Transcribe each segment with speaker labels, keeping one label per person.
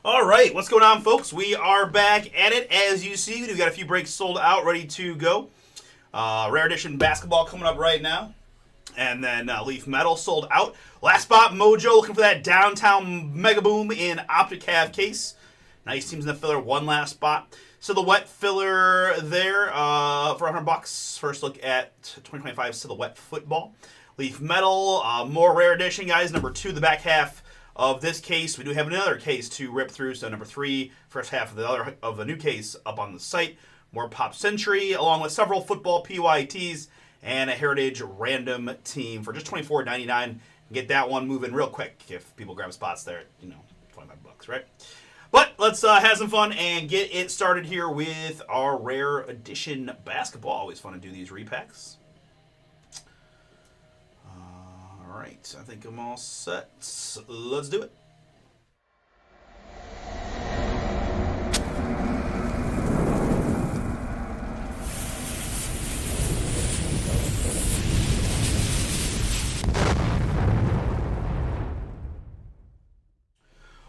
Speaker 1: All right, what's going on, folks? We are back at it. As you see, we've got a few breaks sold out, ready to go. Rare Edition basketball coming up right now. And then Leaf Metal sold out. Last spot, Mojo looking for that downtown mega boom in Optic Cav case. Nice teams in the filler, one last spot. Silhouette filler there for $100. First look at 2025 Silhouette football. Leaf Metal, more Rare Edition, guys. Number 2, the back half of this case. We do have another case to rip through. So number 3, first half of the new case up on the site. More Pop Century, along with several football PYTs and a Heritage random team for just $24.99. Get that one moving real quick if people grab spots there. $25, right? But let's have some fun and get it started here with our Rare Edition basketball. Always fun to do these repacks. All right, I think I'm all set. Let's do it.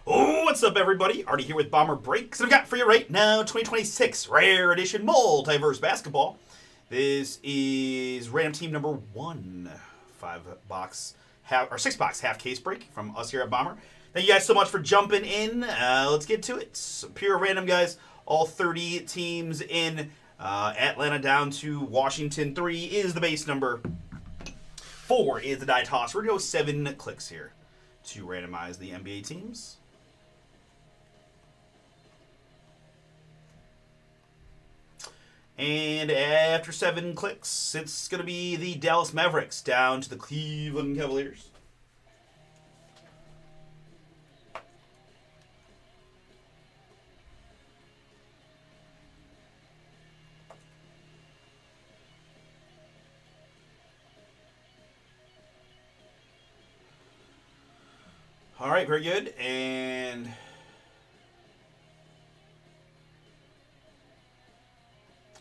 Speaker 1: What's up, everybody? Artie here with Bomber Breaks. And I've got for you right now 2026 Rare Edition Multiverse Basketball. This is random team number 1. 6-box half case break from us here at Bomber. Thank you guys so much for jumping in. Let's get to it. Pure random, guys. All 30 teams in. Atlanta down to Washington. 3 is the base number. 4 is the die toss. We're going to go 7 clicks here to randomize the NBA teams. And after 7 clicks, it's going to be the Dallas Mavericks down to the Cleveland Cavaliers. All right, very good. And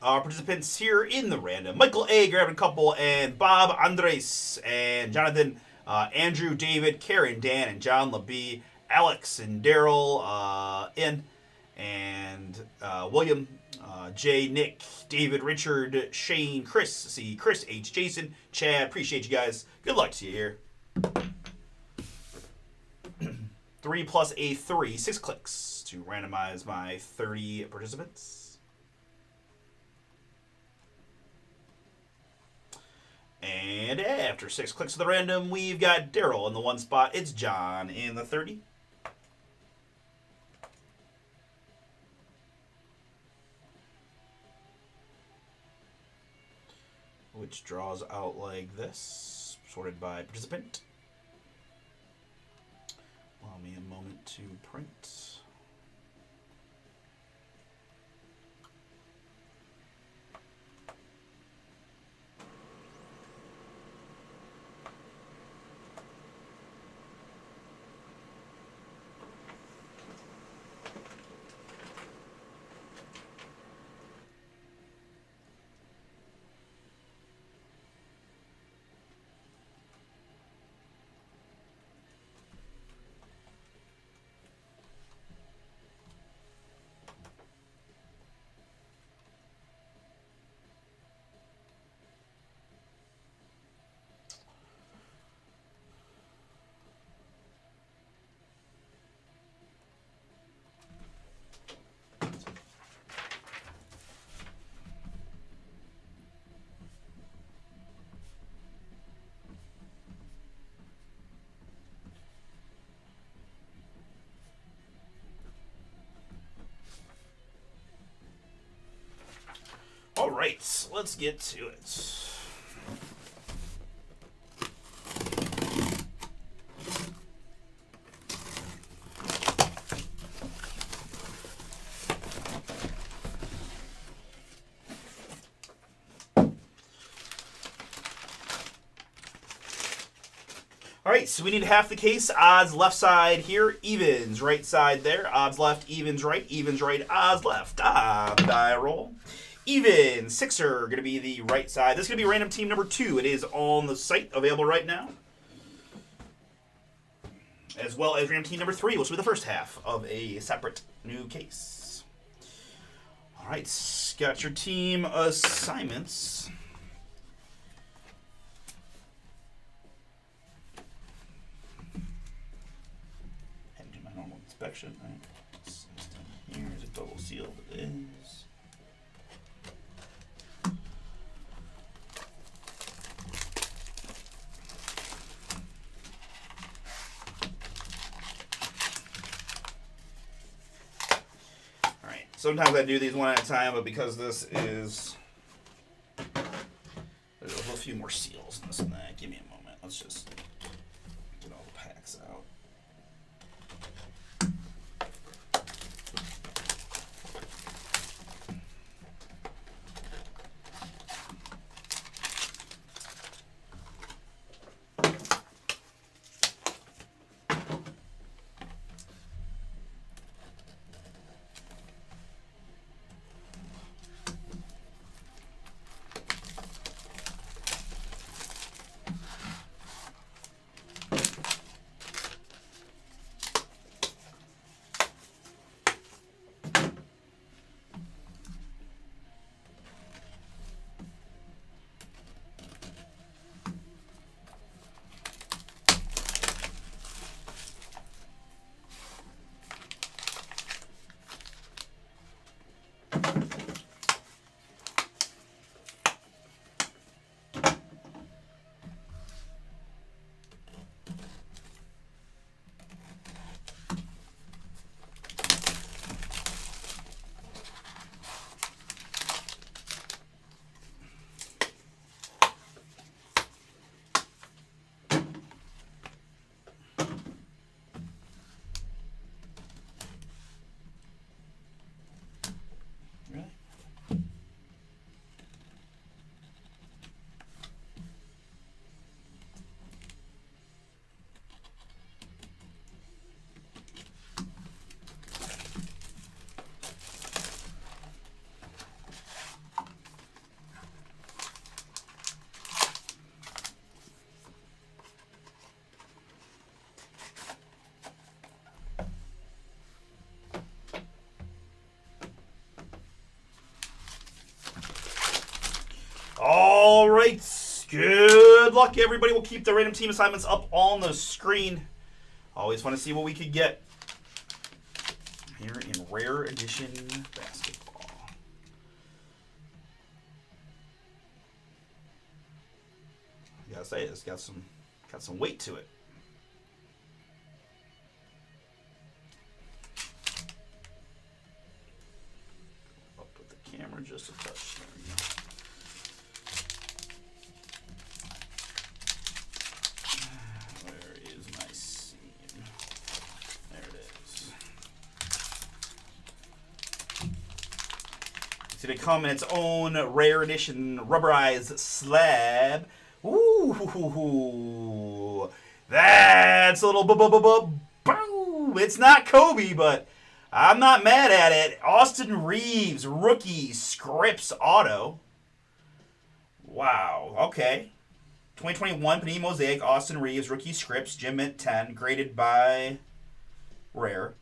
Speaker 1: our participants here in the random: Michael A. grabbing a couple, and Bob, Andres, and Jonathan, Andrew, David, Karen, Dan, and John LeB, Alex, and Daryl, and William, Jay, Nick, David, Richard, Shane, Chris, Chris H, Jason, Chad. Appreciate you guys. Good luck to you here. 3 plus a 3, 6 clicks to randomize my 30 participants. And after 6 clicks of the random, we've got Daryl in the 1 spot. It's John in the 30. Which draws out like this, sorted by participant. Allow me a moment to print. All right, let's get to it. All right, so we need half the case. Odds left side here, evens right side there. Odds left, evens right, odds left. Die roll. Even Sixer going to be the right side. This is going to be random team number 2. It is on the site, available right now. as well as random team number 3, which will be the first half of a separate new case. All right, got your team assignments. Heading to my normal inspection. All right, here's a double seal. It is. Sometimes I do these one at a time, but because this is... There's a few more seals in this and that. Give me a moment. Let's just get all the packs out. All right. Good luck, everybody. We'll keep the random team assignments up on the screen. Always fun to see what we could get here in Rare Edition Basketball. I gotta say, it's got some weight to it. Up with the camera just a touch. There we go. It's going to come in its own rare edition rubberized slab. Ooh, that's a little boom. It's not Kobe, but I'm not mad at it. Austin Reeves, rookie, Scripps auto. Wow, okay. 2021 Panini Mosaic, Austin Reeves, rookie, Scripps, Gem Mint 10, graded by Rare.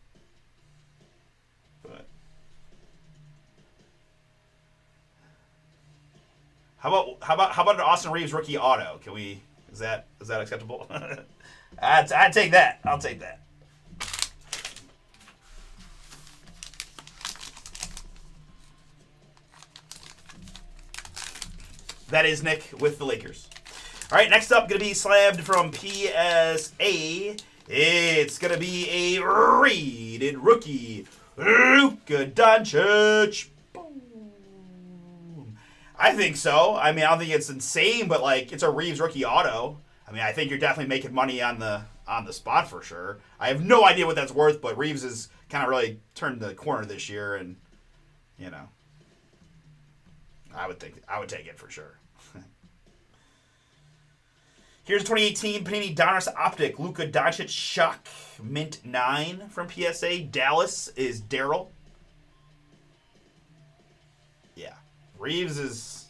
Speaker 1: How about an Austin Reeves rookie auto? Can we? Is that acceptable? I'd take that. I'll take that. That is Nick with the Lakers. All right, next up, going to be slabbed from PSA. It's going to be a rated rookie, Luka Doncic. I think so. I mean, I don't think it's insane, but like it's a Reeves rookie auto. I mean, I think you're definitely making money on the spot for sure. I have no idea what that's worth, but Reeves has kind of really turned the corner this year, and you know, I would take it for sure. Here's 2018 Panini Donruss Optic Luka Doncic Shock Mint 9 from PSA. Dallas is Daryl. Yeah. Reeves is...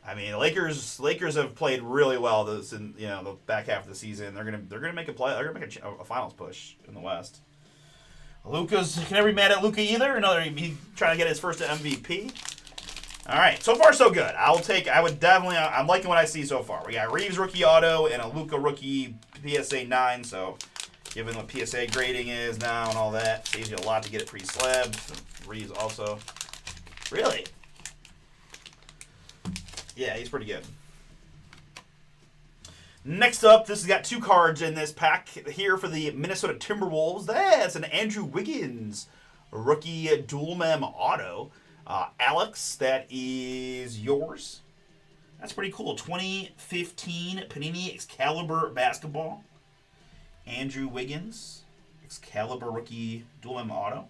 Speaker 1: I mean, Lakers have played really well this in the back half of the season. They're gonna make a play. They're gonna make a finals push in the West. Luka's can never be mad at Luka either. Another he trying to get his first MVP. All right, so far so good. I'm liking what I see so far. We got Reeves rookie auto and a Luka rookie PSA 9. So, given what PSA grading is now and all that, saves you a lot to get it pre-slabbed. Reeves also, really. Yeah, he's pretty good. Next up, this has got 2 cards in this pack here for the Minnesota Timberwolves. That's an Andrew Wiggins rookie dual mem auto. Alex, that is yours. That's pretty cool. 2015 Panini Excalibur basketball. Andrew Wiggins, Excalibur rookie dual mem auto.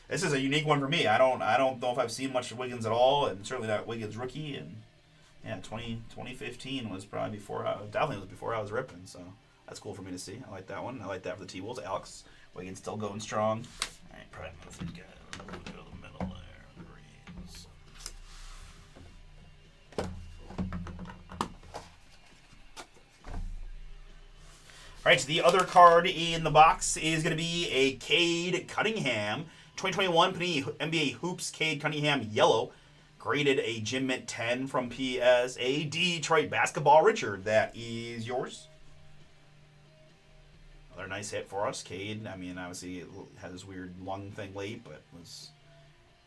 Speaker 1: This is a unique one for me. I don't know if I've seen much of Wiggins at all, and certainly not Wiggins rookie. And yeah, 2015 was probably definitely was before I was ripping. So that's cool for me to see. I like that one. I like that for the T-Wolves. Alex Wiggins still going strong. All right, probably move the guy a little bit of the middle there. All right, so the other card in the box is going to be a Cade Cunningham. 2021 Panini NBA Hoops Cade Cunningham yellow. Graded a Gym Mint 10 from PSA Detroit Basketball. Richard, that is yours. Another nice hit for us. Cade, I mean, obviously had this weird lung thing late, but was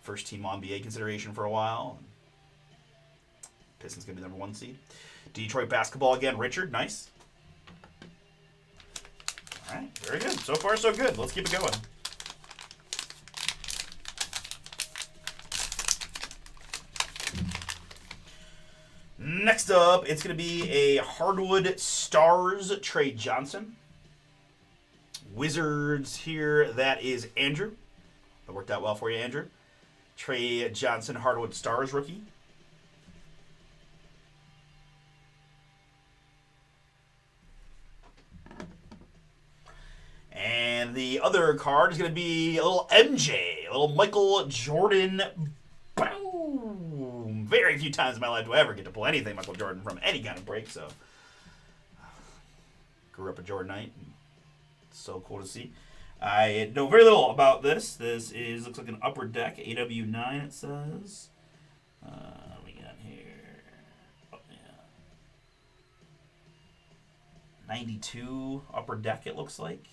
Speaker 1: first team All-NBA consideration for a while. Pistons going to be number 1 seed. Detroit Basketball again. Richard, nice. All right, very good. So far, so good. Let's keep it going. Next up, it's going to be a Hardwood Stars Trey Johnson. Wizards here, that is Andrew. That worked out well for you, Andrew. Trey Johnson, Hardwood Stars rookie. And the other card is going to be a little MJ, a little Michael Jordan. Boom! Very few times in my life do I ever get to pull anything Michael Jordan from any kind of break, so. Grew up a Jordanite. So cool to see. I know very little about this. This looks like an Upper Deck AW9, it says. What we got here? Oh, yeah. 92 Upper Deck, it looks like.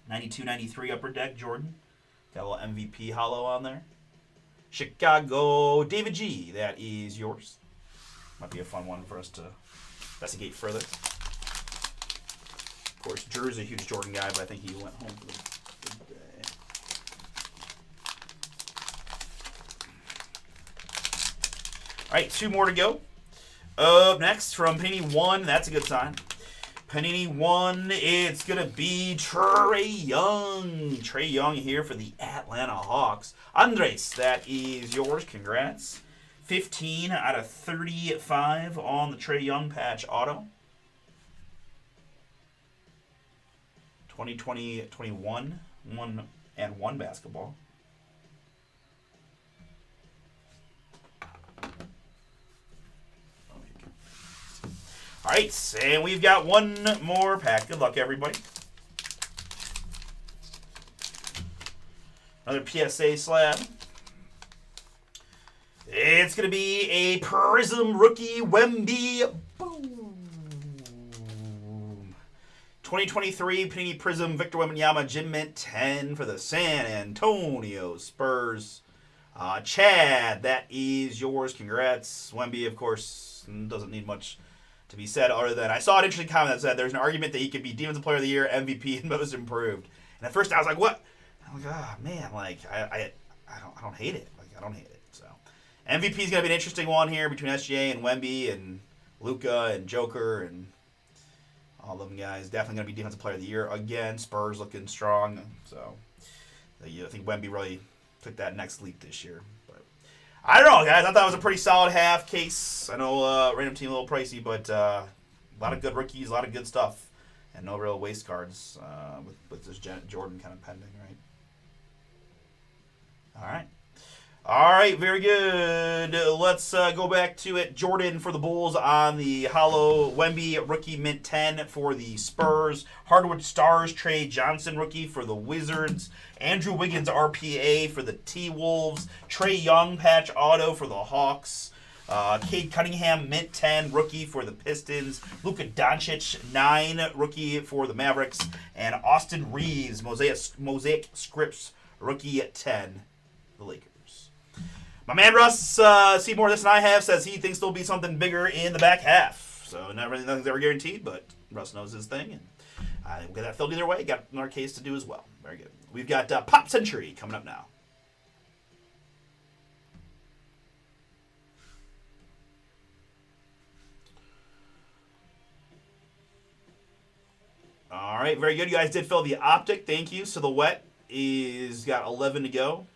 Speaker 1: 92, 93 Upper Deck Jordan. Got a little MVP hollow on there. Chicago David G. That is yours. Might be a fun one for us to investigate further. Of course, Drew's a huge Jordan guy, but I think he went home for the day. All right, 2 more to go. Up next from Panini 1, that's a good sign. Panini 1, it's going to be Trae Young. Trae Young here for the Atlanta Hawks. Andres, that is yours. Congrats. 15 out of 35 on the Trae Young patch auto. 2020-21, 1-1 basketball. All right, and we've got 1 more pack. Good luck, everybody. Another PSA slab. It's going to be a Prism rookie Wemby. Boom. 2023 Panini Prism Victor Wembanyama Gym Mint 10 for the San Antonio Spurs. Chad, that is yours. Congrats. Wemby, of course, doesn't need much to be said other than I saw an interesting comment that said there's an argument that he could be Defensive Player of the Year, MVP, and Most Improved. And at first I was like, what? I'm like, oh man, like I don't hate it. Like I don't hate it. So MVP is gonna be an interesting one here between SGA and Wemby and Luka and Joker and all them guys. Definitely gonna be Defensive Player of the Year again. Spurs looking strong. So I think Wemby really took that next leap this year. I don't know, guys. I thought it was a pretty solid half case. I know random team a little pricey, but a lot of good rookies, a lot of good stuff, and no real waste cards with this Jordan kind of pending, right? All right. All right, very good. Let's go back to it. Jordan for the Bulls on the hollow. Wemby rookie mint 10 for the Spurs. Hardwood Stars Trey Johnson rookie for the Wizards. Andrew Wiggins RPA for the T-Wolves. Trey Young patch auto for the Hawks. Cade Cunningham mint 10 rookie for the Pistons. Luka Doncic 9 rookie for the Mavericks. And Austin Reeves mosaic scripts rookie 10 for the Lakers. My man Russ, see more of this than I have, says he thinks there'll be something bigger in the back half. So nothing's ever guaranteed, but Russ knows his thing, and we'll get that filled either way. Got another case to do as well. Very good. We've got Pop Century coming up now. All right, very good. You guys did fill the optic. Thank you. So the wet is got 11 to go.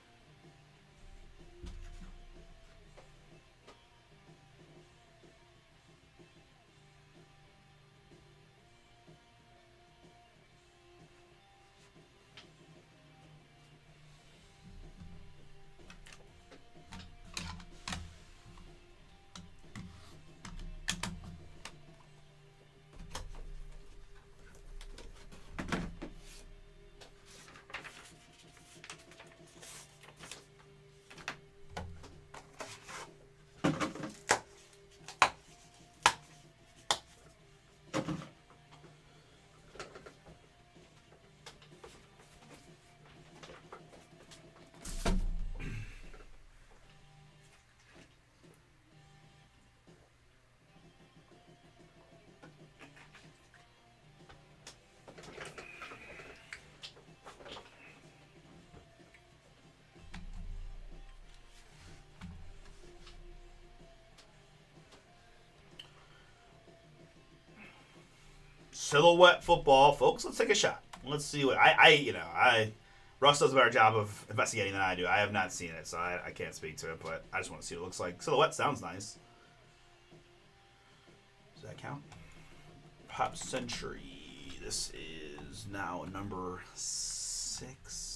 Speaker 1: Silhouette football, folks. Let's take a shot. Let's see what Russ does a better job of investigating than I do. I have not seen it, so I can't speak to it, but I just want to see what it looks like. Silhouette sounds nice. Does that count? Pop Century. This is now number 6.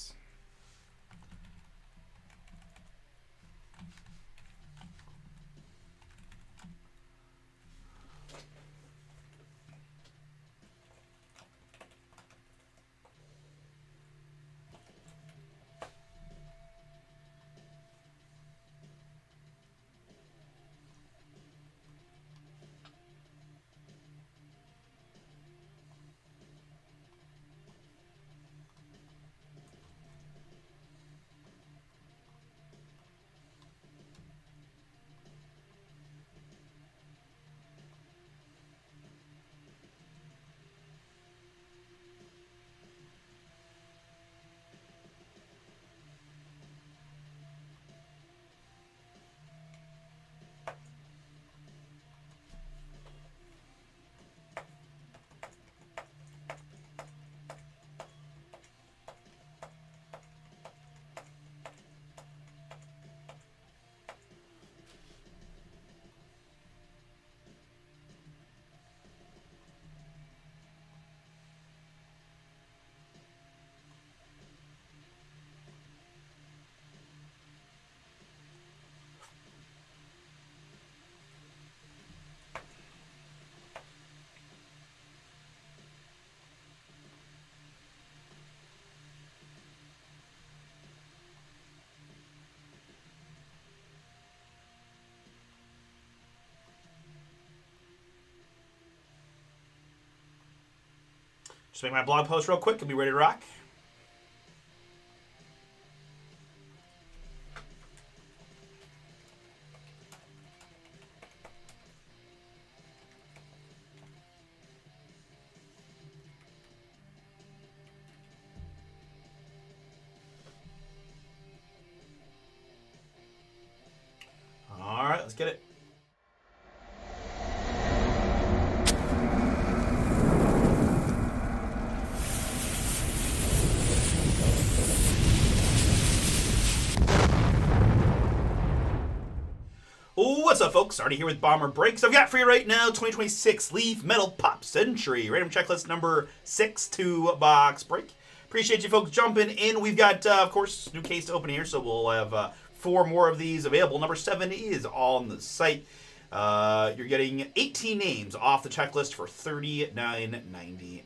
Speaker 1: Just make my blog post real quick and be ready to rock. All right, let's get it. What's up, folks? Already here with Bomber Breaks. I've got for you right now 2026 Leaf Metal Pop Century. Random checklist number 6 to box break. Appreciate you folks jumping in. We've got, of course, new case to open here, so we'll have 4 more of these available. Number 7 is on the site. You're getting 18 names off the checklist for $39.99.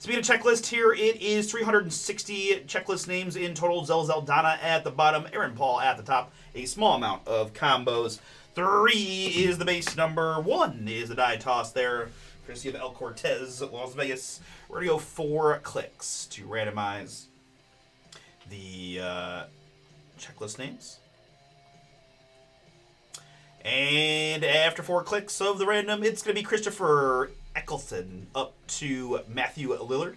Speaker 1: Speaking of checklist, here it is 360 checklist names in total. Zeldana at the bottom, Aaron Paul at the top. A small amount of combos. 3 is the base number. 1 is the die toss there. Courtesy of El Cortez, Las Vegas. We're going to go 4 clicks to randomize the checklist names. And after 4 clicks of the random, it's going to be Christopher Eccleston up to Matthew Lillard.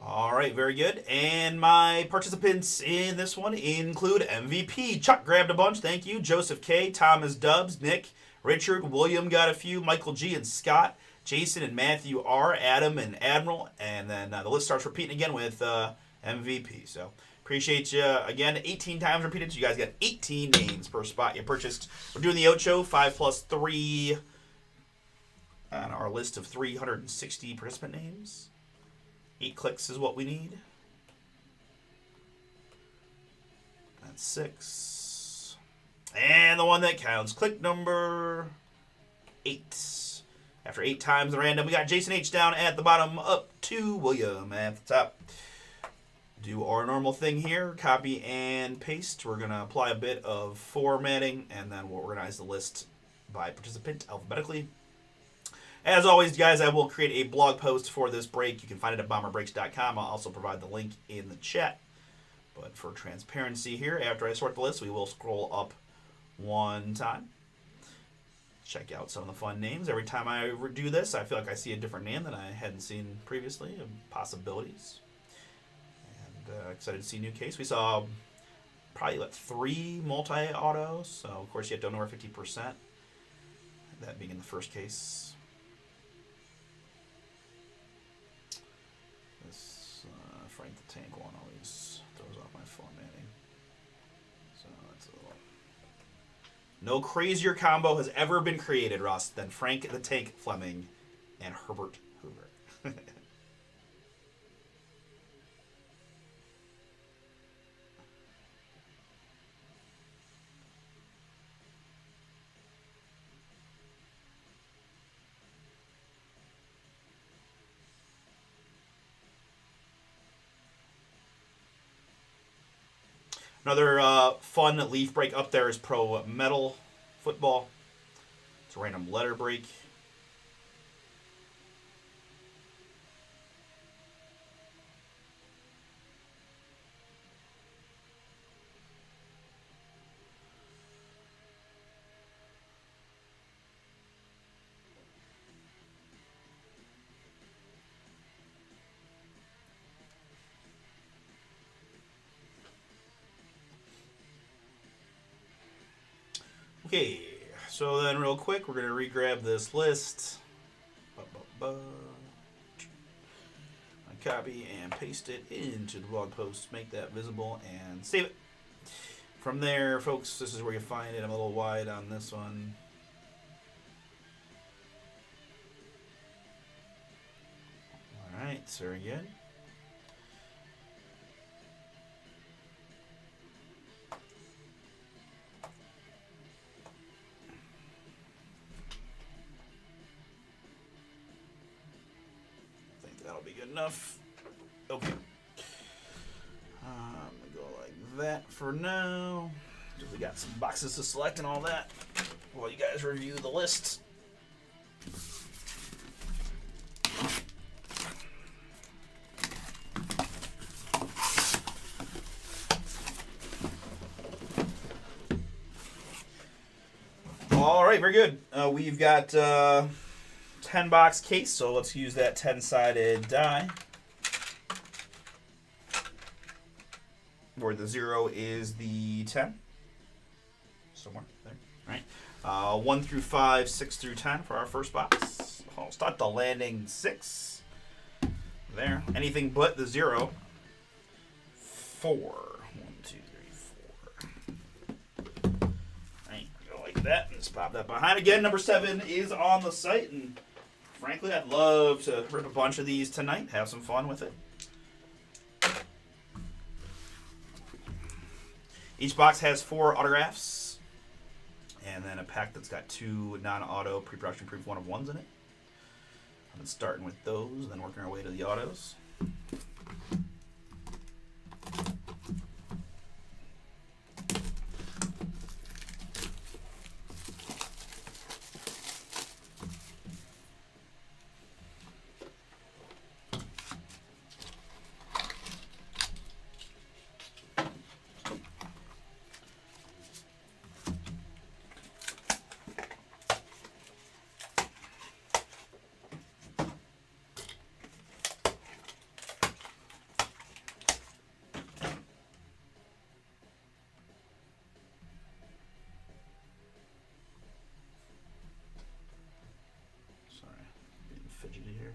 Speaker 1: All right, very good. And my participants in this one include MVP. Chuck grabbed a bunch, thank you. Joseph K, Thomas Dubs, Nick, Richard, William got a few, Michael G and Scott, Jason and Matthew R, Adam and Admiral, and then the list starts repeating again with MVP. So appreciate you again. 18 times repeated. So you guys got 18 names per spot you purchased. We're doing the Ocho 5 plus 3 on our list of 360 participant names. 8 clicks is what we need. That's 6. And the one that counts. Click number 8. After 8 times the random, we got Jason H down at the bottom, up to William at the top. Do our normal thing here, copy and paste. We're going to apply a bit of formatting, and then we'll organize the list by participant alphabetically. As always, guys, I will create a blog post for this break. You can find it at bomberbreaks.com. I'll also provide the link in the chat. But for transparency here, after I sort the list, we will scroll up 1 time. Check out some of the fun names. Every time I do this, I feel like I see a different name that I hadn't seen previously, of possibilities. And excited to see new case. We saw probably 3 multi-autos, so of course you have to know over 50%. That being in the first case. This Frank the Tank one always throws off my formatting. So that's a little... No crazier combo has ever been created, Russ, than Frank the Tank Fleming and Herbert Hoover. Another fun leaf break up there is Pro Metal Football. It's a random letter break. Okay, so then real quick, we're going to re-grab this list. I copy and paste it into the blog post, make that visible, and save it. From there, folks, this is where you find it. I'm a little wide on this one. All right, very good. That'll be good enough. Okay. I'm going to go like that for now. We got some boxes to select and all that while you guys review the list. All right, very good. We've got 10-box case, so let's use that 10-sided die. Where the 0 is the 10. Somewhere there. All right. 1 through 5, 6 through 10 for our first box. I'll start the landing 6. There. Anything but the 0. 4. 1, 2, 3, 4. All right. Go like that. Let's pop that behind again. Number 7 is on the site, and frankly, I'd love to rip a bunch of these tonight. Have some fun with it. Each box has 4 autographs, and then a pack that's got 2 non-auto pre-production proof 1-of-1s in it. I've been starting with those, then working our way to the autos. Fidgety here.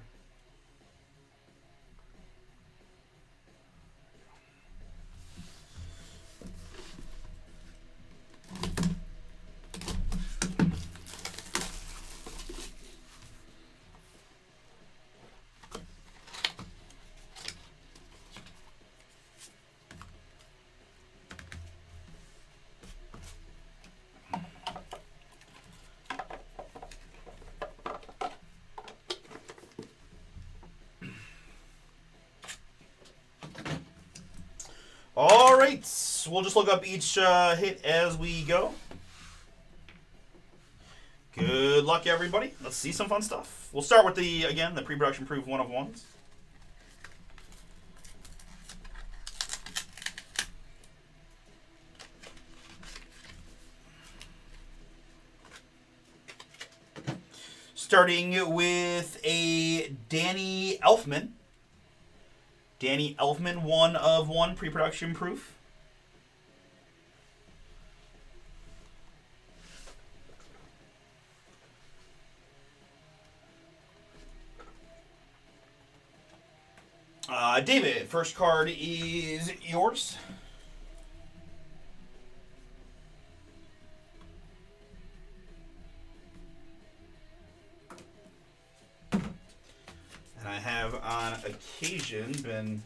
Speaker 1: All right, we'll just look up each hit as we go. Good luck, everybody. Let's see some fun stuff. We'll start with the pre-production proof 1-of-1s. Starting with a Danny Elfman. Danny Elfman, 1-of-1 pre-production proof. David, first card is yours. And I have on occasion been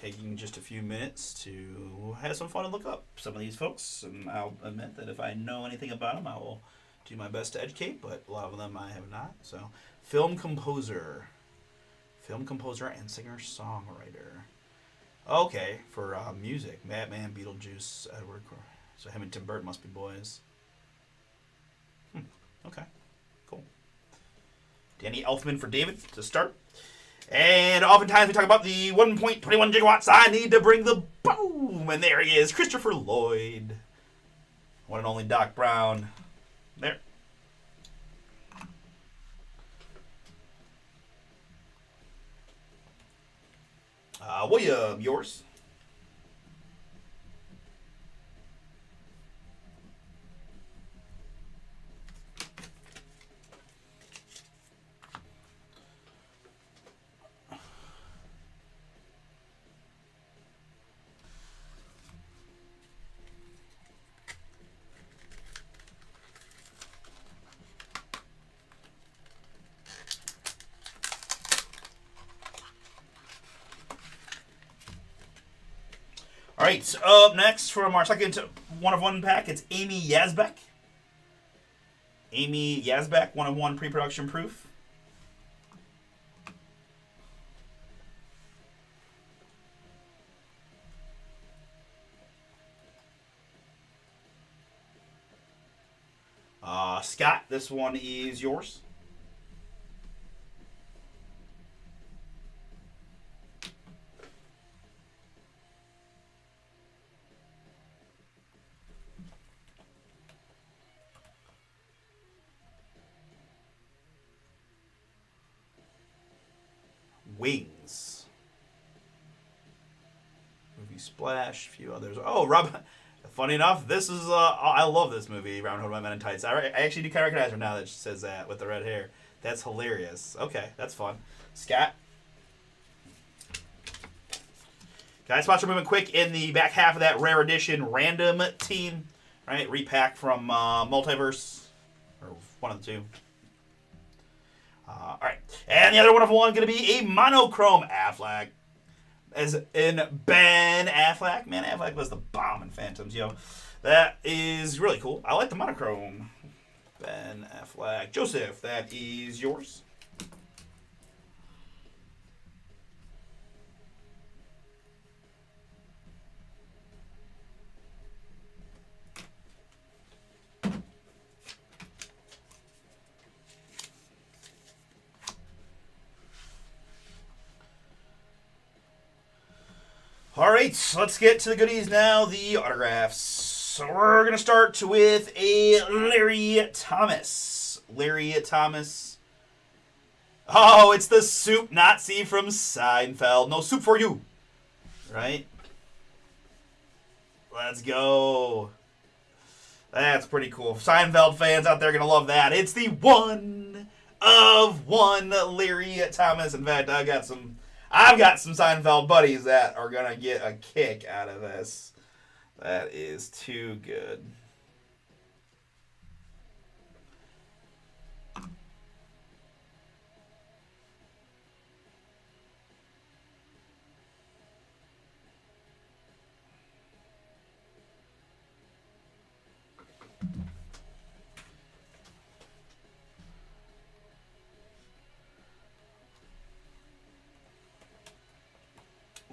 Speaker 1: taking just a few minutes to have some fun and look up some of these folks. And I'll admit that if I know anything about them, I will do my best to educate, but a lot of them I have not. So, film composer and singer-songwriter. Okay, for music. Madman, Beetlejuice, Edward. So him and Tim Burton must be boys. Okay, cool. Danny Elfman for David to start. And oftentimes we talk about the 1.21 gigawatts. I need to bring the boom. And there he is, Christopher Lloyd. One and only Doc Brown. There. William, yours. All right, up next from our second 1-of-1 pack, it's Amy Yasbeck. Amy Yasbeck, 1-of-1 pre-production proof. Scott, this one is yours. Wings. Movie Splash, a few others. Oh, Rob. Funny enough, this is I love this movie, Robin Hood My Men in Tights. I actually do kind of recognize her now that she says that with the red hair. That's hilarious. Okay, that's fun. Scott. Guys, spots are moving quick in the back half of that rare edition random team right? Repack from Multiverse, or one of the two. All right, and the other 1 of 1 going to be a monochrome Affleck, as in Ben Affleck. Man, Affleck was the bomb in Phantoms, yo. That is really cool. I like the monochrome. Ben Affleck. Joseph, that is yours. All right, so let's get to the goodies now, the autographs. So we're going to start with a Larry Thomas. Larry Thomas. Oh, it's the soup Nazi from Seinfeld. No soup for you. Right? Let's go. That's pretty cool. Seinfeld fans out there are going to love that. It's the 1 of 1 Larry Thomas. In fact, I've got some Seinfeld buddies that are going to get a kick out of this. That is too good.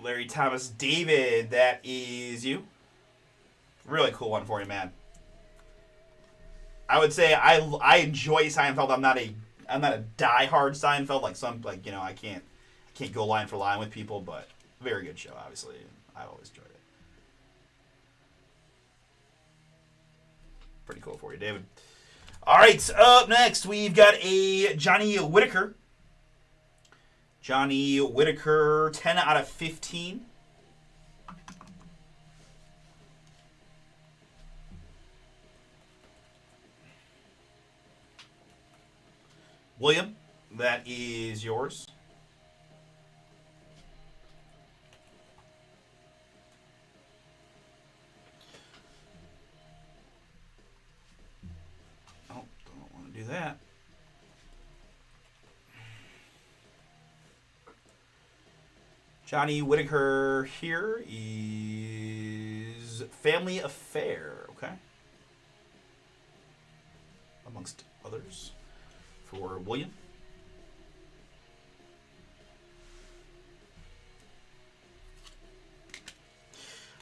Speaker 1: Larry Thomas David, that is you. Really cool one for you, man. I would say I enjoy Seinfeld. I'm not a diehard Seinfeld like some, like, you know, I can't go line for line with people, but very good show, obviously. I always enjoyed it. Pretty cool for you, David. All right, up next we've got a Johnny Whitaker. Johnny Whitaker, 10 out of 15. William, that is yours. Oh, don't want to do that. Johnny Whitaker here is Family Affair, okay? Amongst others. For William.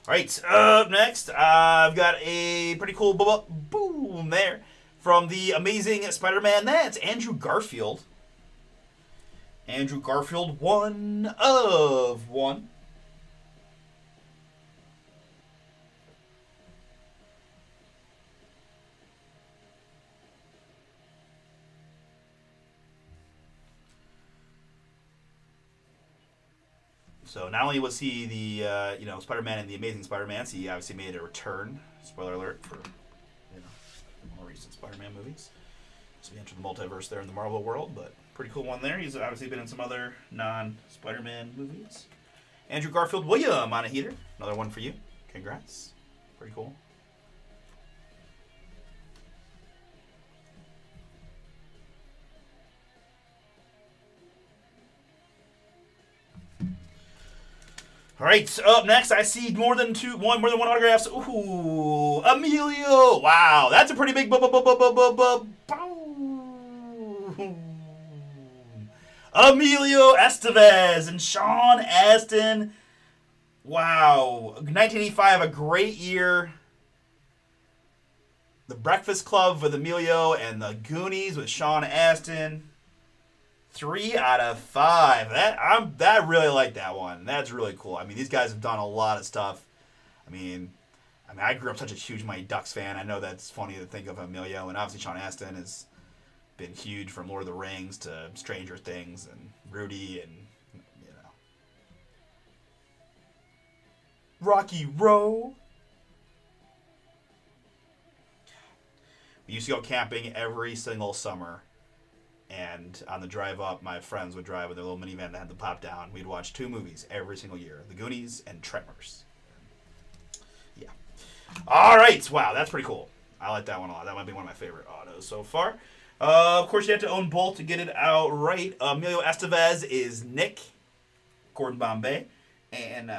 Speaker 1: All right, up next, I've got a pretty cool boom there from the Amazing Spider-Man. That's Andrew Garfield. Andrew Garfield, 1 of 1. So not only was he the Spider-Man in the Amazing Spider-Man, he obviously made a return. Spoiler alert for more recent Spider-Man movies. So he entered the multiverse there in the Marvel world, but pretty cool one there. He's obviously been in some other non-Spider-Man movies. Andrew Garfield, William on a heater. Another one for you. Congrats. Pretty cool. All right, up next, I see more than one autographs. Ooh, Emilio! Wow, that's a pretty big boom. Emilio Estevez and Sean Astin. Wow, 1985, a great year. The Breakfast Club with Emilio and the Goonies with Sean Astin. 3 out of 5. I really like that one. That's really cool. I mean, these guys have done a lot of stuff. I mean, I grew up such a huge Mighty Ducks fan. I know that's funny to think of Emilio, and obviously Sean Astin has been huge from Lord of the Rings to Stranger Things and Rudy and Rocky Row. We used to go camping every single summer. And on the drive up, my friends would drive with their little minivan that had the pop down. We'd watch 2 movies every single year: The Goonies and Tremors. Yeah. All right. Wow, that's pretty cool. I like that one a lot. That might be one of my favorite autos so far. Of course, you have to own both to get it out right. Emilio Estevez is Nick. Gordon Bombay. And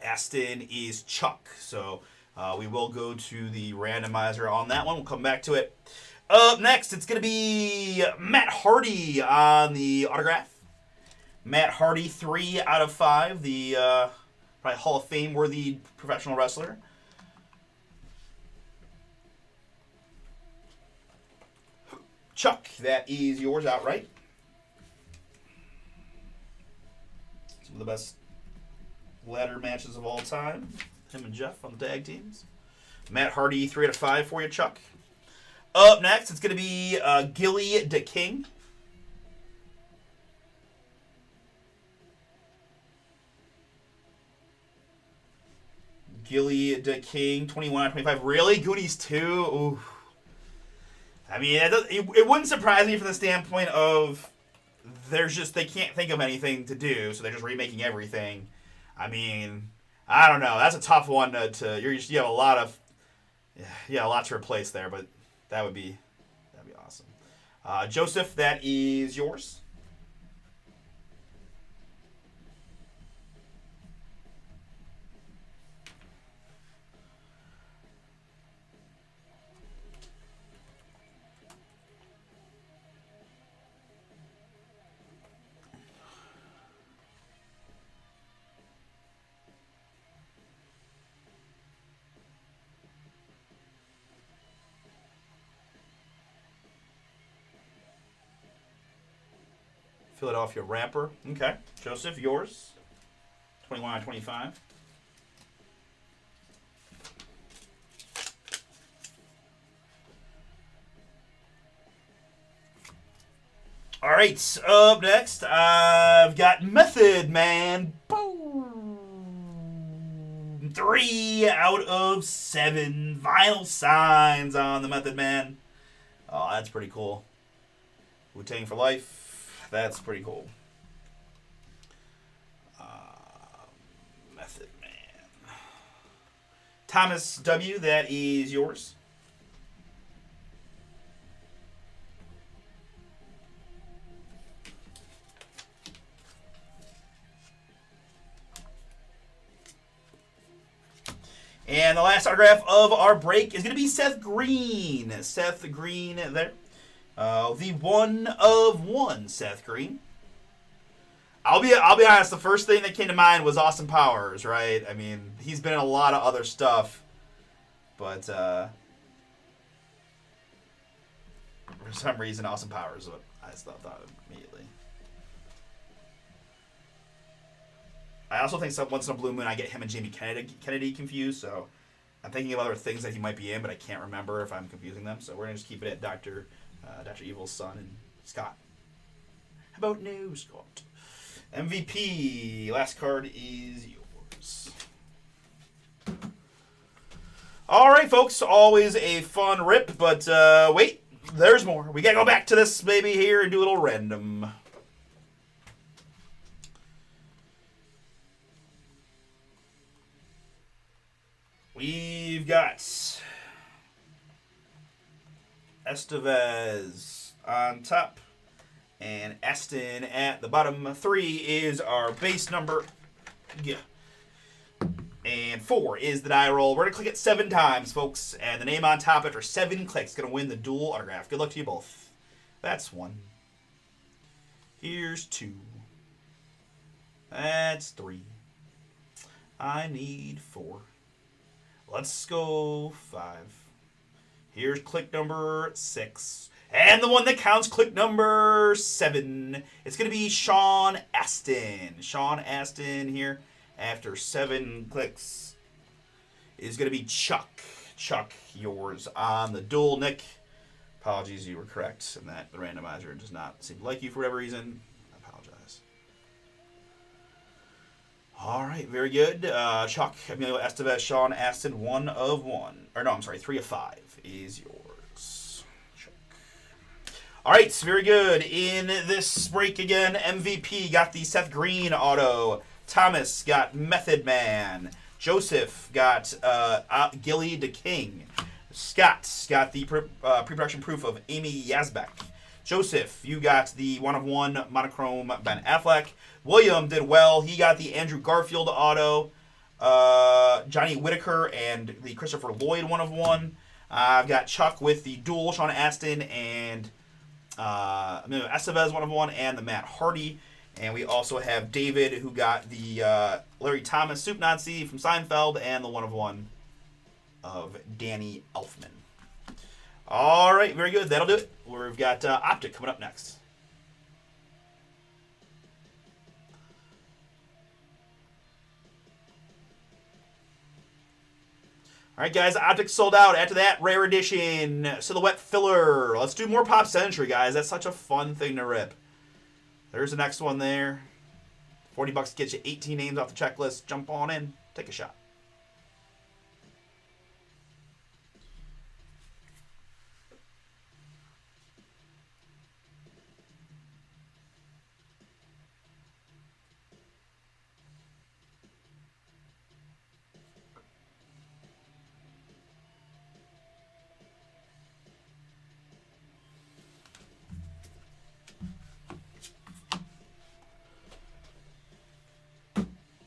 Speaker 1: Aston is Chuck. So we will go to the randomizer on that one. We'll come back to it. Up next, it's going to be Matt Hardy on the autograph. Matt Hardy, 3 out of 5. The probably Hall of Fame worthy professional wrestler. Chuck, that is yours outright. Some of the best ladder matches of all time. Him and Jeff on the tag teams. Matt Hardy, 3 out of 5 for you, Chuck. Up next, it's going to be Gilly DeKing. Gilly DeKing, 21 out of 25. Really? Goonies 2? Ooh. I mean, it wouldn't surprise me from the standpoint of they can't think of anything to do, so they're just remaking everything. I mean, I don't know. That's a tough one you have a lot to replace there, but that'd be awesome. Joseph, that is yours. Philadelphia Rapper. Okay. Joseph, yours. 21 out of 25. All right. Up next, I've got Method Man. Boom. 3 out of 7 vinyl signs on the Method Man. Oh, that's pretty cool. Wu-Tang for life. That's pretty cool. Method Man. Thomas W., that is yours. And the last autograph of our break is going to be Seth Green. Seth Green there. The 1 of 1 Seth Green. I'll be honest. The first thing that came to mind was Austin Powers, right? I mean, he's been in a lot of other stuff, but for some reason, Austin Powers is what I thought of immediately. I also think once in a blue moon I get him and Jamie Kennedy confused, so I'm thinking of other things that he might be in, but I can't remember if I'm confusing them. So we're gonna just keep it at Dr. Evil's son and Scott. How about no, Scott? MVP. Last card is yours. All right, folks. Always a fun rip, but wait, there's more. We gotta go back to this baby here and do a little random. We've got Estevez on top and Aston at the bottom. 3 is our base number. Yeah. And 4 is the die roll. We're going to click it 7 times, folks. And the name on top after 7 clicks is going to win the dual autograph. Good luck to you both. That's 1. Here's 2. That's 3. I need 4. Let's go 5. Here's click number 6. And the one that counts, click number 7. It's going to be Sean Astin. Sean Astin here after 7 clicks is going to be Chuck. Chuck, yours on the dual. Nick, apologies, you were correct in that the randomizer does not seem to like you for whatever reason. I apologize. All right, very good. Chuck, Emilio Estevez, Sean Astin, 1 of 1. Or no, I'm sorry, 3 of 5 is yours. Chuck. All right, very good. In this break again, MVP got the Seth Green auto. Thomas got Method Man. Joseph got Gilly the King. Scott got the pre-production proof of Amy Yazbek. Joseph, you got the 1/1 monochrome Ben Affleck. William did well. He got the Andrew Garfield auto. Johnny Whitaker and the Christopher Lloyd 1/1. I've got Chuck with the dual Sean Astin and Estevez 1/1 and the Matt Hardy. And we also have David who got the Larry Thomas Soup Nazi from Seinfeld and the 1/1 of Danny Elfman. All right, very good. That'll do it. We've got Optic coming up next. All right, guys, Optic sold out. After that, Rare Edition Silhouette Filler. Let's do more Pop Century, guys. That's such a fun thing to rip. There's the next one there. $40 gets you 18 names off the checklist. Jump on in. Take a shot.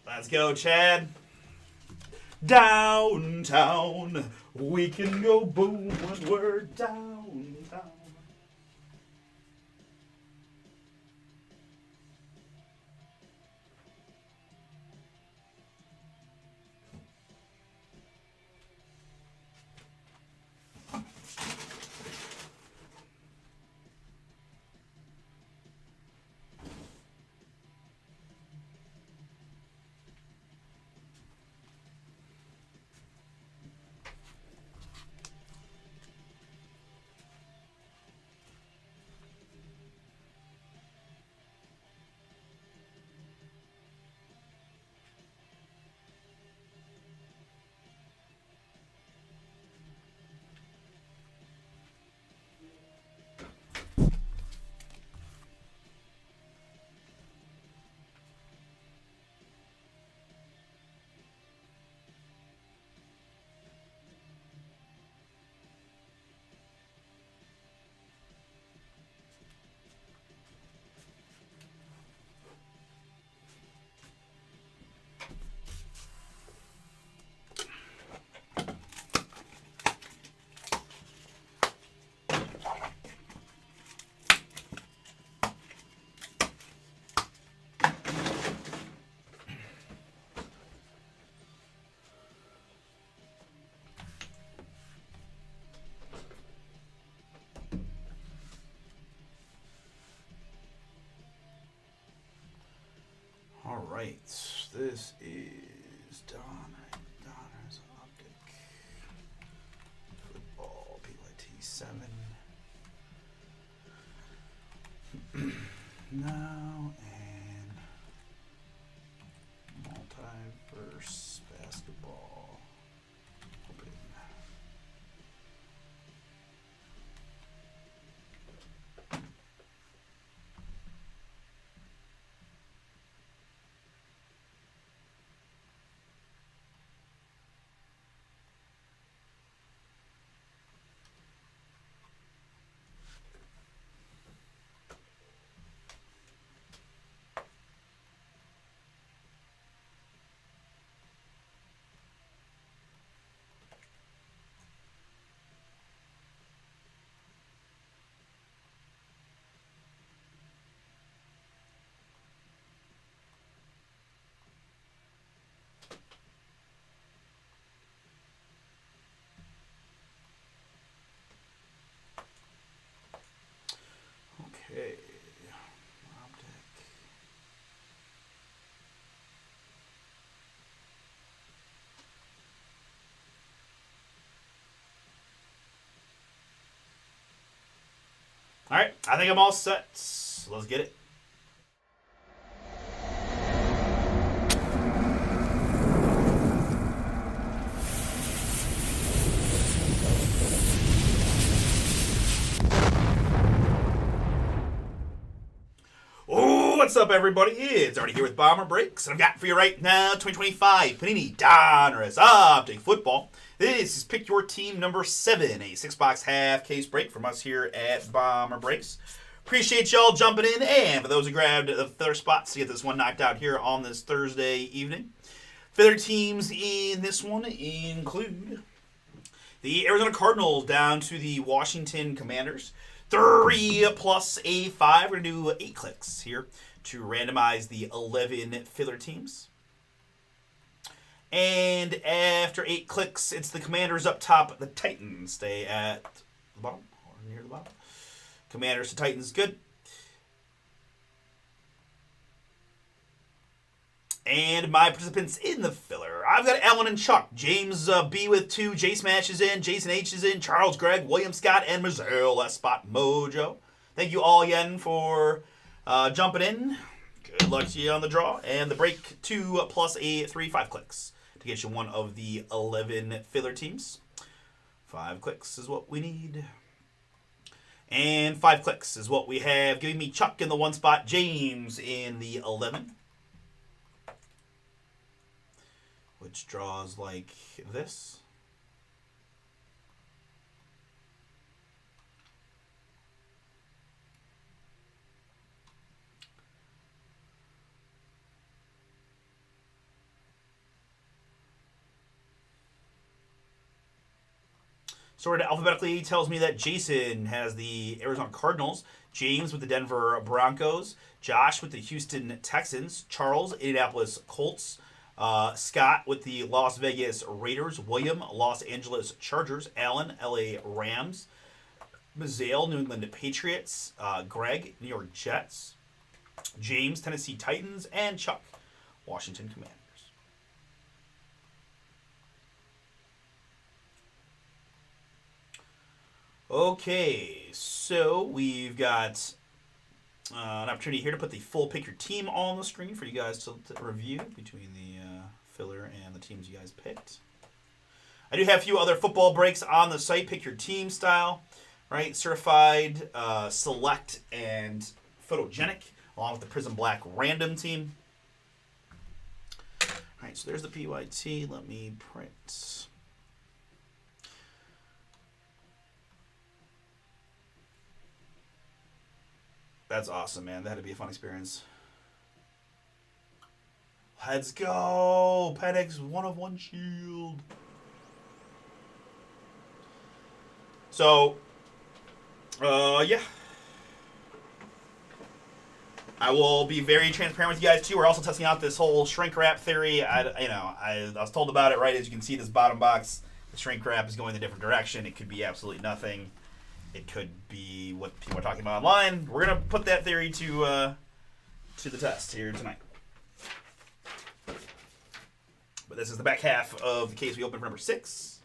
Speaker 1: Let's go, Chad. Downtown, we can go boom when we're downtown. All right, this is Donner's Optic Football PYT 7. Now and Multiverse Basketball. Open. Okay. Optic. All right, I think I'm all set. Let's get it. What's up, everybody? It's already here with Bomber Breaks, and I've got for you right now 2025 Panini Donruss Optic Football. This is Pick Your Team number 7, a 6-box half case break from us here at Bomber Breaks. Appreciate y'all jumping in, and for those who grabbed the third spots to get this one knocked out here on this Thursday evening. Filler teams in this one include the Arizona Cardinals down to the Washington Commanders. 3 plus a 5. We're going to do 8 clicks here to randomize the 11 filler teams. And after 8 clicks, it's the Commanders up top. The Titans stay at the bottom or near the bottom. Commanders to Titans, good. And my participants in the filler. I've got Alan and Chuck. James B with 2. J Smash is in. Jason H is in. Charles Gregg, William Scott, and Mazel S Spot Mojo. Thank you all again for jumping in. Good luck to you on the draw. And the break 2 plus a 3, 5 clicks to get you one of the 11 filler teams. 5 clicks is what we need. And 5 clicks is what we have. Giving me Chuck in the 1 spot. James in the 11. Which draws like this. Sorted alphabetically tells me that Jason has the Arizona Cardinals, James with the Denver Broncos, Josh with the Houston Texans, Charles, Indianapolis Colts, Scott with the Las Vegas Raiders, William, Los Angeles Chargers, Allen, LA Rams, Mazel, New England Patriots, Greg, New York Jets, James, Tennessee Titans, and Chuck, Washington Commanders. Okay, so we've got an opportunity here to put the full Pick Your Team on the screen for you guys to review between the filler and the teams you guys picked. I do have a few other football breaks on the site, Pick Your Team style, right? Certified, Select, and Photogenic, along with the Prism Black Random team. All right, so there's the PYT. Let me print. That's awesome, man. That'd be a fun experience. Let's go! Penix 1 of 1 shield. So, yeah. I will be very transparent with you guys, too. We're also testing out this whole shrink wrap theory. I was told about it, right? As you can see, this bottom box, the shrink wrap is going a different direction. It could be absolutely nothing. It could be what people are talking about online. We're going to put that theory to the test here tonight. But this is the back half of the case we opened for number 6.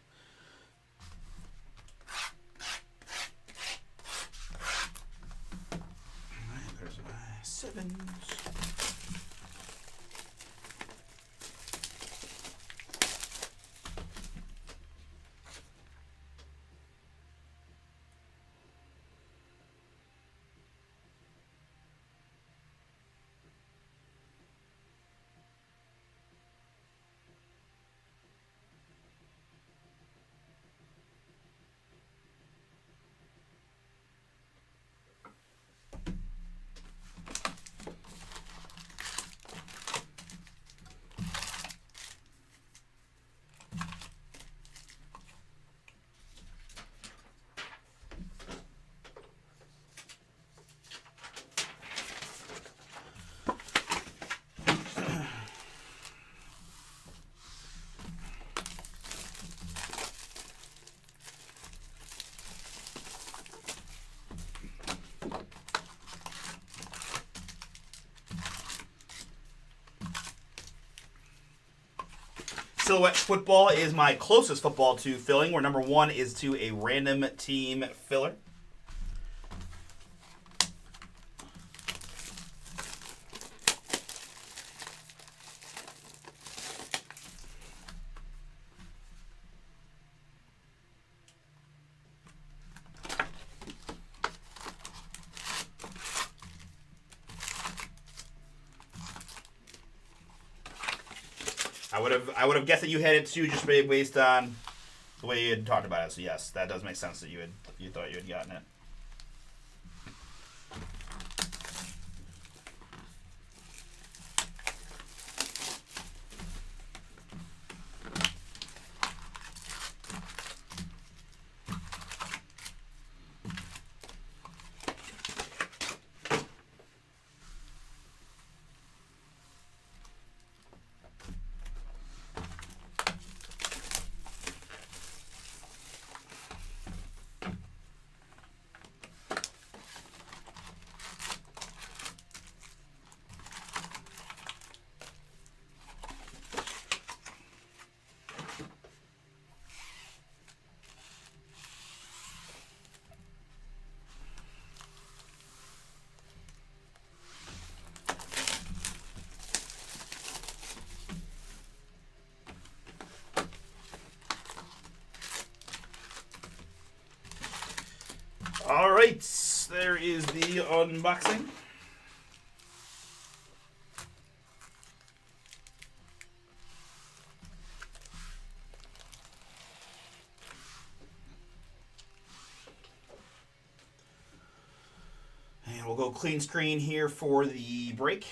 Speaker 1: All right, there's my 7s. Silhouette football is my closest football to filling, where number 1 is to a random team filler. I would have guessed that you had it too, just based on the way you had talked about it. So yes, that does make sense that you thought you had gotten it. All right, there is the unboxing. And we'll go clean screen here for the break.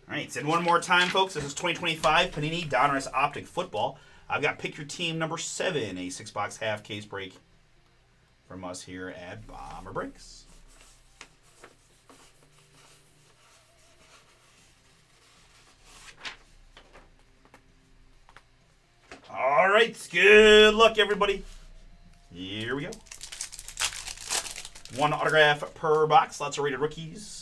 Speaker 1: All right, and one more time, folks. This is 2025 Panini Donruss Optic Football. I've got Pick Your Team number 7, a 6-box half case break from us here at Bomber Breaks. All right, good luck, everybody. Here we go. One autograph per box. Lots of rated rookies.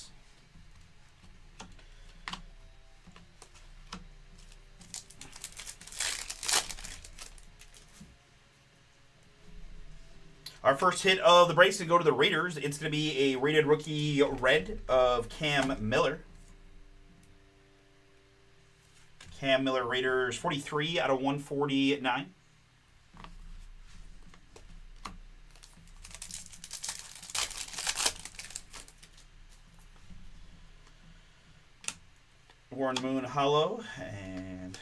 Speaker 1: Our first hit of the breaks is going to go to the Raiders. It's going to be a rated rookie red of Cam Miller. Cam Miller, Raiders, 43 out of 149. Warren Moon Hollow and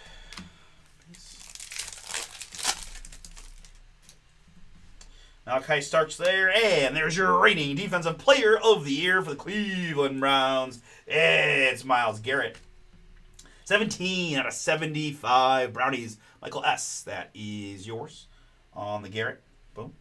Speaker 1: Malachi Starks there, and there's your reigning Defensive Player of the Year for the Cleveland Browns. It's Myles Garrett. 17 out of 75. Brownies, Michael S. That is yours on the Garrett. Boom.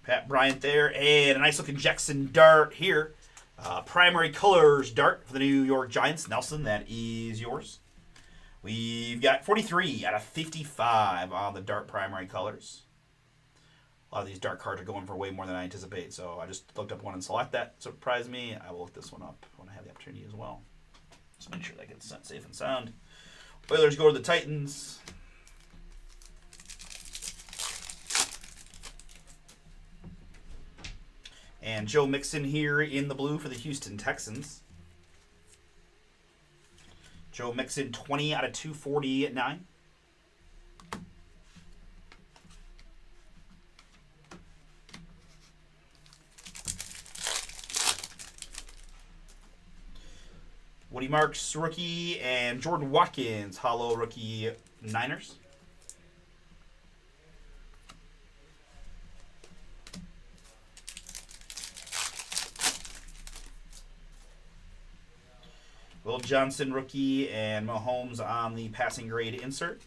Speaker 1: Pat Bryant there, and a nice looking Jackson Dart here. Primary colors Dart for the New York Giants. Nelson, that is yours. We've got 43 out of 55 on the Dart primary colors. A lot of these Dart cards are going for way more than I anticipate, so I just looked up one and select that. Surprised me. I will look this one up when I have the opportunity as well. Just make sure that gets sent safe and sound. Oilers go to the Titans. And Joe Mixon here in the blue for the Houston Texans. Joe Mixon, 20 out of 249. Woody Marks, rookie, and Jordan Watkins, hollow rookie, Niners. Will Johnson, rookie, and Mahomes on the passing grade insert.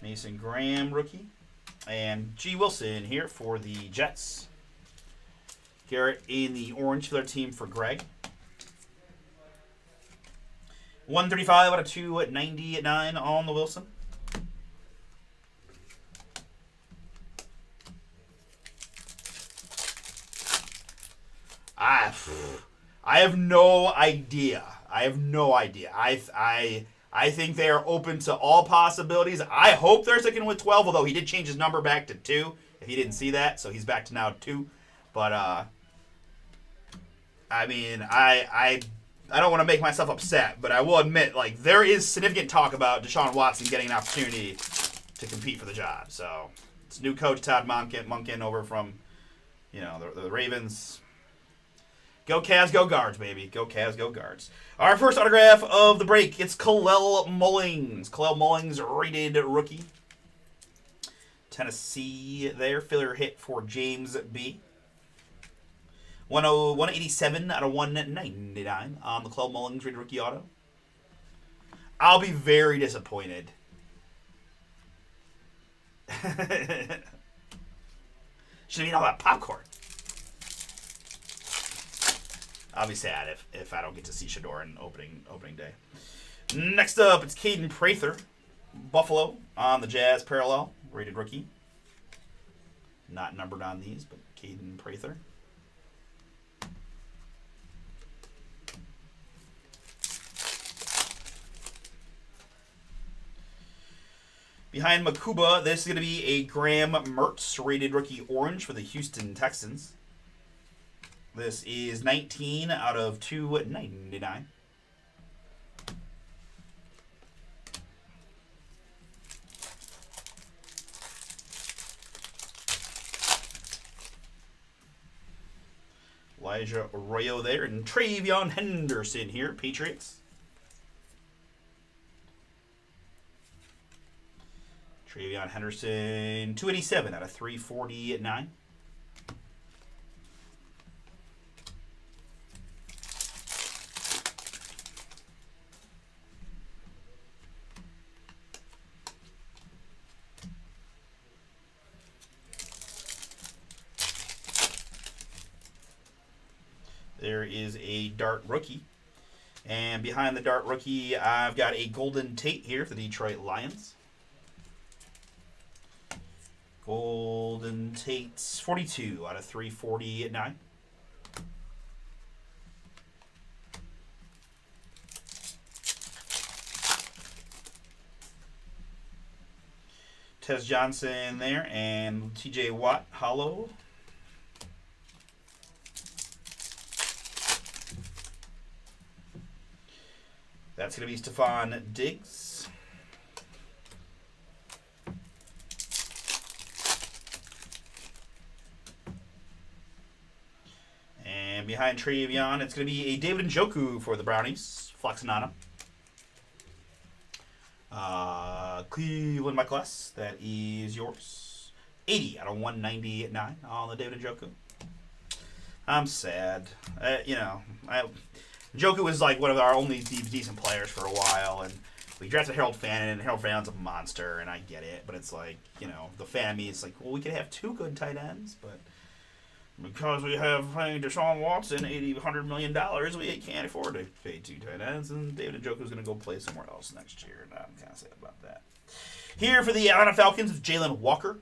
Speaker 1: Mason Graham, rookie. And G. Wilson here for the Jets. Garrett in the orange for their team for Greg. 135 out of 299 on the Wilson. I have no idea. I think they are open to all possibilities. I hope they're sticking with 12, although he did change his number back to 2. If you didn't see that, so he's back to now 2. But I mean, I don't want to make myself upset, but I will admit, like, there is significant talk about Deshaun Watson getting an opportunity to compete for the job. So it's new coach Todd Monken over from, you know, the Ravens. Go Cavs, go Guards, baby. Go Cavs, go Guards. Our first autograph of the break, it's Kalel Mullings. Kalel Mullings, rated rookie. Tennessee there. Filler hit for James B. 187 out of 199 on the Kalel Mullings rated rookie auto. I'll be very disappointed. Should have eaten all that popcorn. I'll be sad if I don't get to see Shador in opening day. Next up, it's Caden Prather. Buffalo on the Jazz parallel. Rated rookie. Not numbered on these, but Caden Prather. Behind Makuba, this is going to be a Graham Mertz rated rookie orange for the Houston Texans. This is 19 out of 299. Elijah Arroyo there, and Travion Henderson here, Patriots. Travion Henderson, 287 out of 349. There is a Dart rookie. And behind the Dart rookie, I've got a Golden Tate here for the Detroit Lions. Golden Tate's 42 out of 349. Tez Johnson there, and TJ Watt hollow. That's going to be Stephon Diggs. And behind Travion, it's going to be a David Njoku for the Brownies. Flexing on him. Cleveland Michael S. That is yours. 80 out of 199 on the David Njoku. I'm sad. Njoku was like one of our only decent players for a while, and we drafted Harold Fannin, and Harold Fannon's a monster, and I get it, but it's like, the fan me is like, well, we could have two good tight ends, but because we have playing Deshaun Watson $100 million, we can't afford to pay two tight ends, and David Njoku's going to go play somewhere else next year, and I'm kind of sad about that. Here for the Atlanta Falcons, it's Jalen Walker.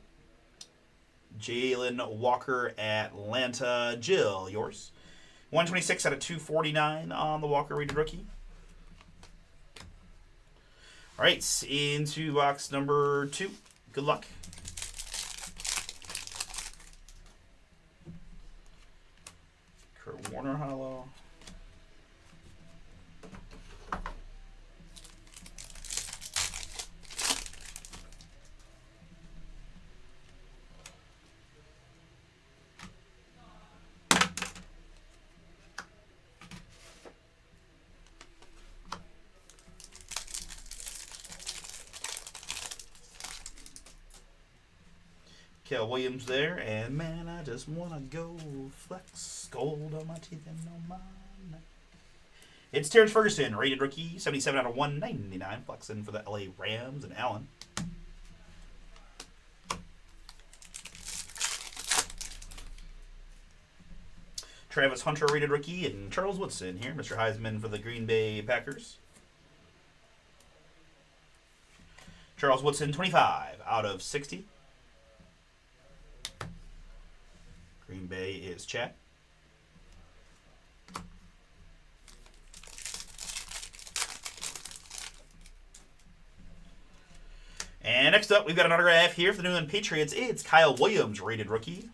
Speaker 1: Jalen Walker, Atlanta. Jill, yours. 126 out of 249 on the Walker rated rookie. All right, into box number 2. Good luck. Kurt Warner hollow. Kel Williams there, and man, I just want to go flex. Gold on my teeth and on my neck. It's Terrence Ferguson, rated rookie, 77 out of 199, flexing for the LA Rams and Allen. Travis Hunter, rated rookie, and Charles Woodson here, Mr. Heisman for the Green Bay Packers. Charles Woodson, 25 out of 60. Green Bay is Chat. And next up, we've got an autograph here for the New England Patriots. It's Kyle Williams, rated rookie.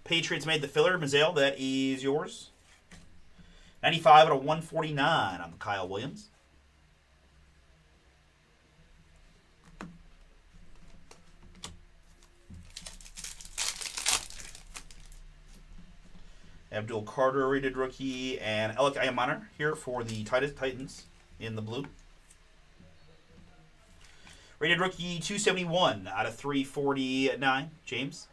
Speaker 1: Patriots made the filler. Mazel, that is yours. 95 out of 149 on the Kyle Williams. Abdul Carter rated rookie, and Alec Ayamana here for the Titans in the blue. Rated rookie 271 out of 349, James.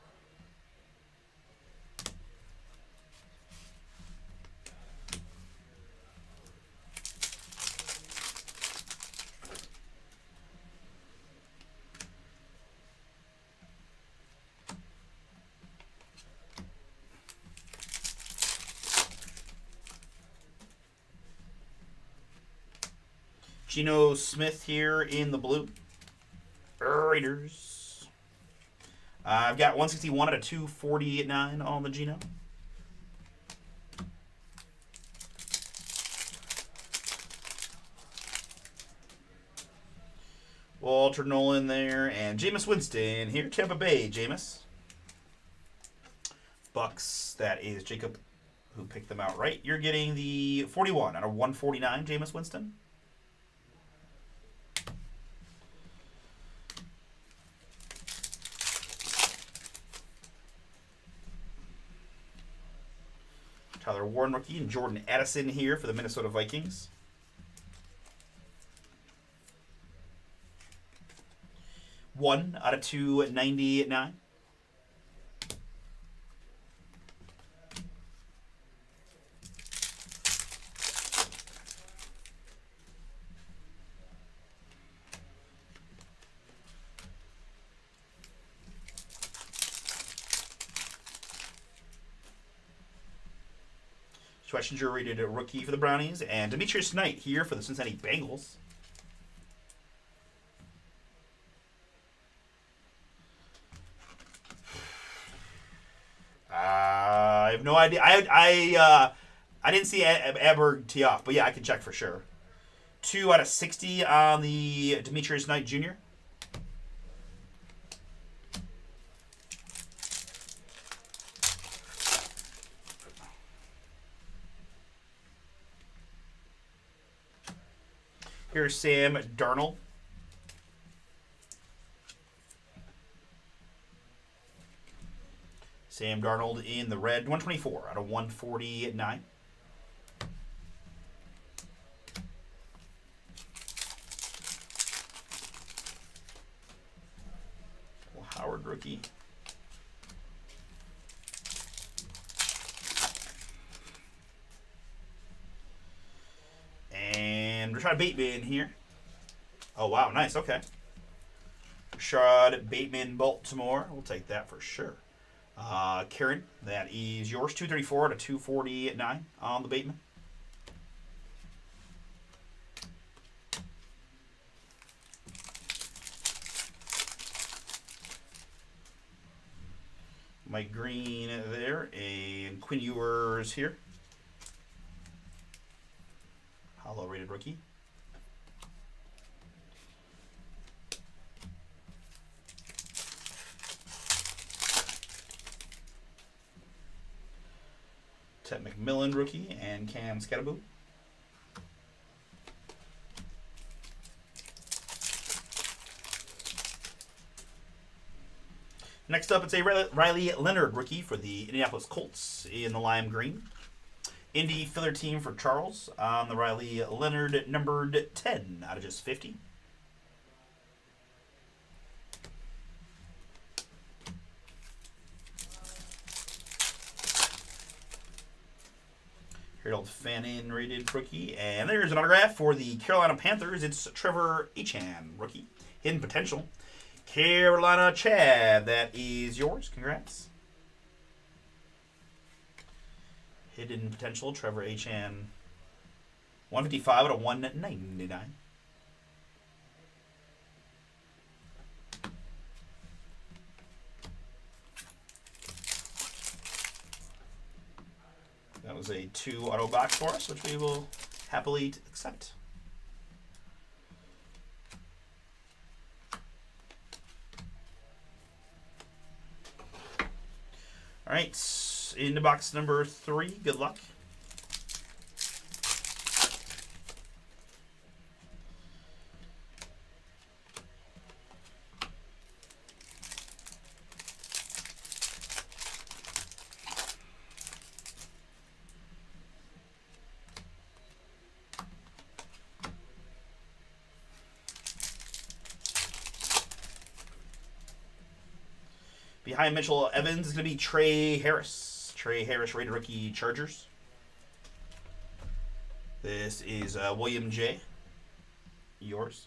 Speaker 1: Geno Smith here in the blue. Raiders. I've got 161 out of 249 on the Geno. Walter Nolan there, and Jameis Winston here, Tampa Bay, Jameis. Bucks, that is Jacob who picked them out right. You're getting the 41 out of 149, Jameis Winston. Tyler Warren rookie and Jordan Addison here for the Minnesota Vikings. One out of 299. Schwessinger rated a rookie for the Brownies, and Demetrius Knight here for the Cincinnati Bengals. I have no idea. I didn't see Aberg tee off, but yeah, I can check for sure. 2 out of 60 on the Demetrius Knight Jr. Here's Sam Darnold. Sam Darnold in the red, 124 out of 149. Howard rookie. And Rashad Bateman here. Oh, wow. Nice. Okay. Rashad Bateman, Baltimore. We'll take that for sure. Karen, that is yours. 234 to 249 on the Bateman. Mike Green there, and Quinn Ewers here. Hollow rated rookie. Ted McMillan rookie, and Cam Scatterbo. Next up, it's a Riley Leonard rookie for the Indianapolis Colts in the lime green. Indy filler team for Charles on the Riley Leonard, numbered 10 out of just 50. Harold Fannin rated rookie. And there's an autograph for the Carolina Panthers. It's Trevor Etienne rookie. Hidden potential. Carolina Chad, that is yours. Congrats. Hidden potential, Trevor Etienne. 155 out of 199. That was a 2 auto box for us, which we will happily accept. All right, into box number 3. Good luck. Behind Mitchell Evans is going to be Trey Harris. Trey Harris, rated rookie, Chargers. This is William J. Yours.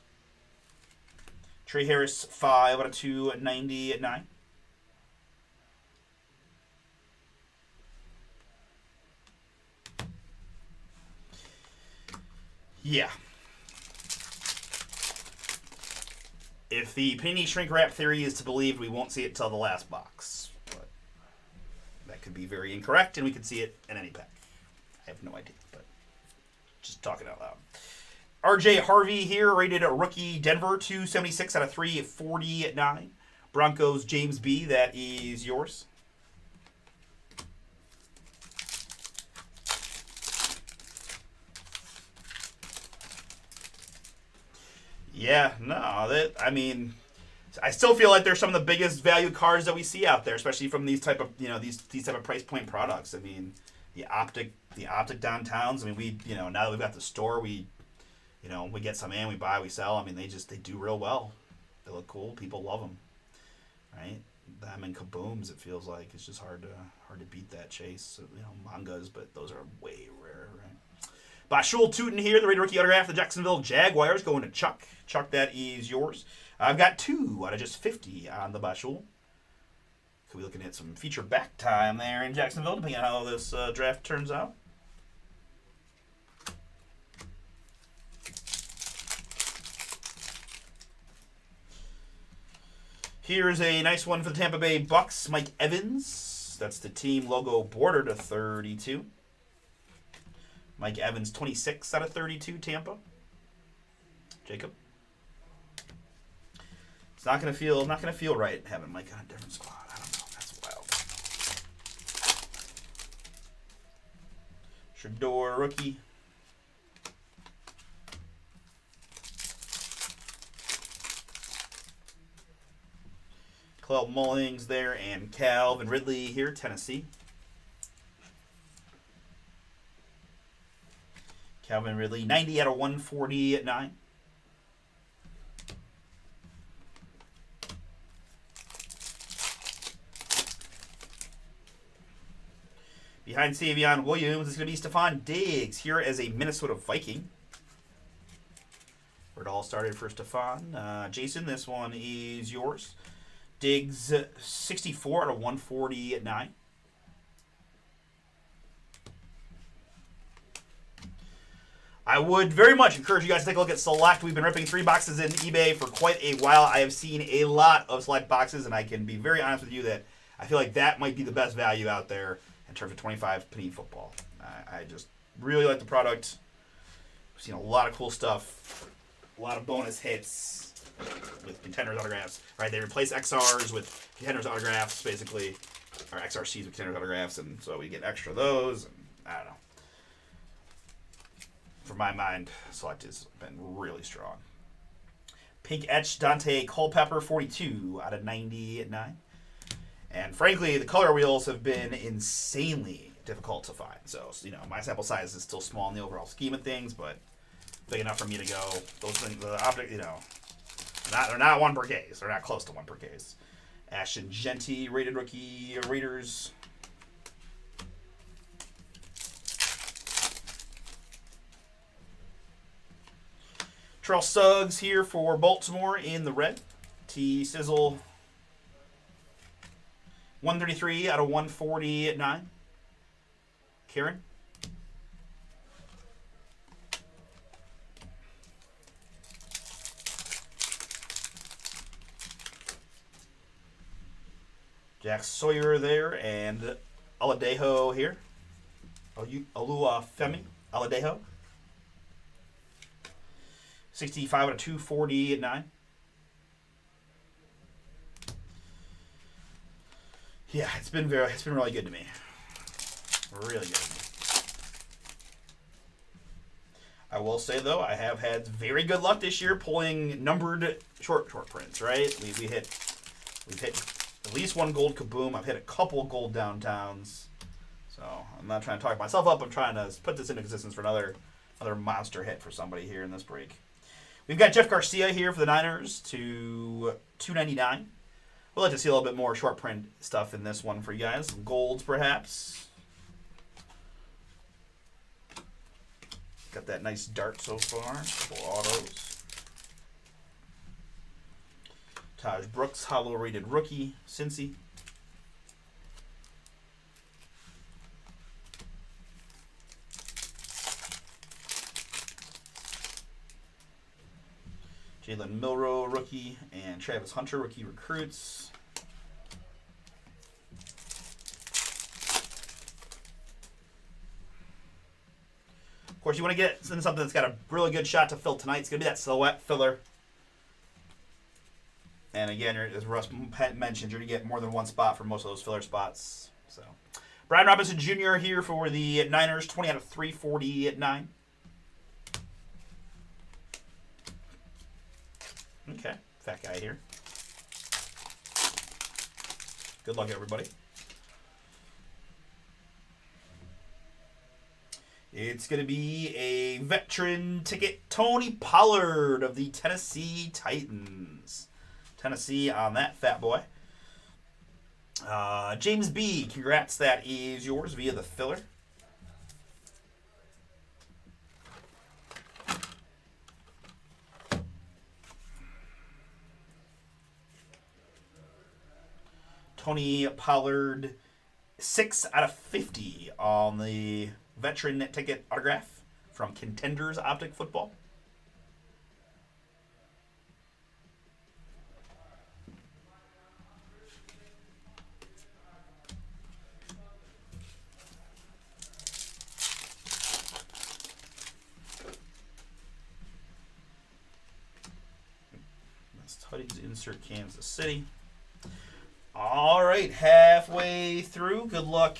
Speaker 1: Trey Harris, 5 out of 299. Yeah. If the Panini shrink wrap theory is to believe, we won't see it till the last box. But that could be very incorrect, and we could see it in any pack. I have no idea, but just talking out loud. RJ Harvey here, rated a rookie, Denver, 276 out of 349. Broncos, James B., that is yours. Yeah, no, I mean, I still feel like they're some of the biggest value cards that we see out there, especially from these type of, these type of price point products. I mean, the optic downtowns. I mean, now that we've got the store, we get some in, we buy, we sell. I mean, they do real well. They look cool. People love them, right? Them and kabooms. It feels like it's just hard to beat that chase. Mangas, but those are way rare, right? Bashul Tootin here, the rated rookie autograph, the Jacksonville Jaguars, going to Chuck. Chuck, that is yours. I've got 2 out of just 50 on the Bashul. Could be looking at some feature back time there in Jacksonville, depending on how this draft turns out. Here's a nice one for the Tampa Bay Bucks, Mike Evans. That's the team logo border to 32. Mike Evans, 26 out of 32, Tampa. Jacob. It's not gonna feel right having Mike on a different squad. I don't know. That's wild. Shador, rookie. Khalil Mullings there, and Calvin Ridley here, Tennessee. Calvin Ridley, 90 out of 149. Behind Savion Williams is going to be Stephon Diggs here as a Minnesota Viking. Where it all started for Stephon. Jason, this one is yours. Diggs, 64 out of 149. I would very much encourage you guys to take a look at Select. We've been ripping 3 boxes in eBay for quite a while. I have seen a lot of Select boxes, and I can be very honest with you that I feel like that might be the best value out there in terms of 25 Panini football. I just really like the product. I've seen a lot of cool stuff, a lot of bonus hits with Contenders autographs. Right, they replace XRs with Contenders autographs, basically, or XRCs with Contenders autographs, and so we get extra of those. And I don't know. For my mind, Select has been really strong. Pink Etch Dante Culpepper, 42 out of 99. And frankly, the color wheels have been insanely difficult to find. So, my sample size is still small in the overall scheme of things, but big enough for me to go. Those things, the optic, they're not 1 per case. They're not close to 1 per case. Ashton Genty, rated rookie, Raiders. Terrell Suggs here for Baltimore in the red. T Sizzle, 133 out of 149. Karen. Jack Sawyer there, and Aladejo here. Oluwafemi Aladejo. 65 out of 249. Yeah, it's been really good to me. Really good. I will say though, I have had very good luck this year pulling numbered short prints. Right, we've hit at least 1 gold kaboom. I've hit a couple gold downtowns. So I'm not trying to talk myself up. I'm trying to put this into existence for another monster hit for somebody here in this break. We've got Jeff Garcia here for the Niners to 299. We'll like to see a little bit more short print stuff in this one for you guys. Some golds, perhaps. Got that nice dart so far. Couple autos. Taj Brooks, hollow rated rookie, Cincy. Jalen Milroe, rookie, and Travis Hunter, rookie recruits. Of course, you want to get into something that's got a really good shot to fill tonight. It's going to be that silhouette filler. And again, as Russ mentioned, you're going to get more than one spot for most of those filler spots. So, Brian Robinson Jr. here for the Niners, 20 out of 340 at 9. Okay, fat guy here. Good luck, everybody. It's going to be a veteran ticket, Tony Pollard of the Tennessee Titans. Tennessee on that fat boy. James B., congrats, that is yours via the filler. Tony Pollard, 6 out of 50 on the veteran ticket autograph from Contenders Optic Football. That's Tutties, insert Kansas City. All right, halfway through. Good luck.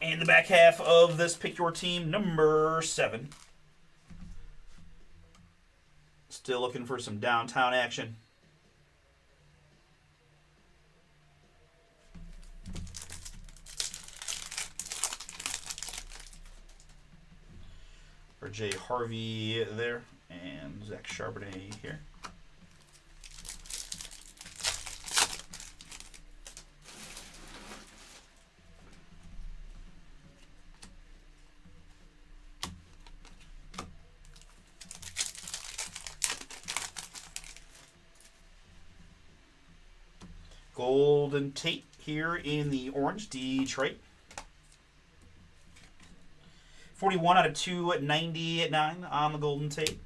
Speaker 1: And the back half of this Pick Your Team, number 7. Still looking for some downtown action. For Jay Harvey there, and Zach Charbonnet here. Golden Tate here in the orange, Detroit. 41 out of 299 on the Golden Tate.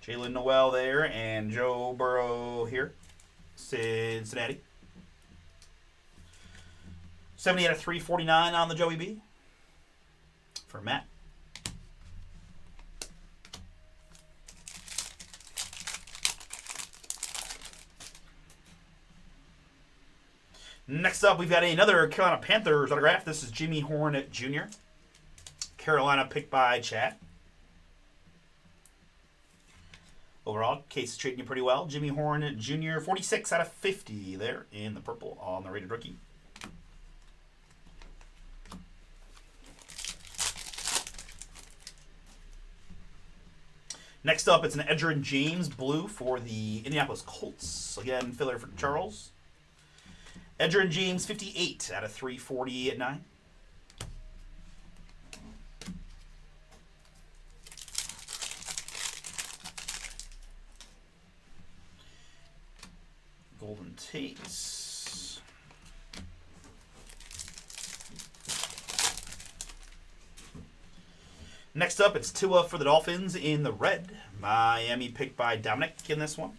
Speaker 1: Jalen Noel there and Joe Burrow here, Cincinnati. 70 out of 349 on the Joey B. For Matt. Next up, we've got another Carolina Panthers autograph. This is Jimmy Horn Jr. Carolina picked by Chad. Overall, case is treating you pretty well. Jimmy Horn Jr., 46 out of 50 there in the purple on the rated rookie. Next up, it's an Edgerrin James blue for the Indianapolis Colts. Again, filler for Charles. Edgerrin James, 58 out of 340 at 9. Golden Tates. Next up, it's Tua for the Dolphins in the red. Miami picked by Dominic in this one.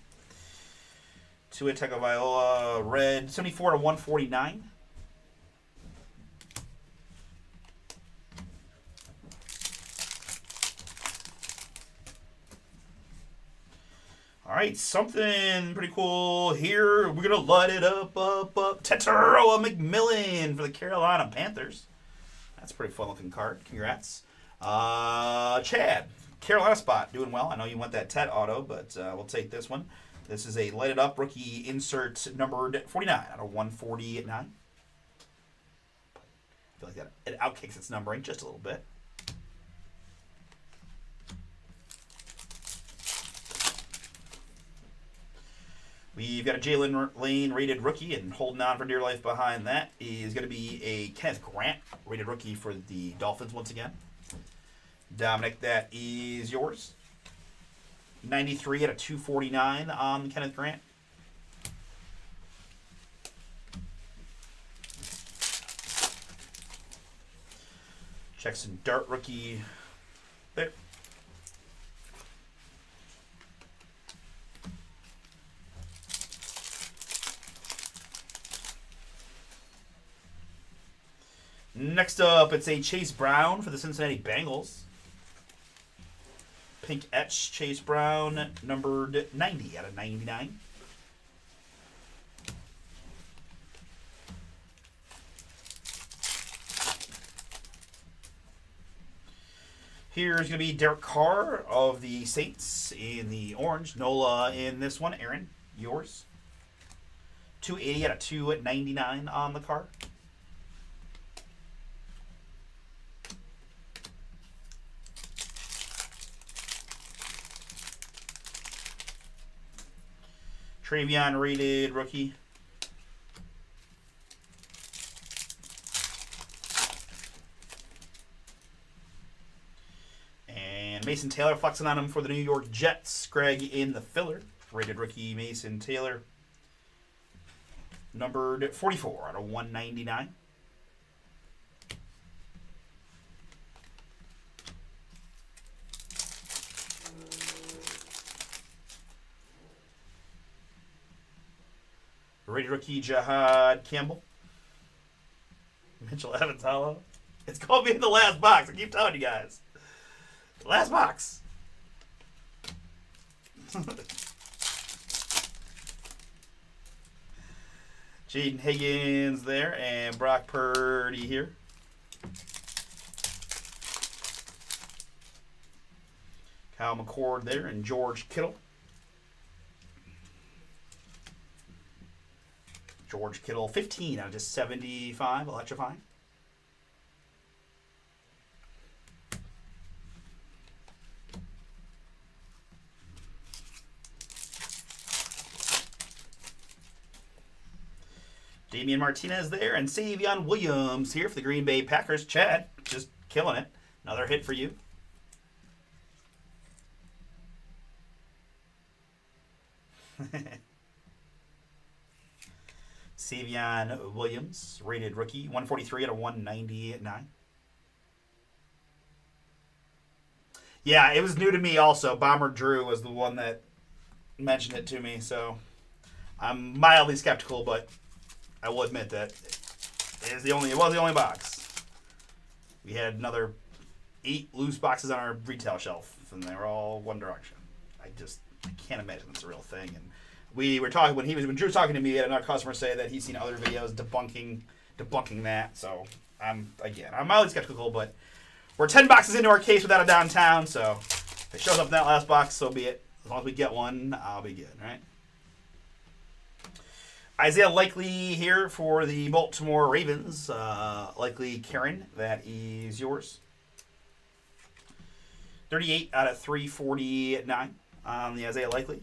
Speaker 1: Tua Tagovailoa, red, 74 to 149. All right, something pretty cool here. We're going to light it up. Tetairoa McMillan for the Carolina Panthers. That's a pretty fun-looking card. Congrats. Chad, Carolina spot, doing well. I know you want that Tet auto, but we'll take this one. This is a lighted up rookie insert numbered 49 out of 140 at 9. I feel like that it outkicks its numbering just a little bit. We've got a Jalen Lane rated rookie, and holding on for dear life behind that is going to be a Kenneth Grant rated rookie for the Dolphins once again. Dominic, that is yours. 93 out of 249 on Kenneth Grant. Jackson Dart rookie there. Next up, it's a Chase Brown for the Cincinnati Bengals. Pink etch Chase Brown, numbered 90 out of 99. Here's going to be Derek Carr of the Saints in the orange. Nola in this one. Aaron, yours. 280 out of 299 on the card. Travion rated rookie. And Mason Taylor flexing on him for the New York Jets. Greg in the filler. Rated rookie Mason Taylor. Numbered 44 out of 199. Rated rookie Jahad Campbell. Mitchell Evans hollow. It's going to be in the last box. I keep telling you guys. Last box. Jaden Higgins there and Brock Purdy here. Kyle McCord there and George Kittle. George Kittle, 15 out of just 75, electrifying. Damian Martinez there, and Savion Williams here for the Green Bay Packers. Chad, just killing it. Another hit for you. Savion Williams, rated rookie, 143 out of 199. Yeah, it was new to me also. Bomber Drew was the one that mentioned it to me, so I'm mildly skeptical, but I will admit that it was the only box. We had another 8 loose boxes on our retail shelf, and they were all One Direction. I can't imagine it's a real thing. And we were talking when Drew was talking to me, he had another customer say that he's seen other videos debunking that. So I'm mildly skeptical, but we're 10 boxes into our case without a downtown, so if it shows up in that last box, so be it. As long as we get one, I'll be good, right? Isaiah Likely here for the Baltimore Ravens. Likely Karen, that is yours. 38 out of 349 on the Isaiah Likely.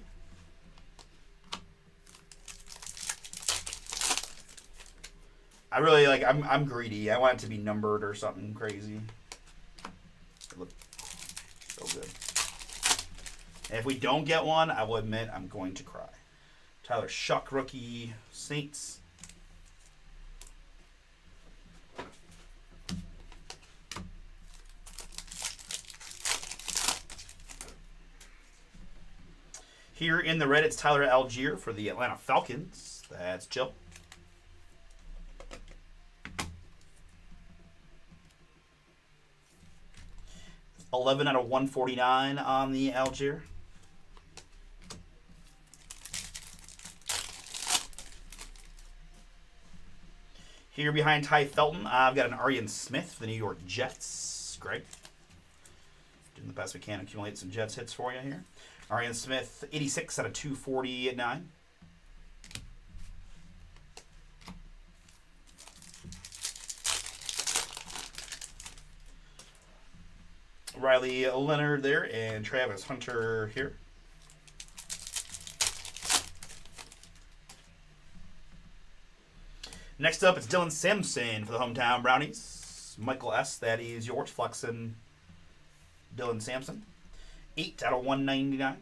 Speaker 1: I really I'm greedy. I want it to be numbered or something crazy. It looks so good. And if we don't get one, I will admit I'm going to cry. Tyler Shuck, rookie, Saints. Here in the red, it's Tyler Algier for the Atlanta Falcons. That's Jill. $11 out of $149 on the Algier. Here behind Ty Felton, I've got an Arian Smith for the New York Jets. Greg. Doing the best we can to accumulate some Jets hits for you here. Arian Smith, 86 out of 249. Riley Leonard there, and Travis Hunter here. Next up, it's Dylan Sampson for the hometown Brownies. Michael S., that is yours, flexing Dylan Sampson. 8 out of 199.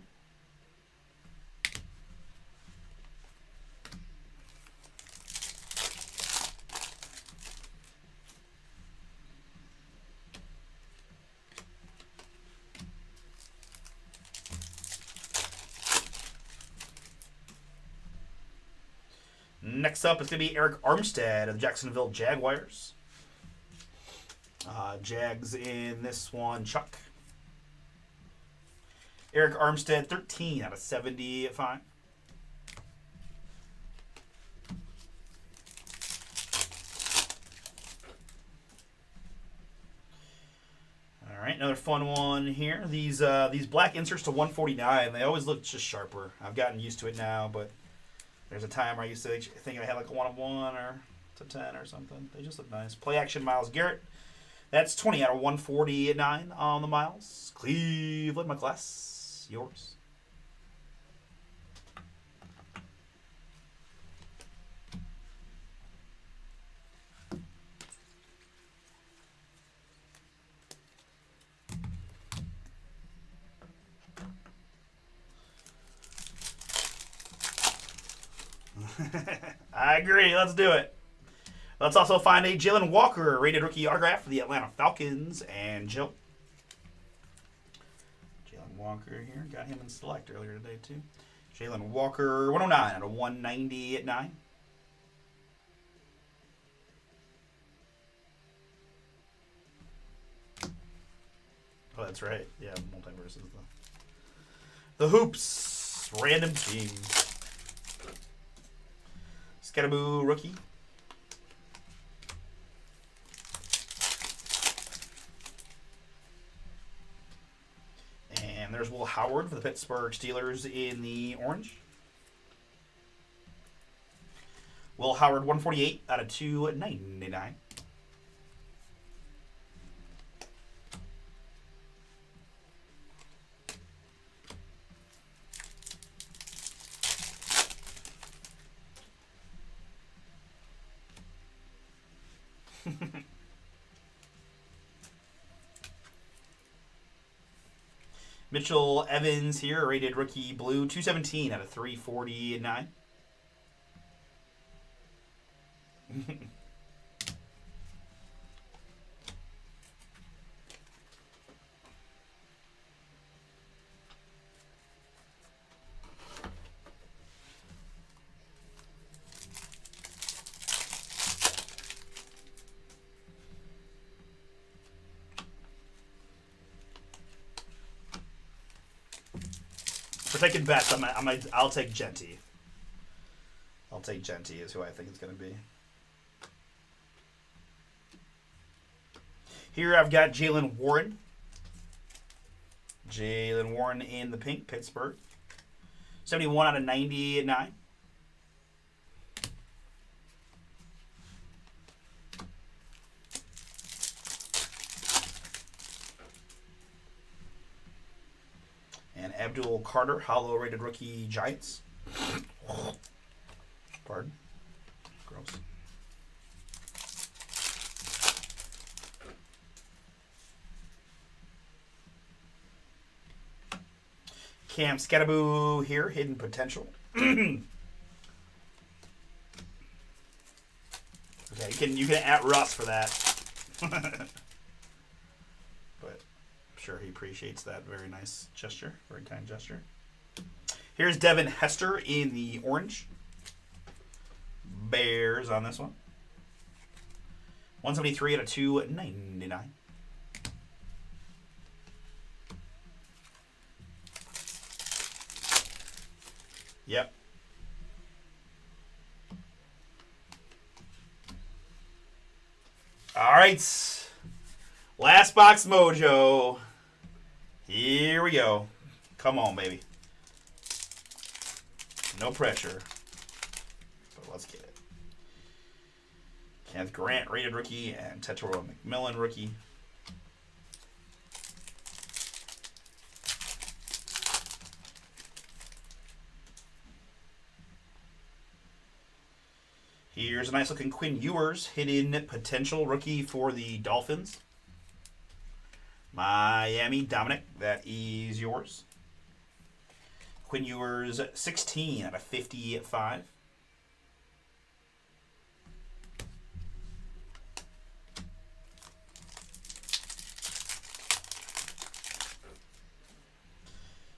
Speaker 1: Next up is going to be Eric Armstead of the Jacksonville Jaguars. Jags in this one, Chuck. Eric Armstead, 13 out of 75. All right, another fun one here. These black inserts to 149, they always look just sharper. I've gotten used to it now, but there's a time where I used to think I had like a 1 of 1 or to 10 or something. They just look nice. Play action Myles Garrett. That's 20 out of 149 on the Miles. Cleveland McClass, yours. I agree. Let's do it. Let's also find a Jalen Walker rated rookie autograph for the Atlanta Falcons and Joe. Jalen Walker here. Got him in select earlier today, too. Jalen Walker, 109 out of 199. Oh, that's right. Yeah, Multiverse is the Hoops. Random team. Scatterboo rookie. And there's Will Howard for the Pittsburgh Steelers in the orange. Will Howard, 148 out of 299. Mitchell Evans here, rated rookie blue, 217 out of 349. For taking bets, I'll take Genty. I'll take Genty is who I think it's going to be. Here I've got Jaylen Warren. Jaylen Warren in the pink, Pittsburgh. 71 out of 99. And Abdul Carter, hollow rated rookie Giants. Pardon. Gross. Cam Scatterboo here, hidden potential. Okay, you can at Russ for that. But I'm sure he appreciates that very nice gesture, very kind gesture. Here's Devin Hester in the orange. Bears on this one. 173 out of 299. Yep. All right. Last box mojo. Here we go. Come on, baby. No pressure. But let's get it. Kenneth Grant, rated rookie, and Tetro McMillan, rookie. Here's a nice looking Quinn Ewers, hidden potential rookie for the Dolphins. Miami, Dominic, that is yours. Quinn Ewers, 16 out of 55.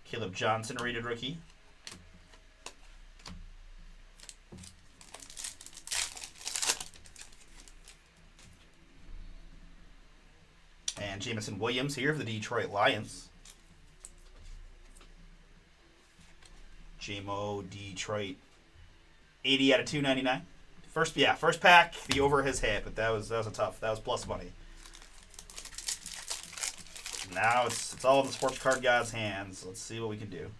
Speaker 1: Caleb Johnson, rated rookie. And Jameson Williams here for the Detroit Lions. JMO Detroit, 80 out of 299. First pack, the over his head, but that was that was plus money. Now it's all in the sports card god's hands. Let's see what we can do.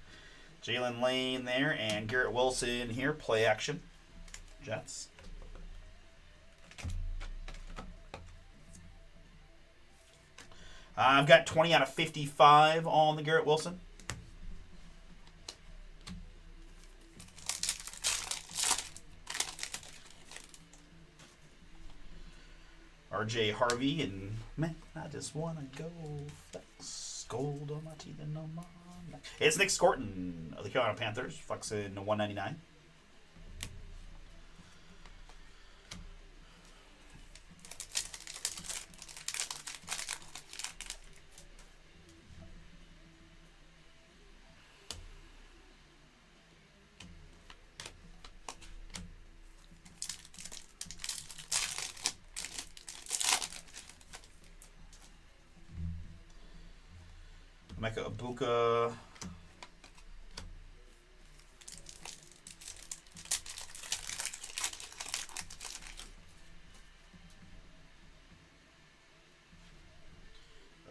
Speaker 1: Jalen Lane there and Garrett Wilson here. Play action. Jets. I've got 20 out of 55 on the Garrett Wilson. RJ Harvey and man, I just wanna go flex gold on my teeth and on my neck. It's Nick Scorton of the Carolina Panthers, flexing 199. Mecca Abuka.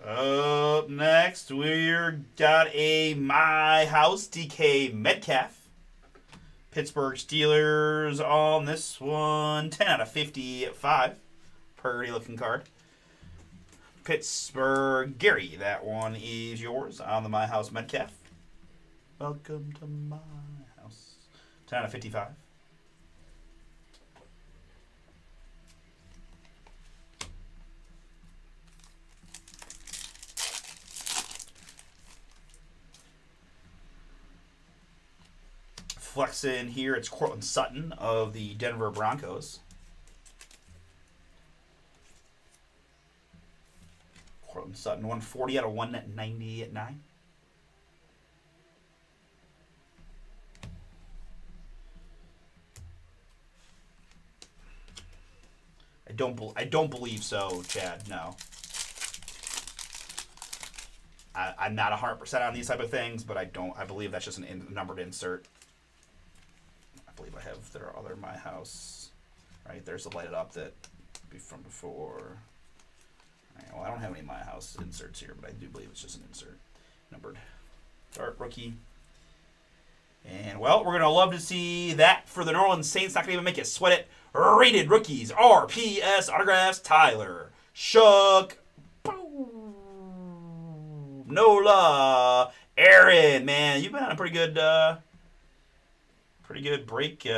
Speaker 1: Up next, we're got a My House DK Metcalf. Pittsburgh Steelers on this one. 10 out of 55. Pretty looking card. Pittsburgh Gary, that one is yours on the My House Metcalf. Welcome to my house. 10 out of 55. Flex in here, it's Courtland Sutton of the Denver Broncos. Courtland Sutton, 140 out of 190 at 9. I don't believe so, Chad. No. I'm not 100% on these type of things, but I believe that's just a numbered insert. I believe I have their other My House. Right, there's the lighted up that be from before. Right, well, I don't have any My House inserts here, but I do believe it's just an insert. Numbered. Dart rookie. And, well, we're going to love to see that for the New Orleans Saints. Not going to even make you sweat it. Rated rookies, RPS autographs, Tyler Shook. Boom. Nola. Aaron, man, you've been on a pretty good break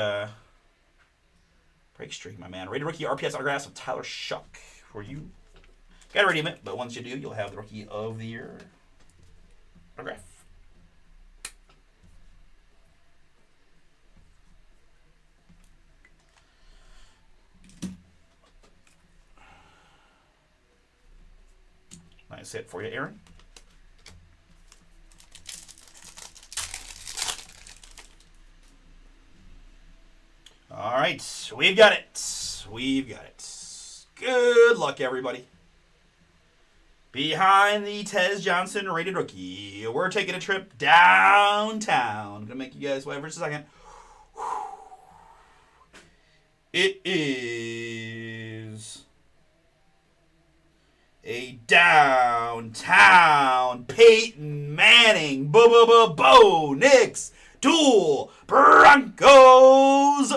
Speaker 1: streak, my man. Rated rookie, RPS autographs of Tyler Shook for you. Got to redeem it, but once you do, you'll have the Rookie of the Year autograph. Nice hit for you, Aaron. All right, we've got it. We've got it. Good luck, everybody. Behind the Tez Johnson rated rookie, we're taking a trip downtown. I'm going to make you guys wait for just a second. It is a downtown Peyton Manning Bo Knicks duel Broncos.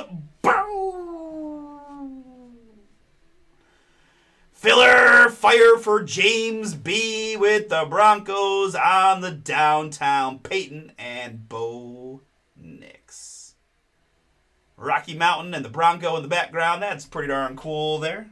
Speaker 1: Filler fire for James B with the Broncos on the downtown Peyton and Bo Knicks. Rocky Mountain and the Bronco in the background. That's pretty darn cool there.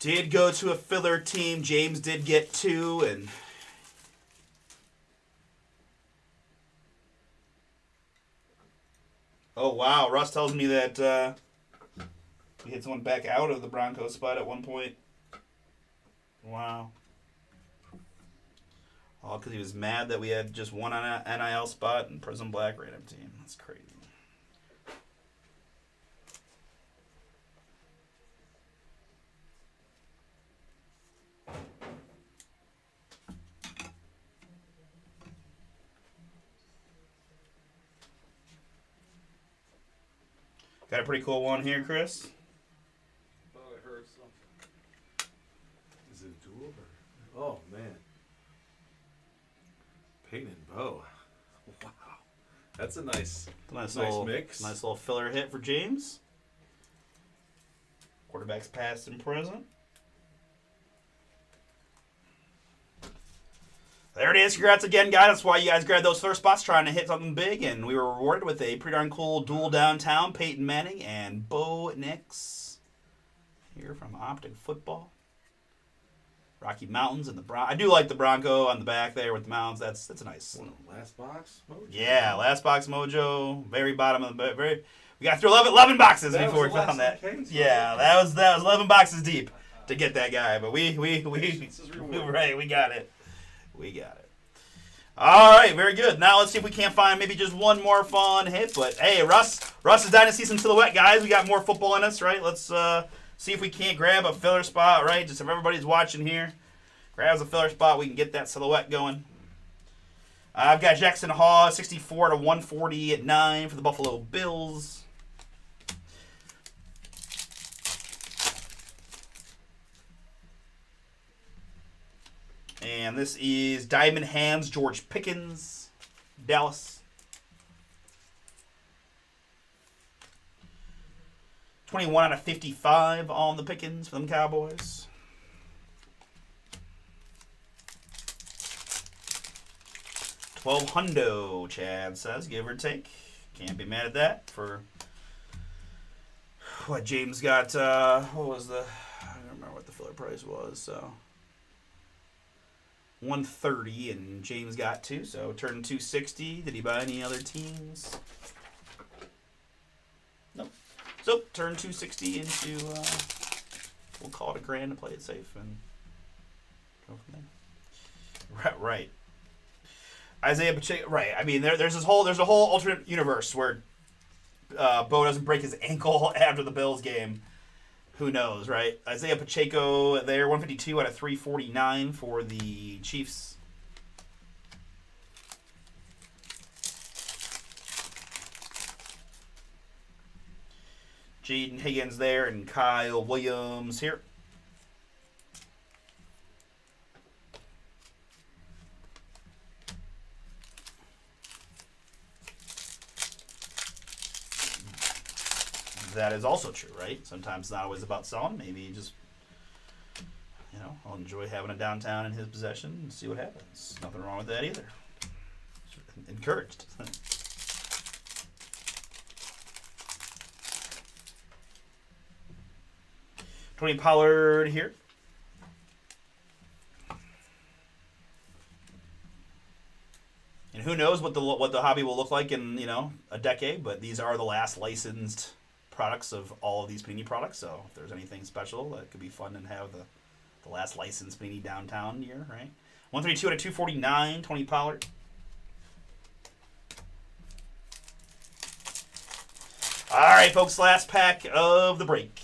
Speaker 1: Did go to a filler team. James did get 2, and oh wow, Russ tells me that he hit someone back out of the Broncos spot at one point. Wow. All because he was mad that we had just one on an NIL spot and Prism Black random team. That's crazy. Got a pretty cool one here, Chris.
Speaker 2: Thought I heard something. Is it a duel? Or... Oh, man. Peyton and Bo. Wow. That's a nice
Speaker 1: little
Speaker 2: mix.
Speaker 1: Nice little filler hit for James. Quarterbacks past and present. There it is. Congrats again, guys. That's why you guys grabbed those first spots trying to hit something big, and we were rewarded with a pretty darn cool duel downtown. Peyton Manning and Bo Nix here from Optic Football. Rocky Mountains and the Bronco. I do like the Bronco on the back there with the mountains. That's a nice.
Speaker 2: Last box mojo.
Speaker 1: Yeah, last box mojo. Very bottom of the very. We got through 11 boxes
Speaker 2: that
Speaker 1: before we found that.
Speaker 2: Case,
Speaker 1: yeah, that was 11 boxes deep to get that guy, but we right, we got it. We got it. All right, very good. Now let's see if we can't find maybe just one more fun hit. But hey, Russ's Dynasty some Silhouette, guys. We got more football in us, right? Let's see if we can't grab a filler spot, right? Just if everybody's watching here, grabs a filler spot, we can get that Silhouette going. I've got Jackson Haw, 64 to 140 at 9 for the Buffalo Bills. And this is Diamond Hands, George Pickens, Dallas. 21 out of 55 on the Pickens for them Cowboys. $1,200, Chad says, give or take. Can't be mad at that for what James got. What was the? I don't remember what the filler price was. So 130, and James got 2, so turned 260. Did he buy any other teams? Nope. So turn 260 into we'll call it $1,000 to play it safe and go from there. Right. Isaiah Pacheco. Right. I mean, there's a whole alternate universe where Bo doesn't break his ankle after the Bills game. Who knows, right? Isaiah Pacheco there, 152 out of 349 for the Chiefs. Jaden Higgins there and Kyle Williams here. That is also true, right? Sometimes it's not always about selling. Maybe you just, I'll enjoy having a downtown in his possession and see what happens. Nothing wrong with that either. Encouraged. 20 Pollard here. And who knows what the hobby will look like in a decade? But these are the last licensed products of all of these Panini products. So if there's anything special, that could be fun and have the last licensed Panini downtown year, right? 132 out of 249, 20 Pollard. All right, folks, last pack of the break.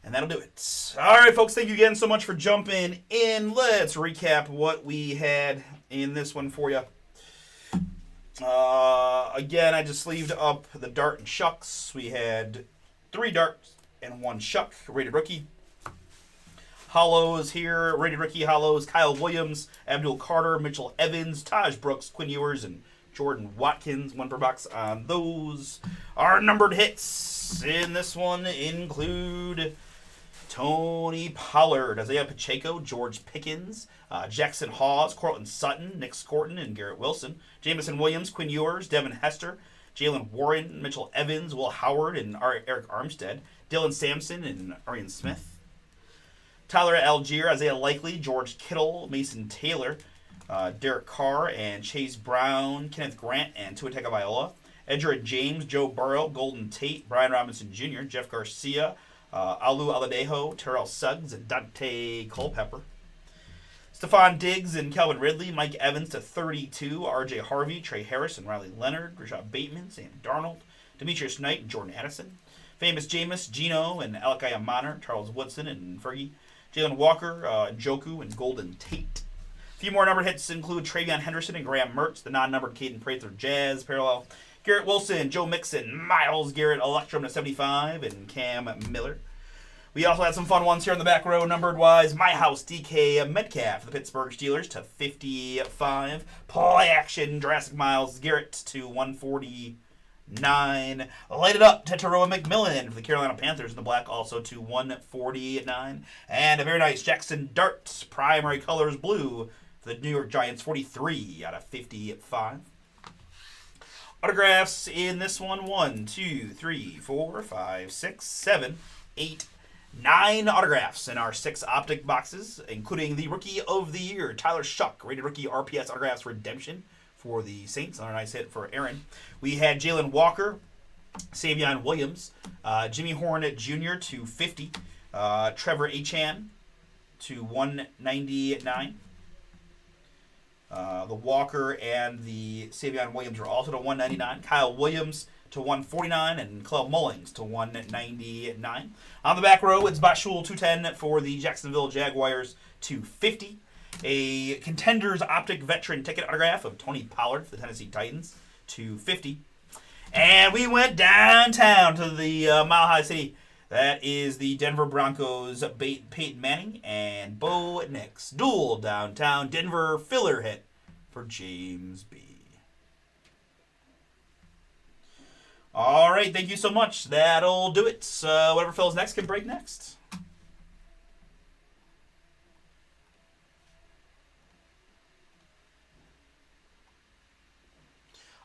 Speaker 1: And that'll do it. All right, folks, thank you again so much for jumping in. Let's recap what we had in this one for you. Again, I just sleeved up the Dart and Shucks. We had 3 darts, and 1 shuck. Rated rookie. Hollows here. Rated rookie hollows. Kyle Williams, Abdul Carter, Mitchell Evans, Taj Brooks, Quinn Ewers, and Jordan Watkins. 1 per box on those. Our numbered hits in this one include Tony Pollard, Isaiah Pacheco, George Pickens, Jackson Hawes, Cortland Sutton, Nick Scorton, and Garrett Wilson. Jamison Williams, Quinn Ewers, Devin Hester, Jalen Warren, Mitchell Evans, Will Howard, and Eric Armstead. Dylan Sampson and Arian Smith. Tyler Algier, Isaiah Likely, George Kittle, Mason Taylor, Derek Carr, and Chase Brown, Kenneth Grant, and Tua Tagovailoa. Edgerrin James, Joe Burrow, Golden Tate, Brian Robinson Jr., Jeff Garcia, Alu Aladejo, Terrell Suggs, and Dante Culpepper. Stephon Diggs and Calvin Ridley, Mike Evans to 32, R.J. Harvey, Trey Harris, and Riley Leonard, Rashad Bateman, Sam Darnold, Demetrius Knight, and Jordan Addison. Famous Jameis, Gino, and Alakaya Monner, Charles Woodson, and Fergie. Jalen Walker, Njoku, and Golden Tate. A few more numbered hits include Travion Henderson and Graham Mertz, the non-numbered Caden Prather Jazz parallel. Garrett Wilson, Joe Mixon, Myles Garrett, Electrum to 75, and Cam Miller. We also had some fun ones here in the back row, numbered wise. My House, DK Metcalf, the Pittsburgh Steelers to 55. Play action, Jurassic Myles Garrett to 149. Light it up, Teteroa McMillan for the Carolina Panthers in the black, also to 149. And a very nice Jackson Dart, primary colors blue for the New York Giants, 43 out of 55. Autographs in this one: 1, 2, 3, 4, 5, 6, 7, 8, 9 autographs in our 6 optic boxes, including the Rookie of the Year, Tyler Shuck, rated rookie RPS autographs redemption for the Saints. Another nice hit for Aaron. We had Jalen Walker, Savion Williams, Jimmy Horn Jr. to 50, Trevor Achane to 199. The Walker and the Savion Williams are also to 199. Kyle Williams to 149, and Khalil Mullings to 199. On the back row, it's Bashul 210 for the Jacksonville Jaguars to 50. A Contenders Optic Veteran Ticket autograph of Tony Pollard for the Tennessee Titans to 50. And we went downtown to the Mile High City. That is the Denver Broncos Peyton Manning and Bo Nix. Dual downtown Denver filler hit for James B. All right, thank you so much. That'll do it. Whatever fills next can break next.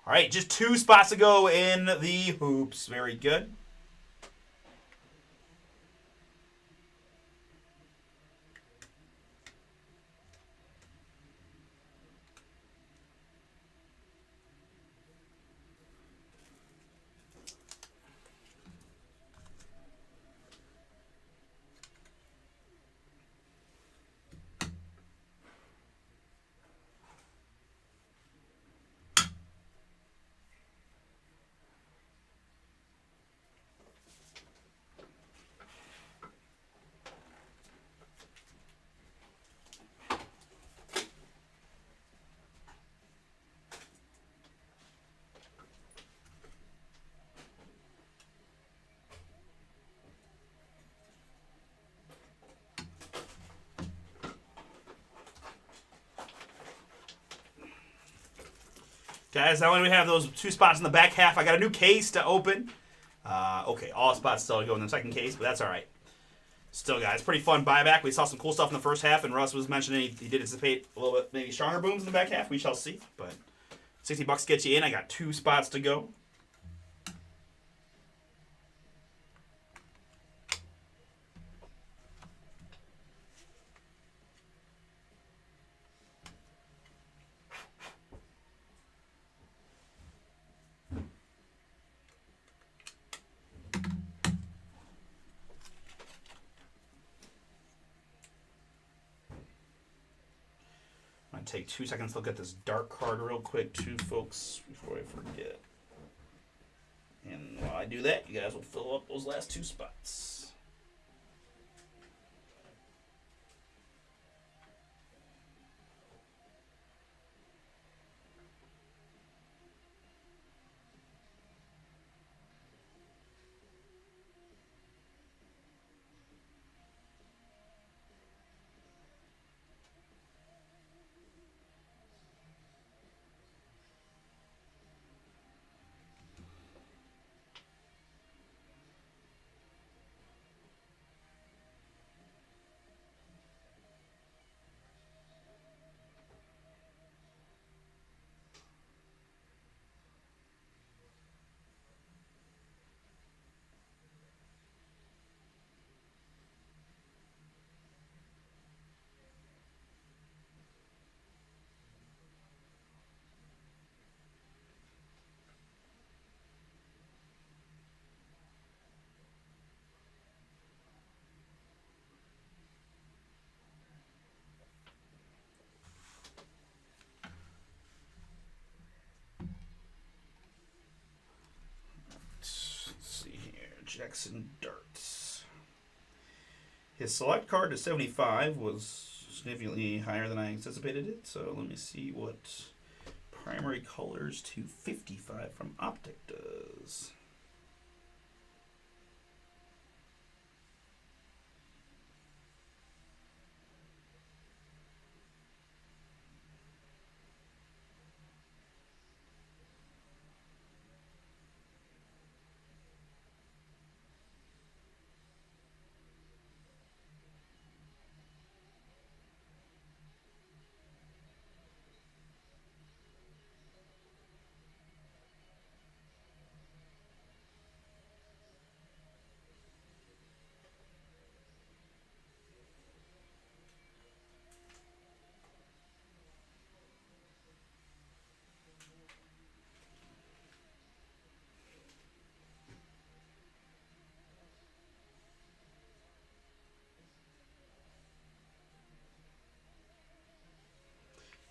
Speaker 1: All right, just 2 spots to go in the hoops. Very good. Guys, now when we have those 2 spots in the back half, I got a new case to open. Okay, all spots still go in the second case, but that's all right. Still, guys, pretty fun buyback. We saw some cool stuff in the first half, and Russ was mentioning he did anticipate a little bit maybe stronger booms in the back half. We shall see, but $60 gets you in. I got 2 spots to go. Take 2 seconds to look at this dark card real quick, too, folks, before I forget. And while I do that, you guys will fill up those last 2 spots. Jackson Darts. His select card to 75 was significantly higher than I anticipated it. So let me see what primary colors to 55 from Optic does.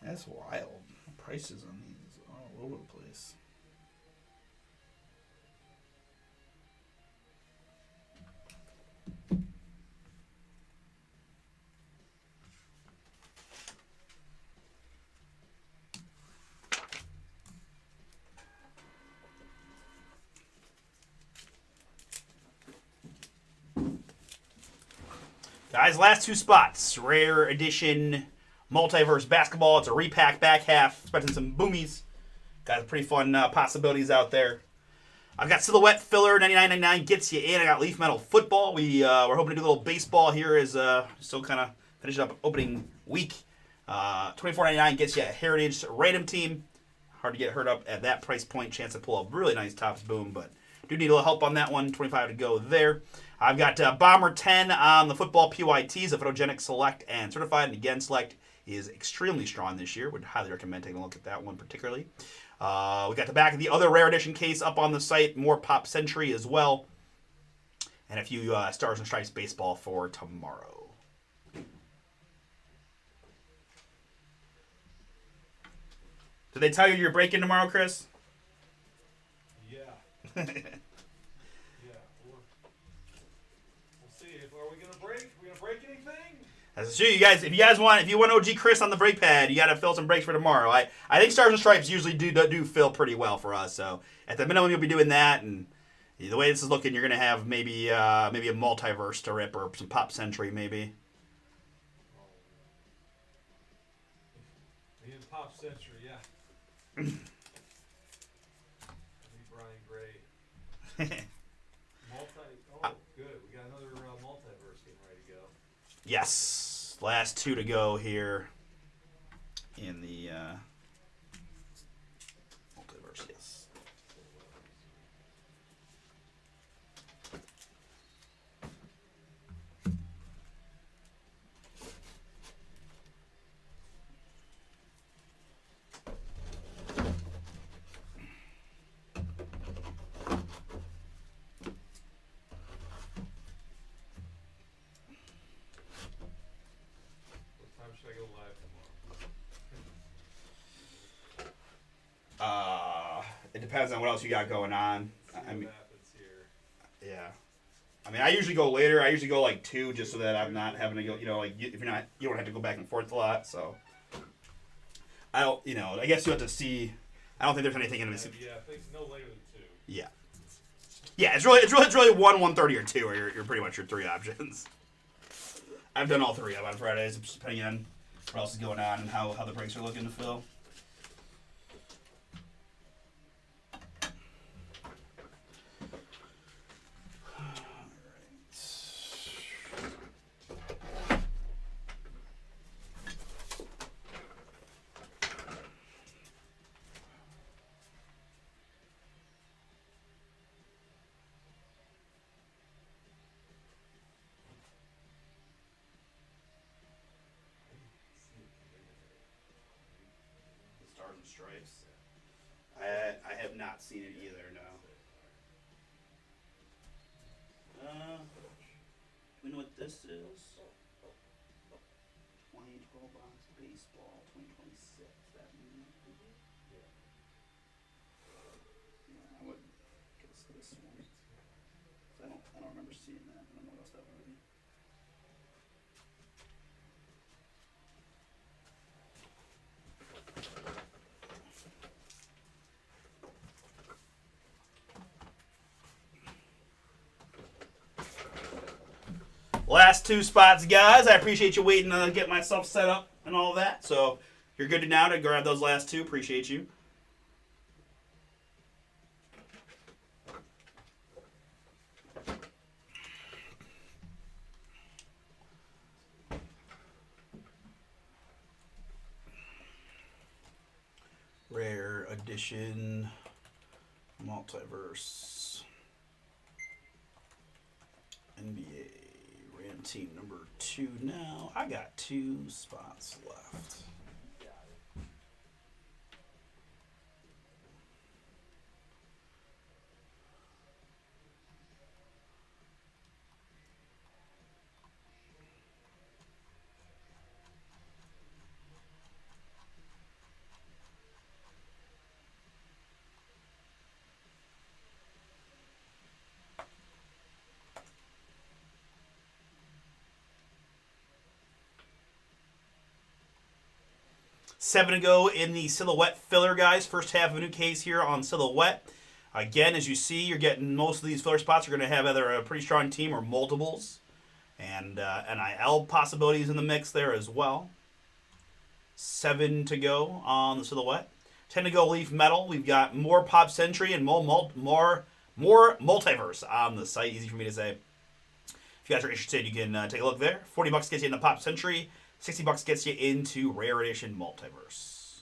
Speaker 1: That's wild. Prices on these are all over the place. Guys, last two spots. Rare edition Multiverse Basketball. It's a repack back half. Expecting some boomies. Got some pretty fun possibilities out there. I've got Silhouette Filler 99.99 gets you in. I got Leaf Metal Football. We're hoping to do a little baseball here as still kind of finishing up opening week. 24.99 gets you a Heritage Random Team. Hard to get hurt up at that price point. Chance to pull a really nice Topps Boom, but do need a little help on that one. 25 to go there. I've got Bomber 10 on the football PYTs, a Photogenic Select and Certified. And again, Select is extremely strong this year. Would highly recommend taking a look at that one particularly. We got the back of the other rare edition case up on the site. More Pop Century as well. And a few Stars and Stripes baseball for tomorrow. Did they tell you you're breaking tomorrow, Chris?
Speaker 2: Yeah. Yeah. We'll see. Are we gonna break? Are we gonna break anything?
Speaker 1: That's true, you guys. If you want OG Chris on the brake pad, you got to fill some brakes for tomorrow. I think Stars and Stripes usually do fill pretty well for us. So at the minimum, you'll be doing that. And the way this is looking, you're gonna have maybe a Multiverse to rip or some Pop Century maybe.
Speaker 2: Me and Pop Century, yeah. Me, Brian Gray. Good. We got another Multiverse getting ready to go.
Speaker 1: Yes, last two to go here in the Multiverse. Yes.
Speaker 2: What time should I go live
Speaker 1: It depends on what else you got going on.
Speaker 2: tomorrow?
Speaker 1: I
Speaker 2: See
Speaker 1: mean,
Speaker 2: what happens here.
Speaker 1: yeah. I mean, I usually go later. I usually go like 2 just so that I'm not having to go, if you're not, you don't have to go back and forth a lot. So, I don't, I guess you have to see. I don't think there's anything in this.
Speaker 2: Yeah, I think no later than 2.
Speaker 1: Yeah. Yeah, it's really 1, 1:30, or 2, or you're pretty much your 3 options. I've done all 3 on Fridays, just depending on what else is going on and how the breaks are looking to fill. The Stars and Stripes. I have not seen it either. No. Do we know what this is? 2012 box baseball, 2026. That mean? Yeah, I would guess this one. I don't seeing that. I don't know what else that would be. Last 2 spots, guys. I appreciate you waiting to get myself set up and all that. So you're good now to grab those last 2. Appreciate you. Rare edition multiverse NBA Ram team number 2 now. I got 2 spots left. Seven to go in the Silhouette filler, guys. First half of a new case here on Silhouette. Again, as you see, you're getting most of these filler spots. You're going to have either a pretty strong team or multiples. And NIL possibilities in the mix there as well. 7 to go on the Silhouette. 10 to go Leaf Metal. We've got more Pop Century and more multiverse on the site. Easy for me to say. If you guys are interested, you can take a look there. $40 gets you into Pop Century. $60 gets you into Rare Edition Multiverse.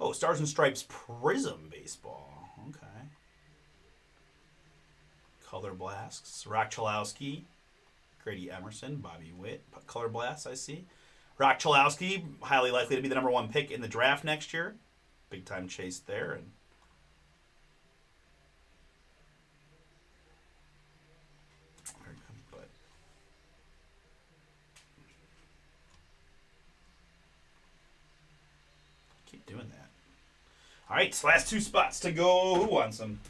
Speaker 1: Oh, Stars and Stripes Prism Baseball. Okay. Color Blasts. Rock Chalowski. Grady Emerson. Bobby Witt. Color Blasts, I see. Rock Chalowski, highly likely to be the number 1 pick in the draft next year. Big time chase there. And keep doing that. All right, so last 2 spots to go. Who wants them?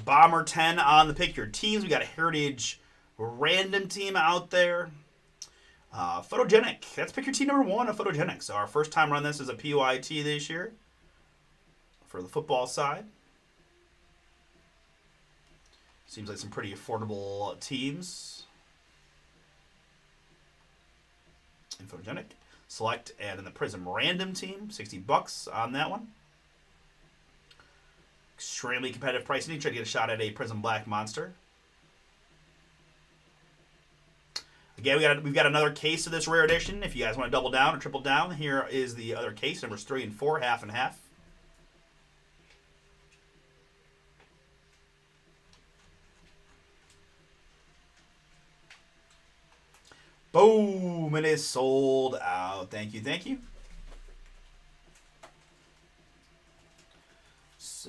Speaker 1: Bomber 10 on the pick your teams. We got a Heritage random team out there. Photogenic. That's pick your team number 1 of Photogenic. So our first time run this as a PYT this year for the football side. Seems like some pretty affordable teams. In Photogenic. Select and in the Prism random team. $60 on that one. Extremely competitive pricing. Try to get a shot at a Prism Black Monster. Again, we've got another case of this rare edition. If you guys want to double down or triple down, here is the other case, numbers 3 and 4, half and half. Boom! It is sold out. Thank you, thank you.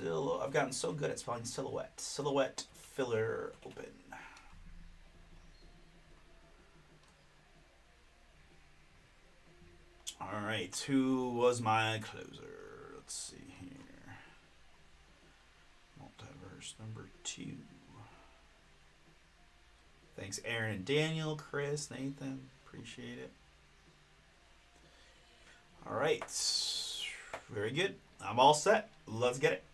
Speaker 1: I've gotten so good at spelling Silhouette. Silhouette filler open. All right, who was my closer? Let's see here. Multiverse number 2. Thanks, Aaron and Daniel, Chris, Nathan. Appreciate it. All right. Very good. I'm all set. Let's get it.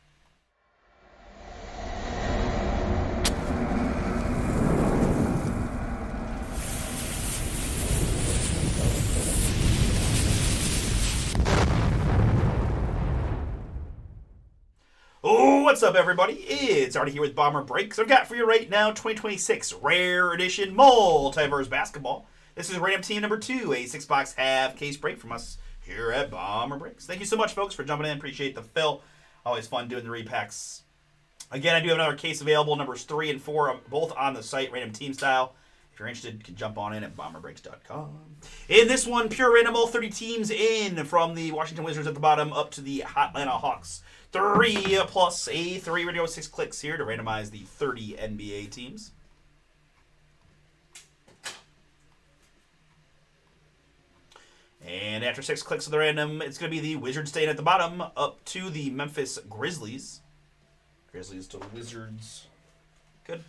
Speaker 1: what's up, everybody? It's Artie here with Bomber Breaks. I've got for you right now 2026 Rare Edition Multiverse Basketball. This is random team number 2, a 6-box half case break from us here at Bomber Breaks. Thank you so much, folks, for jumping in. Appreciate the fill. Always fun doing the repacks. Again, I do have another case available, numbers 3 and 4, both on the site, random team style. If you're interested, you can jump on in at bomberbreaks.com. In this one, pure random, all 30 teams in, from the Washington Wizards at the bottom up to the Atlanta Hawks. 3 plus a 3. We're going to go 6 clicks here to randomize the 30 NBA teams. And after 6 clicks of the random, it's going to be the Wizards staying at the bottom up to the Memphis Grizzlies. Grizzlies to the Wizards. Good.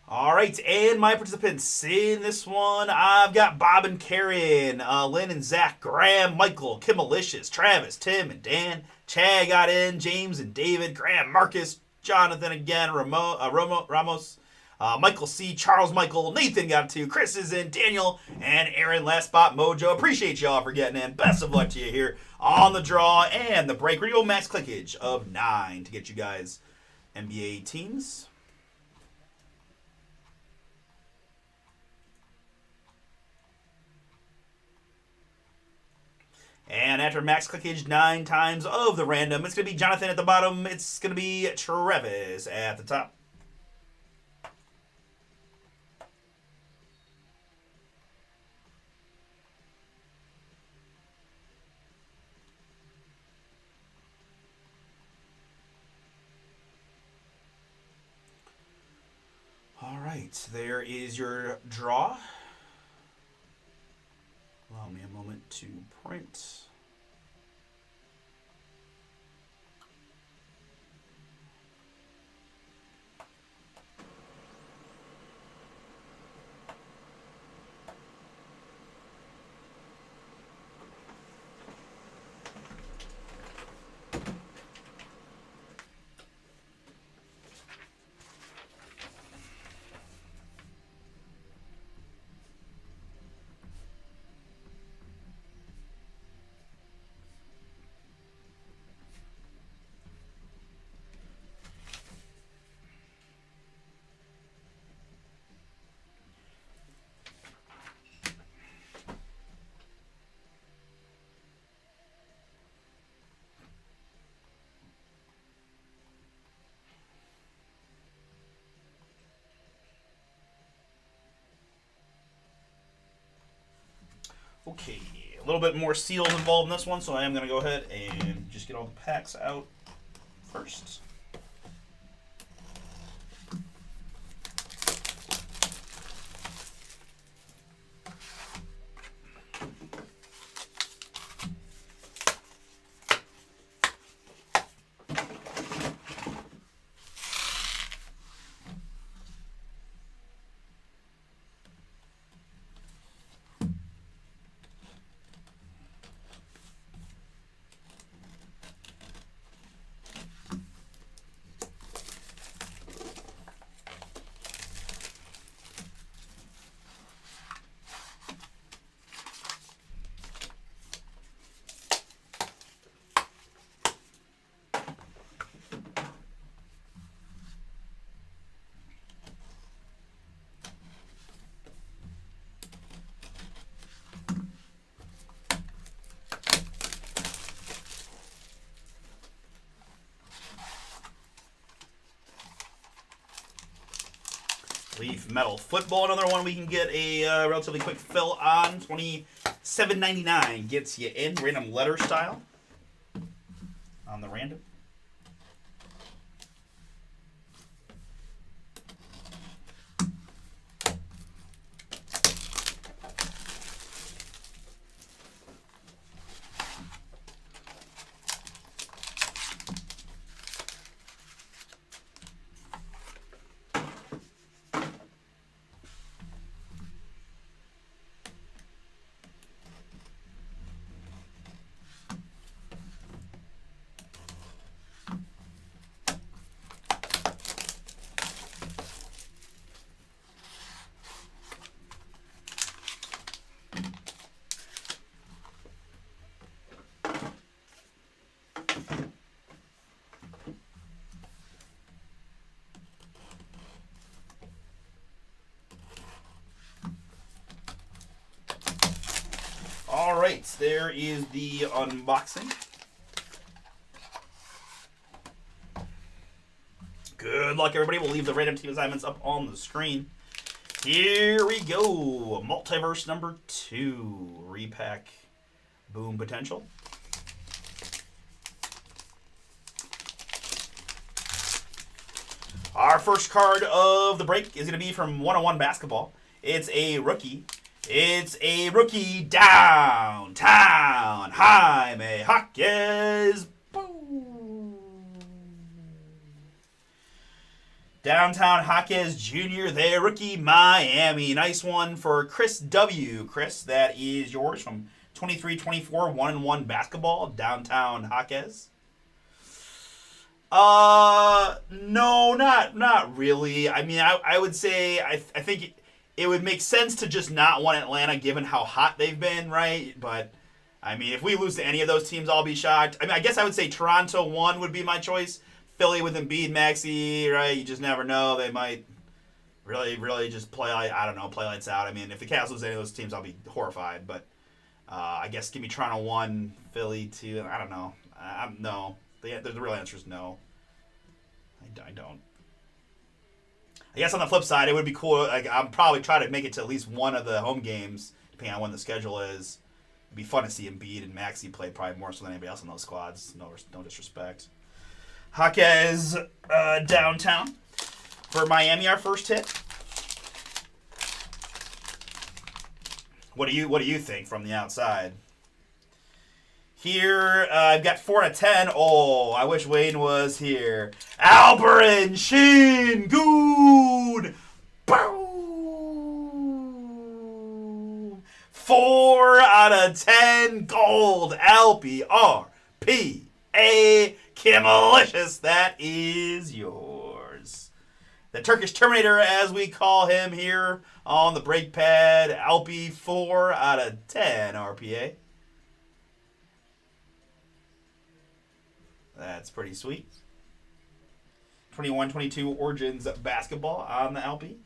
Speaker 1: All right, and my participants in this one, I've got Bob and Karen, Lynn and Zach, Graham, Michael, Kim Malicious, Travis, Tim and Dan, Chad got in, James and David, Graham, Marcus, Jonathan again, Ramos, Michael C, Charles Michael, Nathan got 2, Chris is in, Daniel, and Aaron, last spot, Mojo. Appreciate y'all for getting in. Best of luck to you here on the draw and the break. We're going to go max clickage of 9 to get you guys NBA teams. And after max clickage 9 times of the random, it's going to be Jonathan at the bottom. It's going to be Travis at the top. All right, there is your draw. Allow me a moment to print. Okay, a little bit more seals involved in this one, so I am going to go ahead and just get all the packs out first. Leaf Metal Football, another one we can get a relatively quick fill on. $27.99 gets you in random letter style on the random. there is the unboxing. Good luck, everybody. We'll leave the random team assignments up on the screen. Here we go. Multiverse number 2. Repack Boom Potential. Our first card of the break is going to be from 101 Basketball. It's a rookie. It's a rookie downtown. Jaime Jaquez. Boom. Downtown Jaquez Jr., their rookie, Miami. Nice one for Chris W. Chris, that is yours from 23-24 1-1 Basketball. Downtown Jaquez. No, not really. I mean, I would say I think it would make sense to just not want Atlanta given how hot they've been, right? But I mean, if we lose to any of those teams, I'll be shocked. I mean, I guess I would say Toronto 1 would be my choice. Philly with Embiid, Maxey, right? You just never know. They might really just play lights out. I mean, if the Cavs lose any of those teams, I'll be horrified. But I guess give me Toronto 1, Philly 2. I don't know. No. The real answer is no. I don't. I guess on the flip side, it would be cool. Like, I'm probably trying to make it to at least one of the home games, depending on when the schedule is. It'd be fun to see Embiid and Maxey play probably more so than anybody else on those squads. No disrespect. Jaquez downtown for Miami. Our first hit. What do you think from the outside? Here, I've got 4 out of 10. Oh, I wish Wayne was here. Alperen Sengun. Boom. 4 out of 10 gold. LPRPA Kimalicious. That is yours. The Turkish Terminator, as we call him here on the break pad. Alpi, 4 out of 10 RPA. That's pretty sweet. 21-22 Origins Basketball on the LP.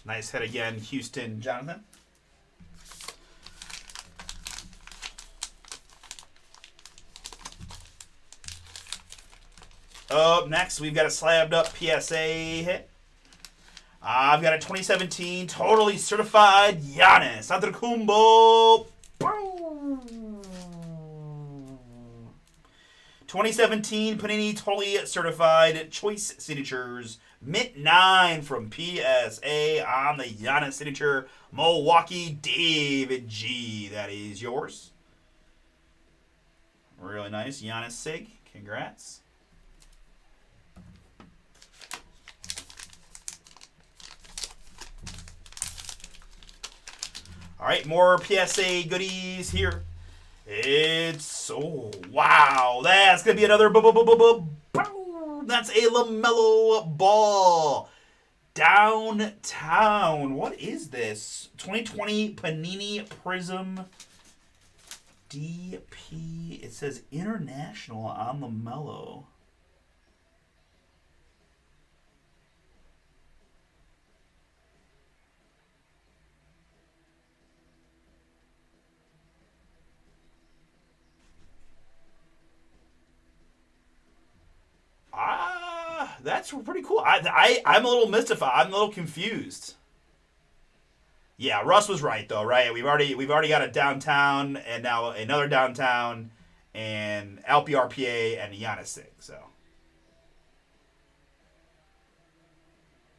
Speaker 1: Nice hit again, Houston Jonathan. Up next, we've got a slabbed up PSA hit. I've got a 2017 totally certified Giannis Antetokounmpo. Boom. 2017 Panini totally certified choice signatures. Mint 9 from PSA on the Giannis signature. Milwaukee David G. That is yours. Really nice. Giannis Sig. Congrats. All right, more PSA goodies here. Wow. That's going to be another That's a LaMelo Ball. Downtown. What is this? 2020 Panini Prism DP. It says International on LaMelo. That's pretty cool. I'm a little mystified. I'm a little confused. Yeah, Russ was right though, right? We've already got a downtown and now another downtown and LPRPA and Giannis Sig. So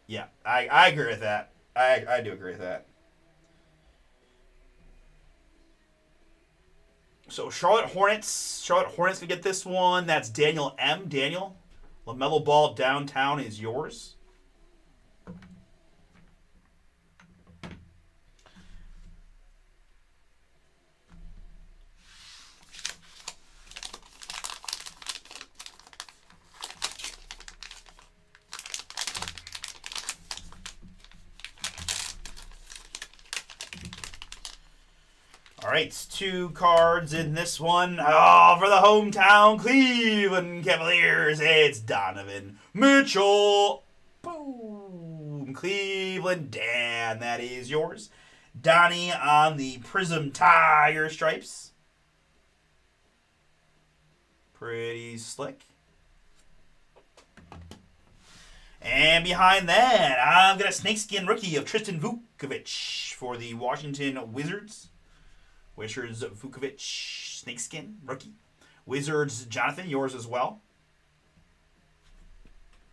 Speaker 1: yeah, I agree with that. I do agree with that. So Charlotte Hornets can get this one. That's Daniel M. Daniel. LaMelo Ball downtown is yours. All right, 2 cards in this one. Oh, for the hometown Cleveland Cavaliers, it's Donovan Mitchell. Boom. Cleveland, Dan, that is yours. Donnie on the Prism Tiger stripes. Pretty slick. And behind that, I've got a snakeskin rookie of Tristan Vukovic for the Washington Wizards. Wizards Vukovic, snakeskin rookie. Wizards Jonathan, yours as well.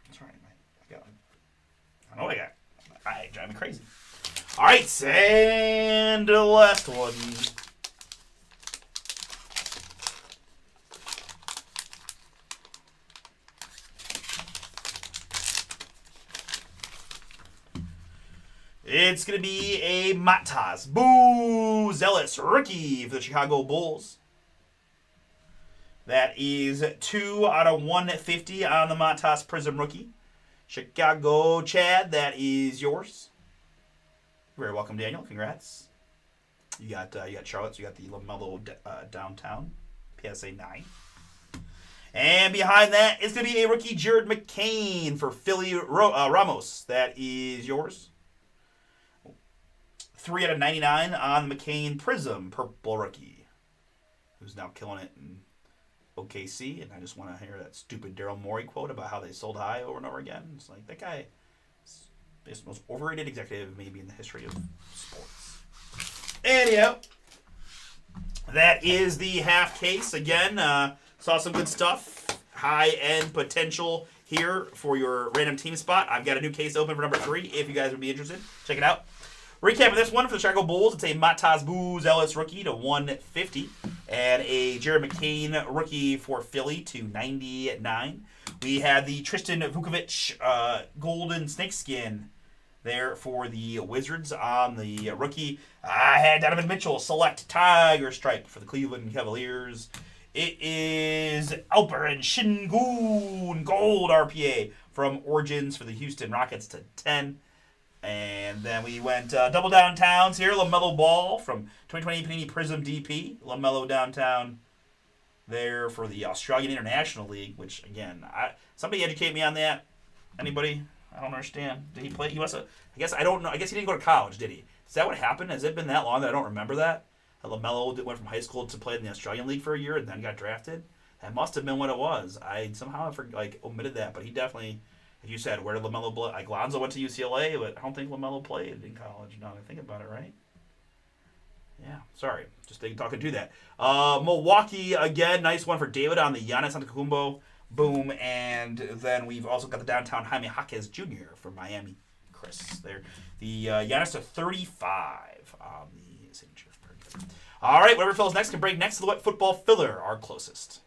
Speaker 1: That's right, man. I know what I got. I drive me crazy. All right, and the last one. It's going to be a Matas Boo Zealous rookie for the Chicago Bulls. That is 2 out of 150 on the Matas Prism rookie. Chicago Chad, that is yours. You're very welcome, Daniel. Congrats. You got Charlotte, so you got the LaMelo downtown PSA 9. And behind that, it's going to be a rookie Jared McCain for Philly Ramos. That is yours. 3 out of 99 on the McCain Prism purple rookie, who's now killing it in OKC. And I just want to hear that stupid Daryl Morey quote about how they sold high over and over again. It's like, that guy is the most overrated executive maybe in the history of sports. Anyhow, that is the half case. Again, saw some good stuff. High-end potential here for your random team spot. I've got a new case open for number 3 if you guys would be interested. Check it out. Recapping this one for the Chicago Bulls, it's a Matas Boo Zealous rookie to 150 and a Jared McCain rookie for Philly to 99. We had the Tristan Vukovic golden snakeskin there for the Wizards on the rookie. I had Donovan Mitchell select tiger stripe for the Cleveland Cavaliers. It is Alperen Sengun gold RPA from Origins for the Houston Rockets to 10. And then we went double downtowns here. LaMelo Ball from 2020 Panini Prism DP. LaMelo downtown there for the Australian International League, which, again, somebody educate me on that. Anybody? I don't understand. Did he play? He must have. I guess I don't know. I guess he didn't go to college, did he? Is that what happened? Has it been that long that I don't remember that? That LaMelo went from high school to play in the Australian League for a year and then got drafted? That must have been what it was. I somehow omitted that, but he definitely... Like you said, where did LaMelo play? Like, Lonzo went to UCLA, but I don't think LaMelo played in college. Now that I think about it, right? Yeah, sorry. Just talking to that. Milwaukee, again, nice one for David on the Giannis Antetokounmpo. Boom. And then we've also got the downtown Jaime Jaquez Jr. for Miami. Chris there. The Giannis to 35 on the signature. All right, whatever fills next can break next to the Wet Football Filler, our closest.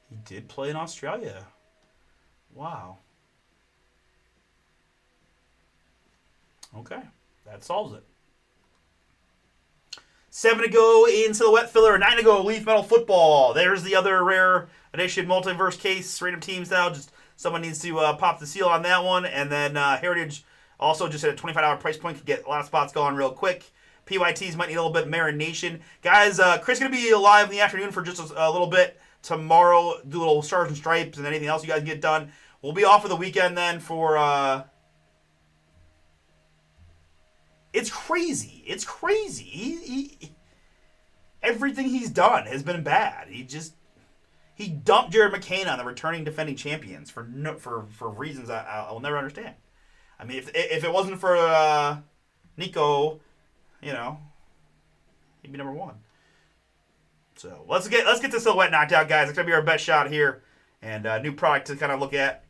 Speaker 1: He did play in Australia. Wow. Okay. That solves it. 7 to go in Silhouette Filler. 9 to go Leaf Metal Football. There's the other rare edition multiverse case. Random teams now. Just someone needs to pop the seal on that one. And then Heritage also just at a $25 price point. Could get a lot of spots going real quick. PYTs might need a little bit of marination. Guys, Chris going to be live in the afternoon for just a little bit. Tomorrow, do a little Stars and Stripes and anything else you guys get done. We'll be off for the weekend then for... It's crazy. It's crazy. He everything he's done has been bad. He dumped Jared McCain on the returning defending champions for reasons I'll never understand. I mean, if it wasn't for Nico, he'd be number 1. So let's get the Silhouette knocked out, guys. It's gonna be our best shot here, and new product to kind of look at.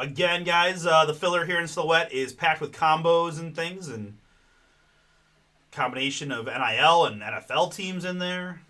Speaker 1: again, guys, the filler here in Silhouette is packed with combos and things, and combination of NIL and NFL teams in there.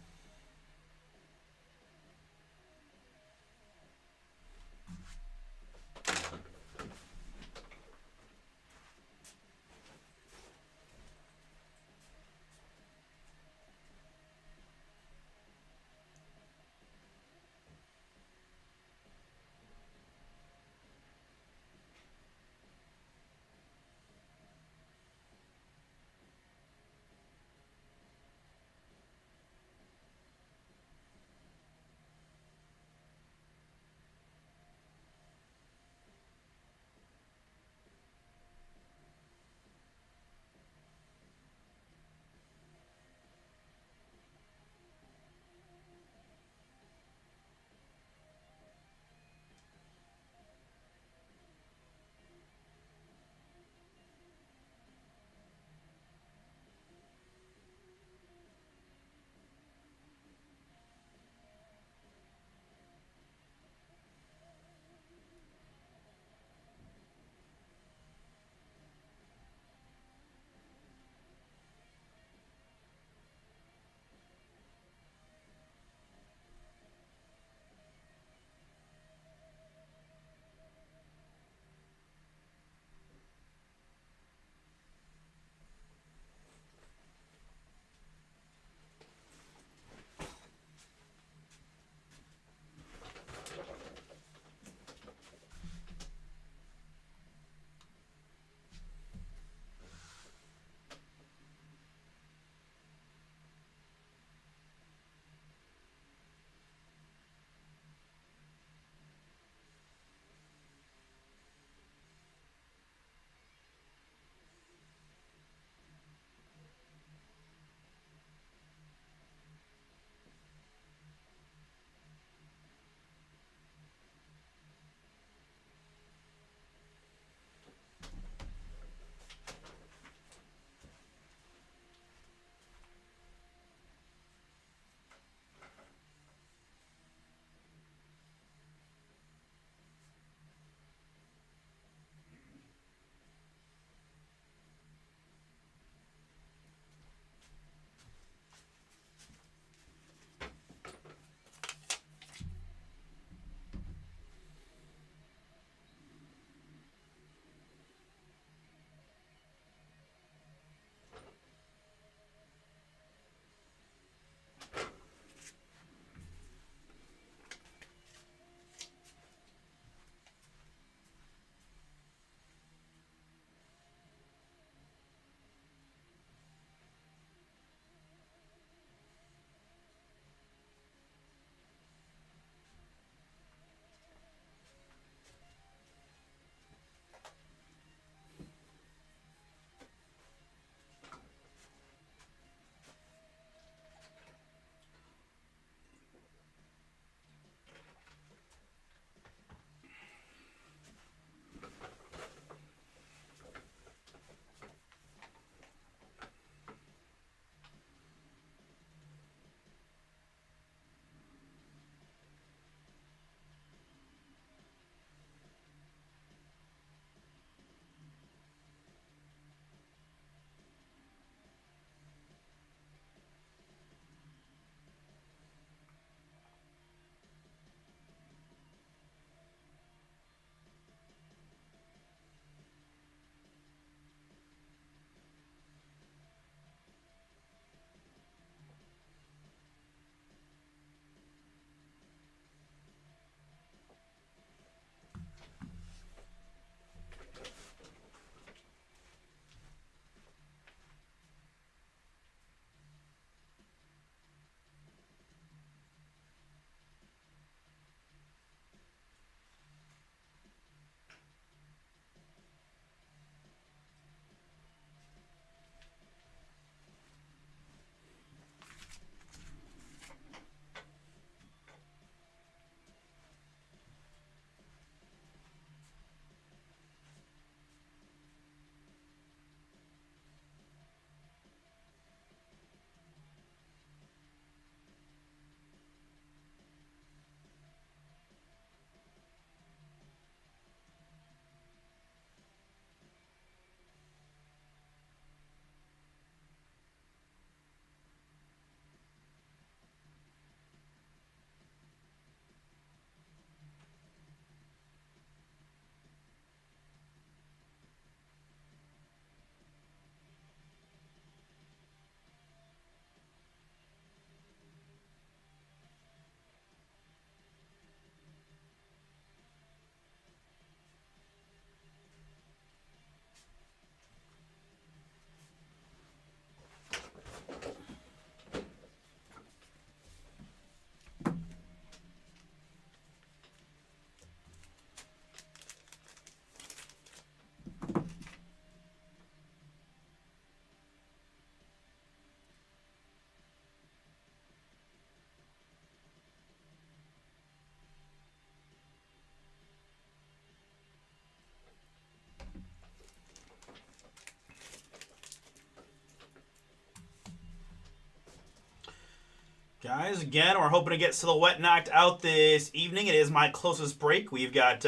Speaker 1: Guys, again, we're hoping to get Silhouette knocked out this evening. It is my closest break. We've got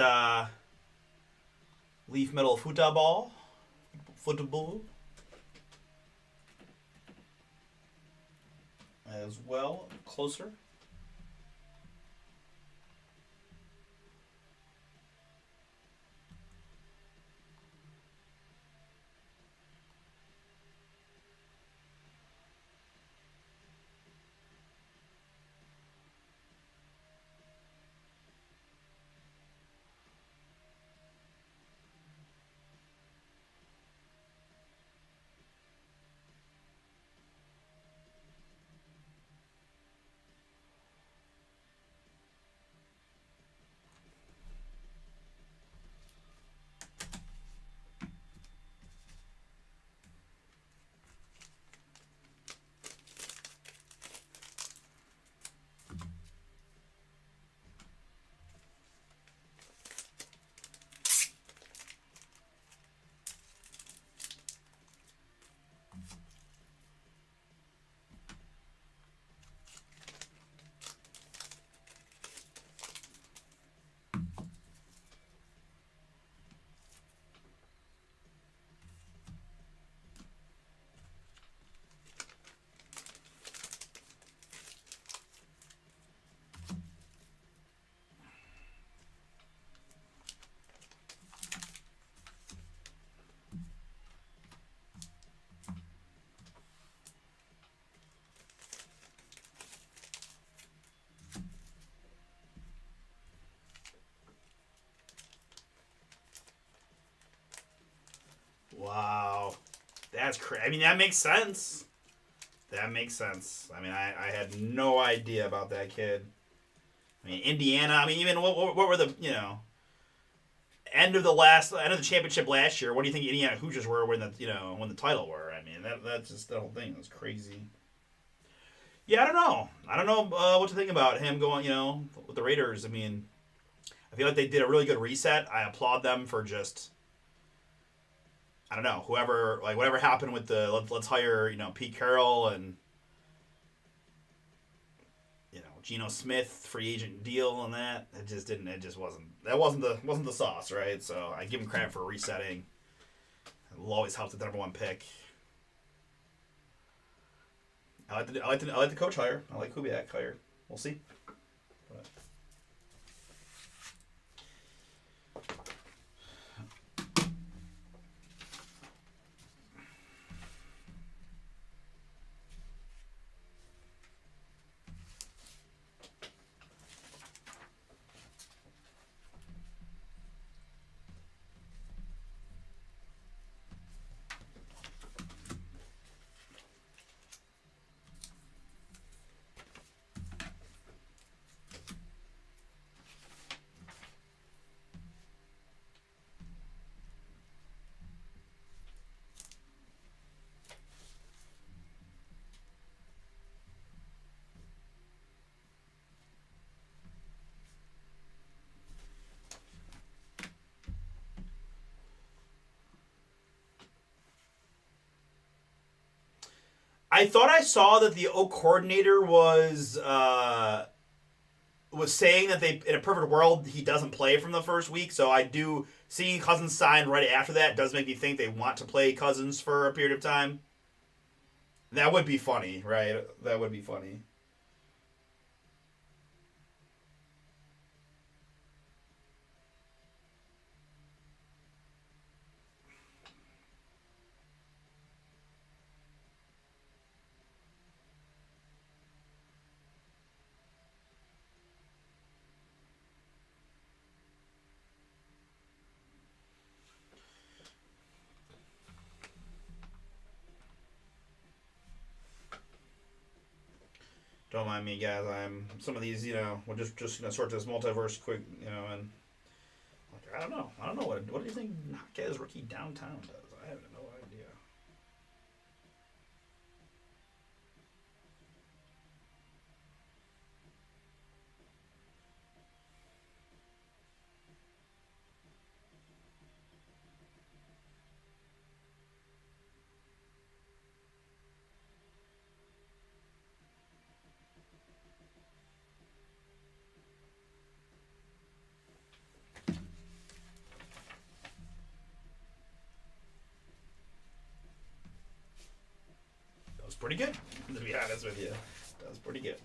Speaker 1: Leaf Metal Football. As well, closer. Wow. That's crazy. I mean, that makes sense. That makes sense. I mean, I had no idea about that kid. I mean, Indiana. I mean, even what were the end of the championship last year? What do you think Indiana Hoosiers were when the title were? I mean, that's just the whole thing was crazy. Yeah, I don't know. I don't know what to think about him going. With the Raiders. I mean, I feel like they did a really good reset. I applaud them for just. I don't know, whatever happened with the let's hire Pete Carroll and Geno Smith free agent deal and that it just wasn't the sauce, right? So I give him credit for resetting. It will always help the number one pick. I like the coach hire. I like Kubiak hire. We'll see. But. I thought I saw that the O coordinator was saying that in a perfect world he doesn't play from the first week. So I do seeing Cousins signed right after that does make me think they want to play Cousins for a period of time. That would be funny, right? That would be funny. Don't mind me, guys. I'm some of these, we're just gonna sort this multiverse quick, and I don't know. I don't know what do you think Knockaz Rookie Downtown does? I have no idea. pretty good, to be honest with you. That was pretty good.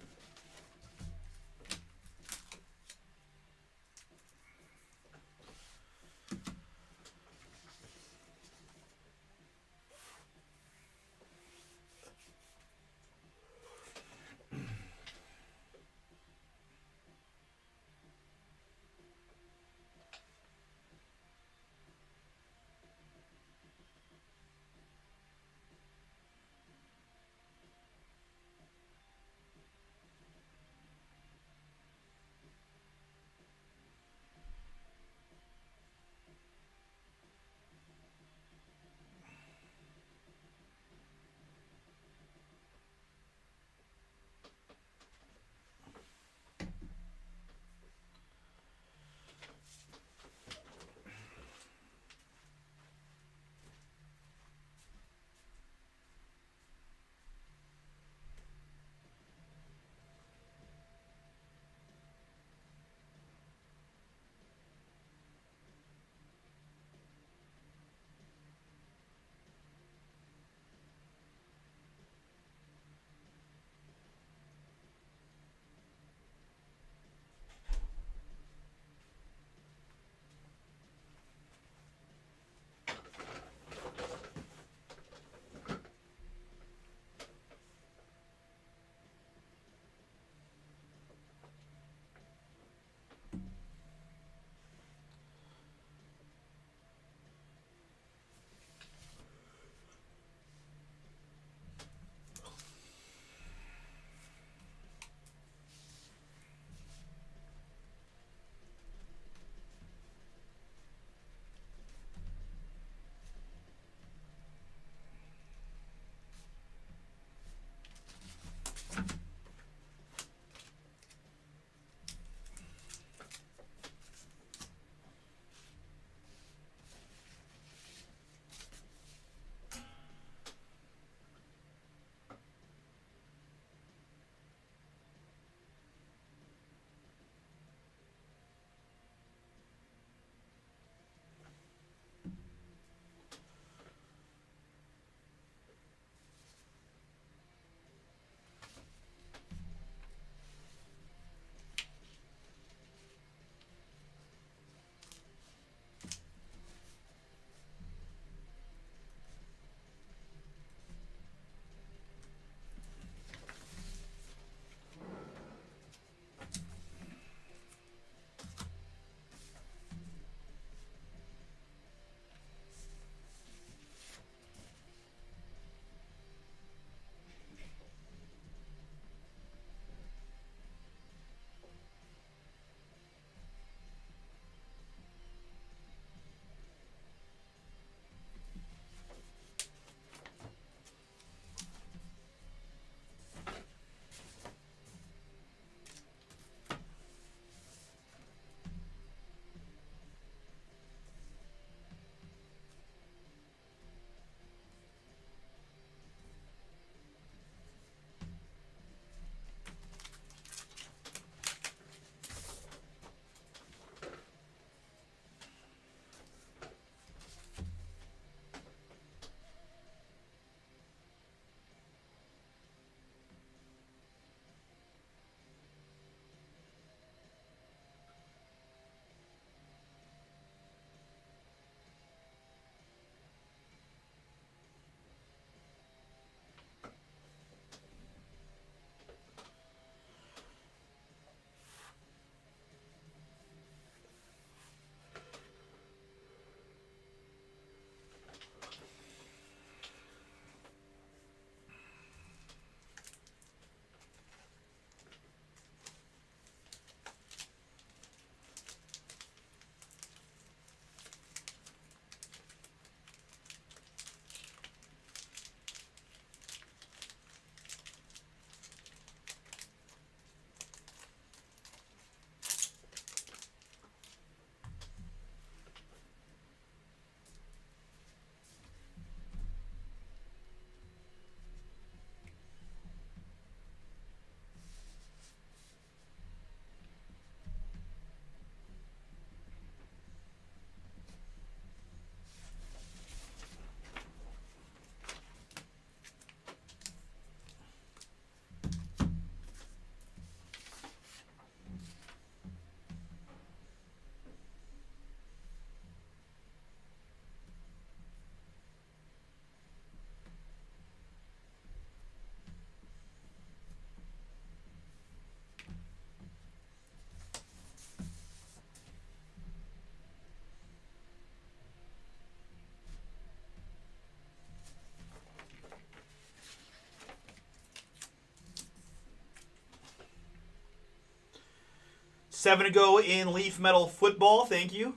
Speaker 1: 7 to go in Leaf Metal Football. Thank you.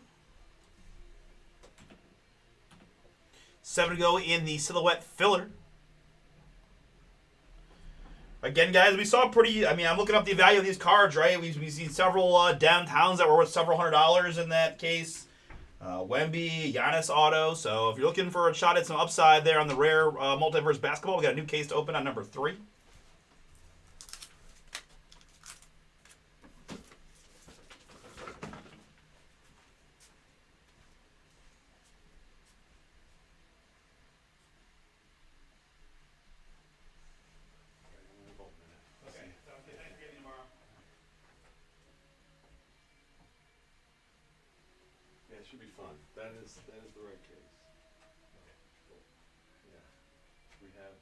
Speaker 1: 7 to go in the Silhouette Filler. Again, guys, we saw pretty... I mean, I'm looking up the value of these cards, right? We've seen several downtowns that were worth several $100s in that case. Wemby, Giannis auto. So if you're looking for a shot at some upside there on the rare Multiverse Basketball, we got a new case to open on number 3.
Speaker 3: Yeah, it should be fun. That is the right case. Yeah. We have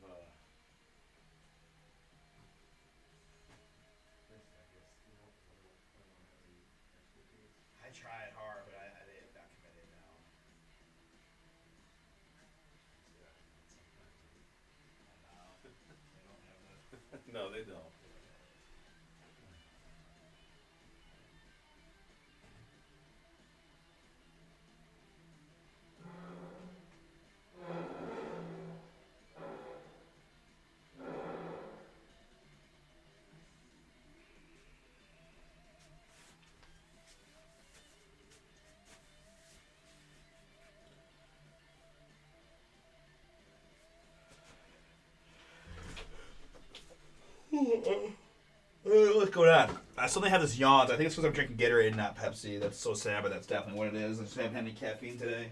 Speaker 1: I tried hard, but I'm not committed now. They don't have the...
Speaker 3: no, they don't.
Speaker 1: What's going on? I suddenly have this yawns. I think it's because I'm drinking Gatorade and not Pepsi. That's so sad, but that's definitely what it is. I just haven't had any caffeine today.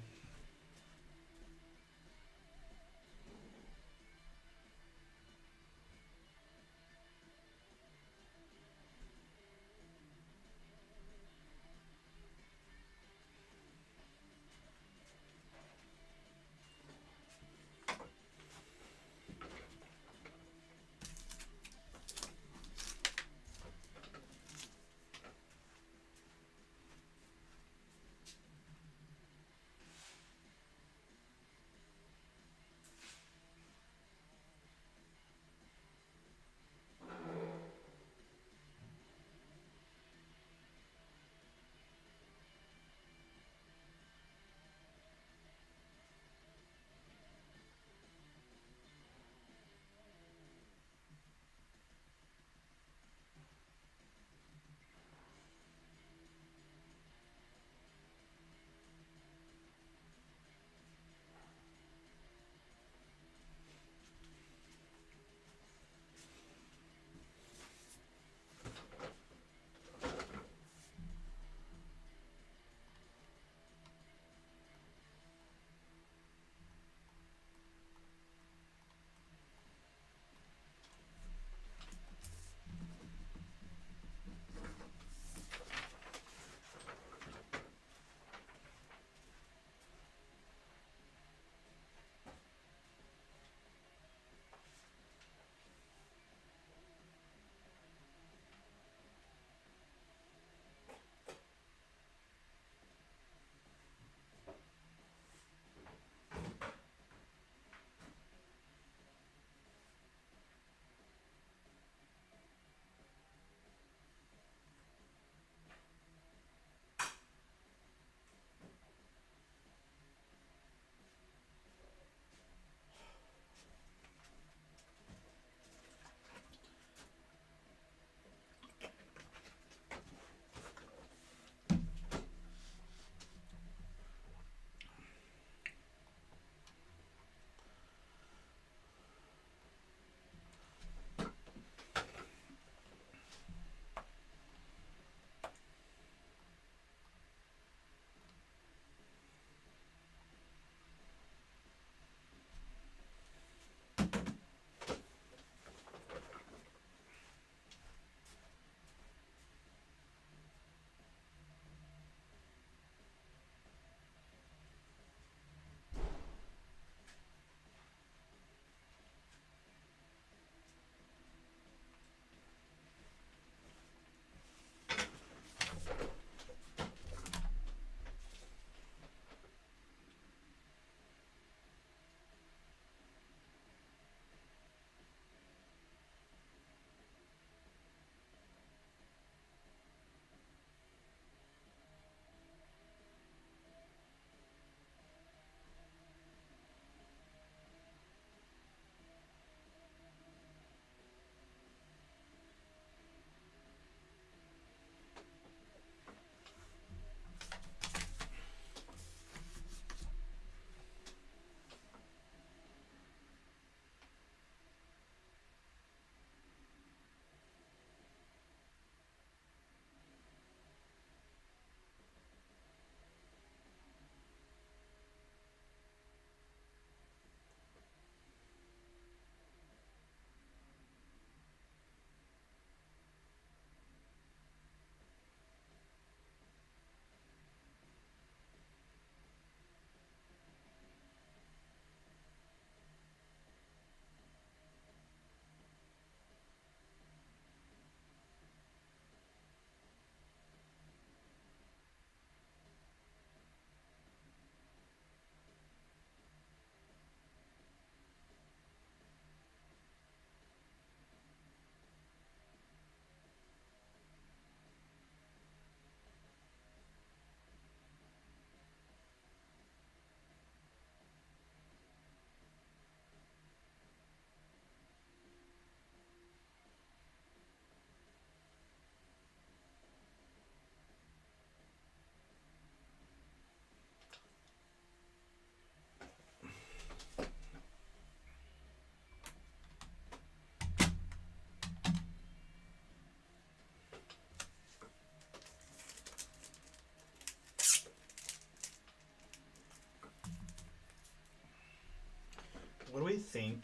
Speaker 1: What do we think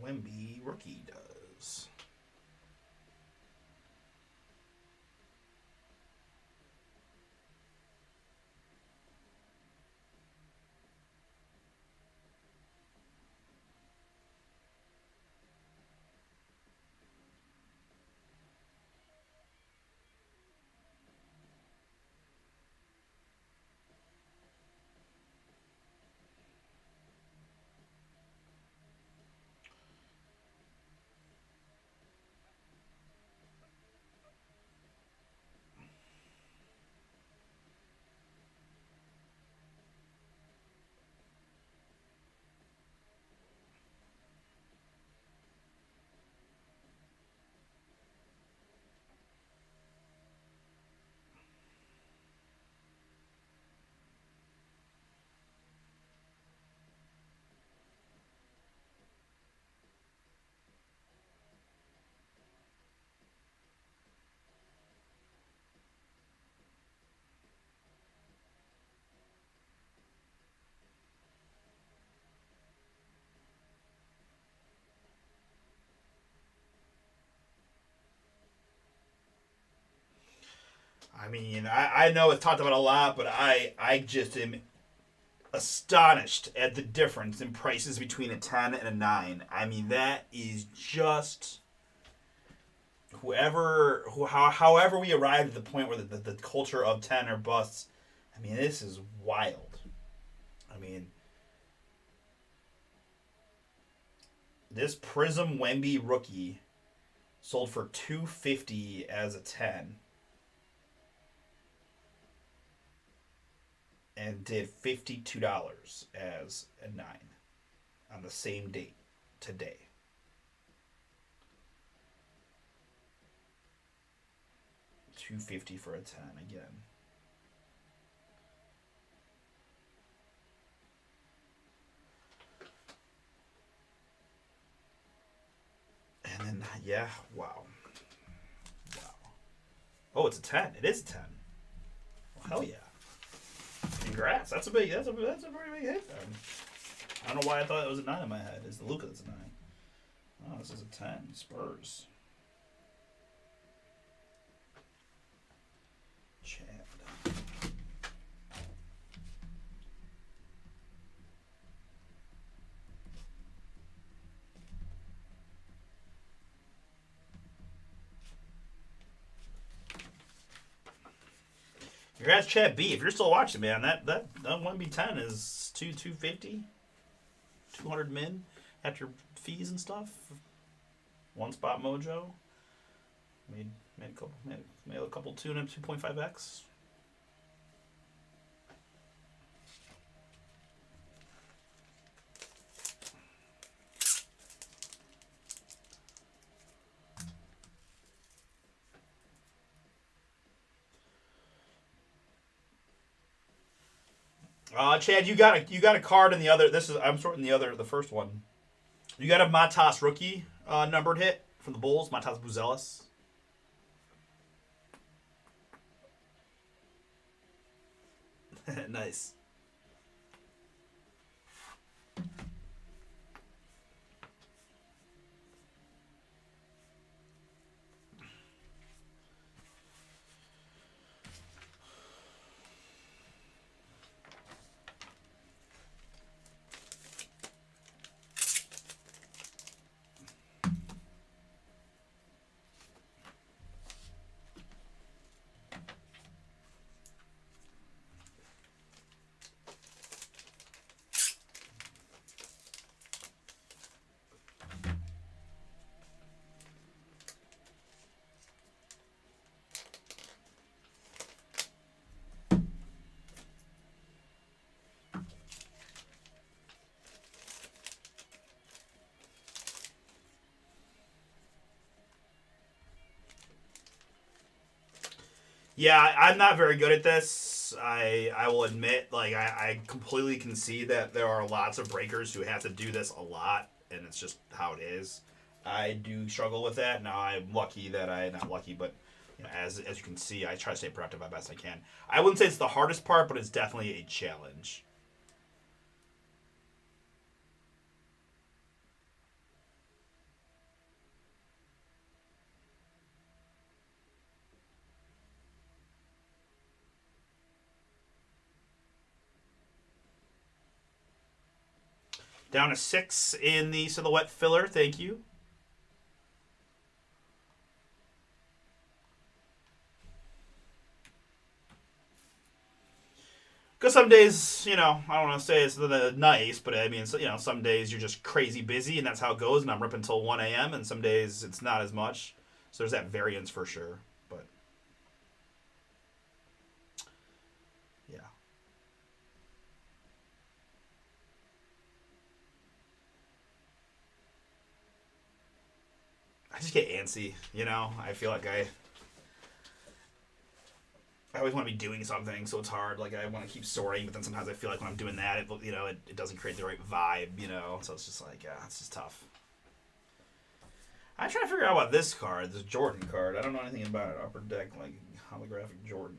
Speaker 1: Wemby rookie does? I mean, I know it's talked about a lot, but I just am astonished at the difference in prices between a 10 and a 9. I mean, that is just however we arrived at the point where the culture of 10 or busts. I mean, this is wild. I mean, this Prism Wemby rookie sold for $250 as a 10. And did $52 as a 9 on the same date today. $250 for a 10 again. And then yeah, wow. Oh, it's a 10. It is a 10. Well, hell yeah. Congrats. That's a pretty big hit then. I don't know why I thought it was a 9 in my head. It's the Luka that's a 9. Oh, this is a 10. Spurs. Chad. Congrats, Chad B. If you're still watching, man, that 1B10 is 250, 200 min after fees and stuff. One spot mojo. Made a couple tune up 2.5x. Chad, you got a card in the other. I'm sorting the first one. You got a Matas rookie numbered hit from the Bulls. Matas Buzelis. Nice. Yeah, I'm not very good at this. I will admit, like, I completely can see that there are lots of breakers who have to do this a lot, and it's just how it is. I do struggle with that. Now, I'm lucky that not lucky, but you know, as you can see, I try to stay productive as best I can. I wouldn't say it's the hardest part, but it's definitely a challenge. Down to 6 in the silhouette filler. Thank you. Because some days, I don't want to say it's nice, but I mean, some days you're just crazy busy, and that's how it goes, and I'm ripping until 1 a.m., and some days it's not as much. So there's that variance for sure. But, yeah. I just get antsy, I feel like I always want to be doing something, so it's hard. Like, I want to keep sorting, but then sometimes I feel like when I'm doing that, it doesn't create the right vibe, so it's just like, it's just tough. I'm trying to figure out about this card, this Jordan card. I don't know anything about it. Upper Deck, like, holographic Jordan.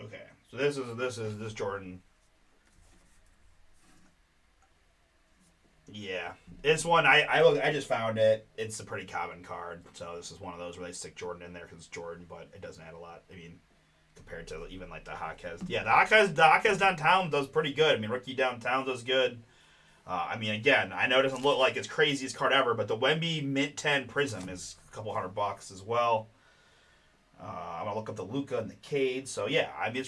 Speaker 1: Okay, so this is Jordan. Yeah, this one I just found it. It's a pretty common card, so this is one of those where they stick Jordan in there because it's Jordan, but it doesn't add a lot. I mean, compared to even like the Hawkes. Yeah, the Hawkes downtown does pretty good. I mean, Rookie downtown does good. I mean, again, I know it doesn't look like it's craziest card ever, but the Wemby Mint 10 Prism is a couple $100 as well. I'm gonna look up the Luka and the Cade. So yeah, I mean, I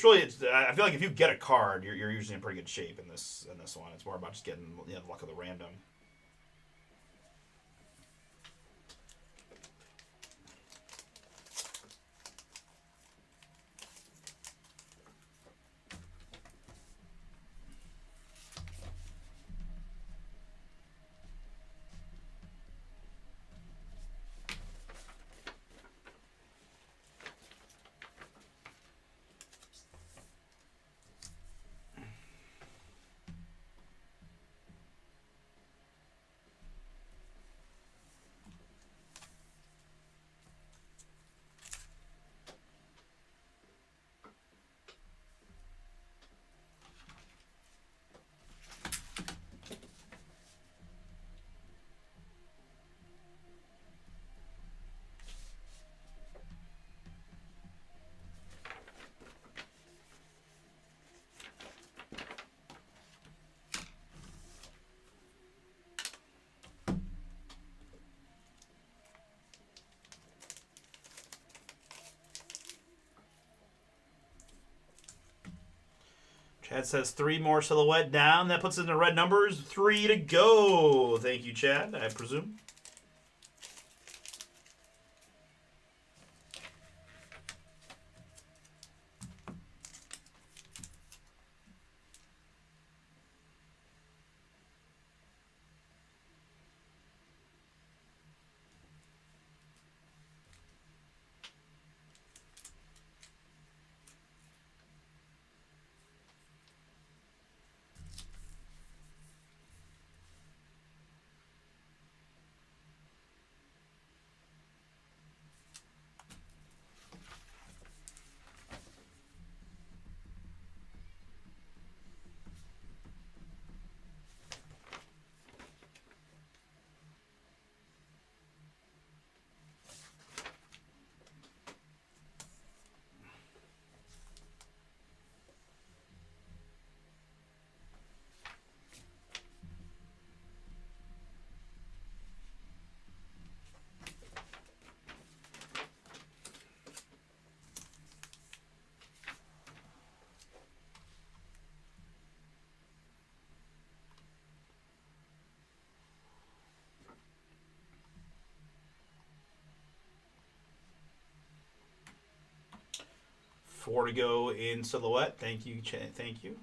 Speaker 1: feel like if you get a card, you're usually in pretty good shape in this one. It's more about just getting the luck of the random. Chad says 3 more silhouette down. That puts it in the red numbers. 3 to go. Thank you, Chad, I presume. 4 to go in Silhouette. Thank you, thank you.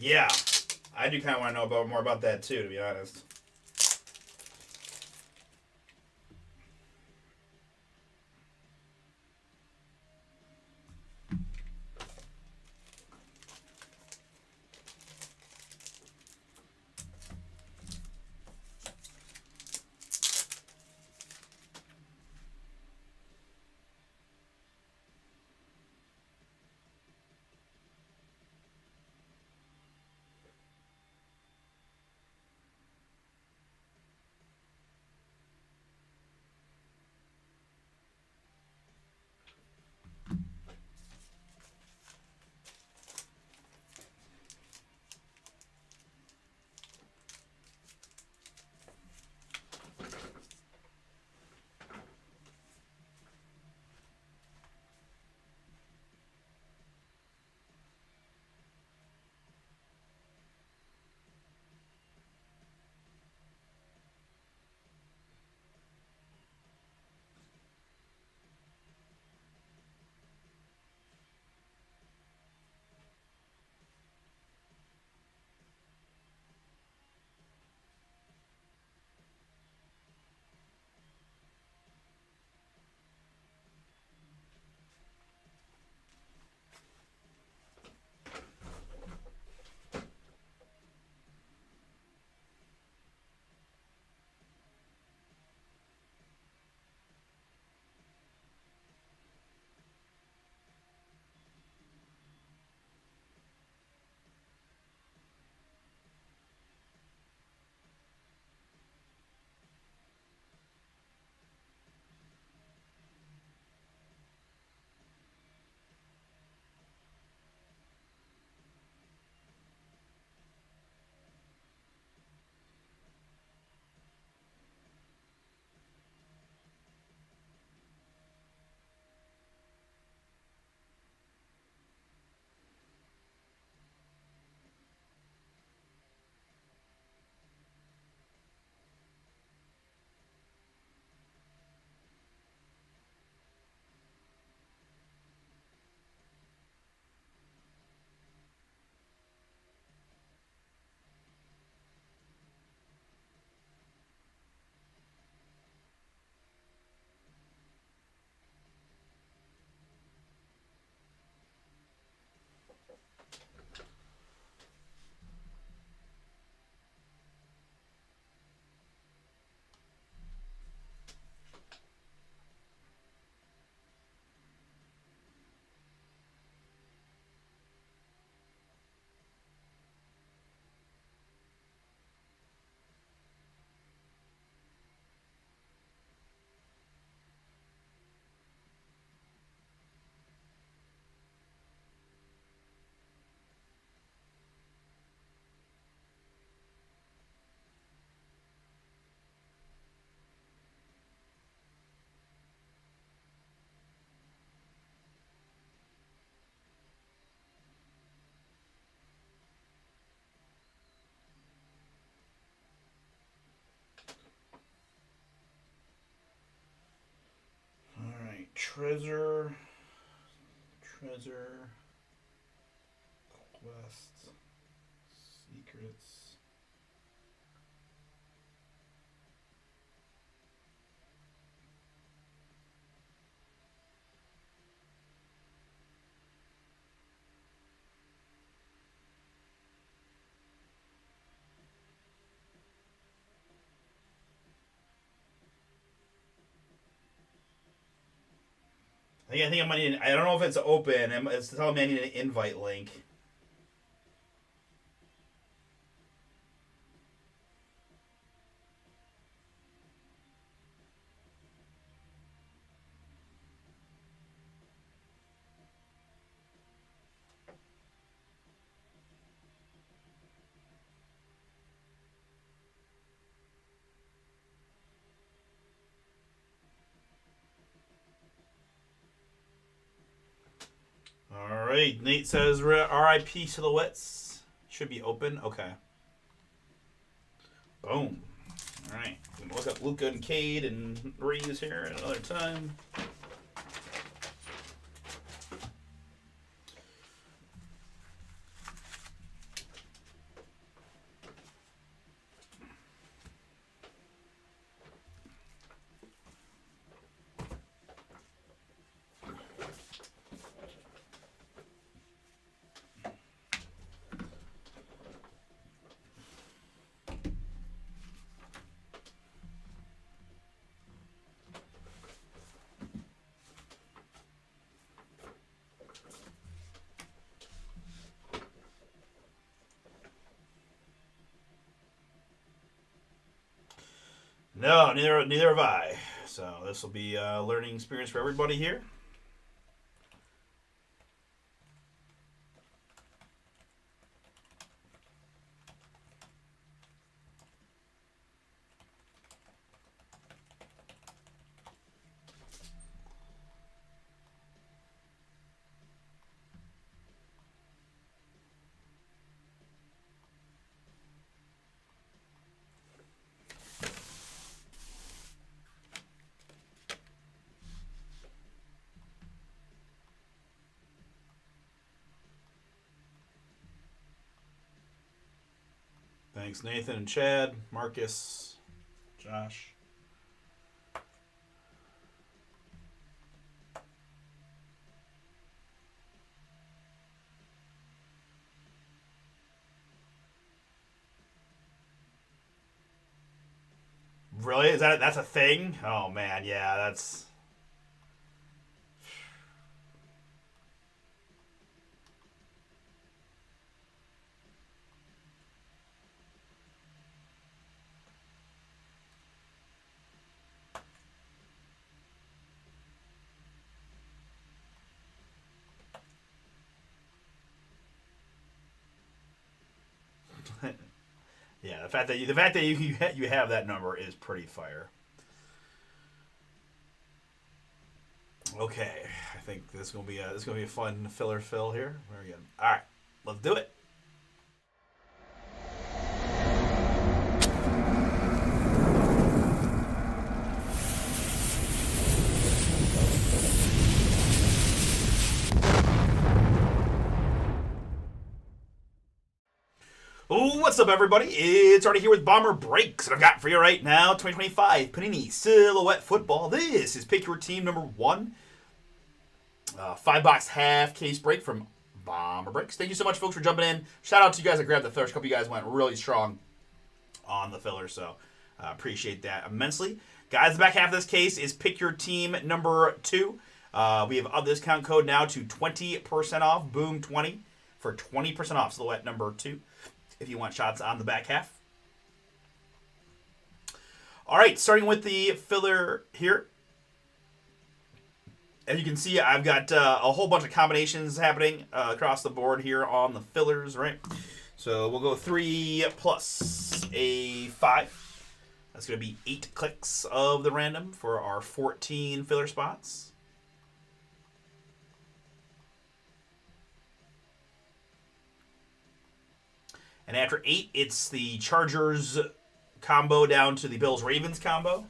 Speaker 1: Yeah, I do kind of want to know more about that too, to be honest. Treasure. Quest. Secrets. I think I might need. I don't know if it's open. It's telling me I need an invite link. All right. Nate says R.I.P. Silhouettes should be open. Okay. Boom. All right. We're gonna look up Luka and Cade and Reeves here at another time. No, neither have I. So this will be a learning experience for everybody here. Thanks, Nathan and Chad, Marcus, Josh. Really? That's a thing? Oh man, yeah, that's yeah. The fact that you have that number is pretty fire. Okay, I think this is gonna be a fun filler fill here. Very good. All right, let's do it. What's up, everybody? It's Artie here with Bomber Breaks, and I've got for you right now 2025 Panini Silhouette Football. This is Pick Your Team number 1. 5-box half case break from Bomber Breaks. Thank you so much, folks, for jumping in. Shout out to you guys that grabbed the fillers. A couple of you guys went really strong on the filler, so appreciate that immensely. Guys, the back half of this case is Pick Your Team number 2. We have up discount code now to 20% off, Boom 20, for 20% off Silhouette number 2. If you want shots on the back half. All right, starting with the filler here. As you can see, I've got a whole bunch of combinations happening across the board here on the fillers, right? So we'll go 3 plus a 5. That's going to be 8 clicks of the random for our 14 filler spots. And after 8, it's the Chargers combo down to the Bills-Ravens combo.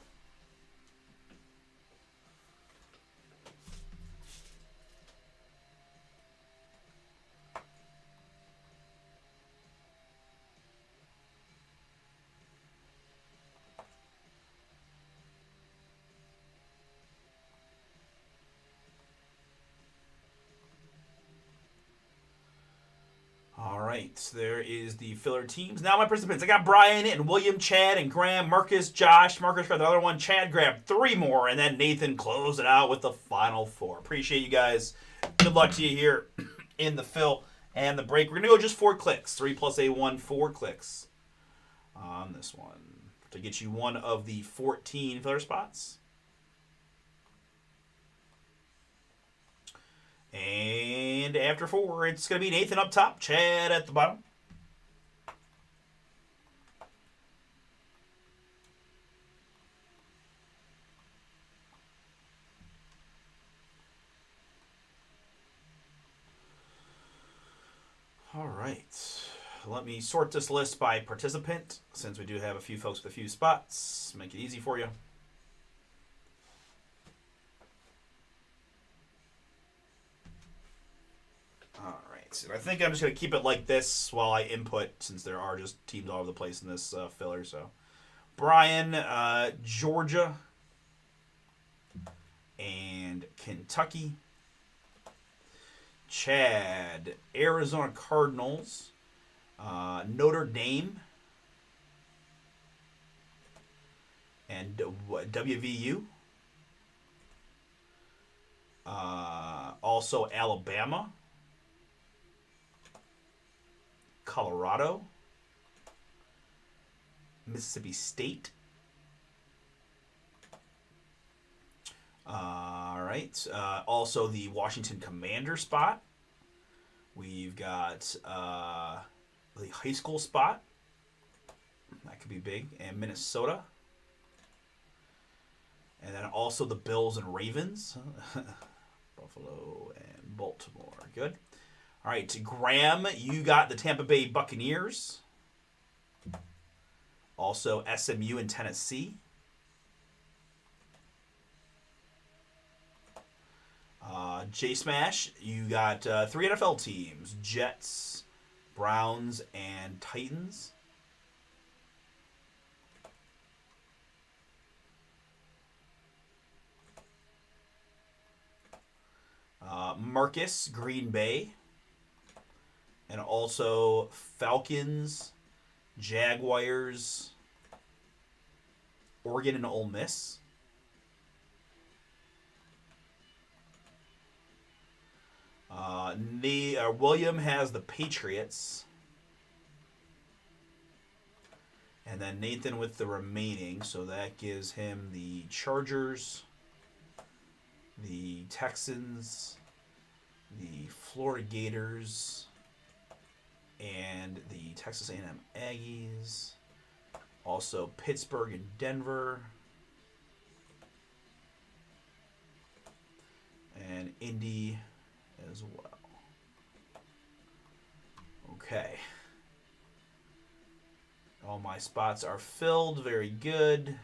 Speaker 1: right, there is the filler teams. Now my participants. I got Brian and William, Chad and Graham, Marcus, Josh. Marcus got the other one. Chad grabbed 3 more, and then Nathan closed it out with the final 4. Appreciate you guys. Good luck to you here in the fill and the break. We're going to go just 4 clicks. 3 plus A1, 4 clicks on this one to get you one of the 14 filler spots. And after 4, it's going to be Nathan up top, Chad at the bottom. All right. Let me sort this list by participant, since we do have a few folks with a few spots. Make it easy for you. All right. And I think I'm just going to keep it like this while I input, since there are just teams all over the place in this filler. So, Brian, Georgia, and Kentucky. Chad, Arizona Cardinals, Notre Dame, and WVU. Also Alabama, Colorado, Mississippi State. All right. Also the Washington Commander spot. We've got the high school spot. That could be big. And Minnesota. And then also the Bills and Ravens. Buffalo and Baltimore. Good. All right. Graham, you got the Tampa Bay Buccaneers. Also SMU and Tennessee. J-Smash, you got 3 NFL teams. Jets, Browns, and Titans. Marcus, Green Bay. And also Falcons, Jaguars, Oregon, and Ole Miss. William has the Patriots. And then Nathan with the remaining. So that gives him the Chargers, the Texans, the Florida Gators, and the Texas A&M Aggies. Also Pittsburgh and Denver. And Indy as well. Okay. All my spots are filled. Very good.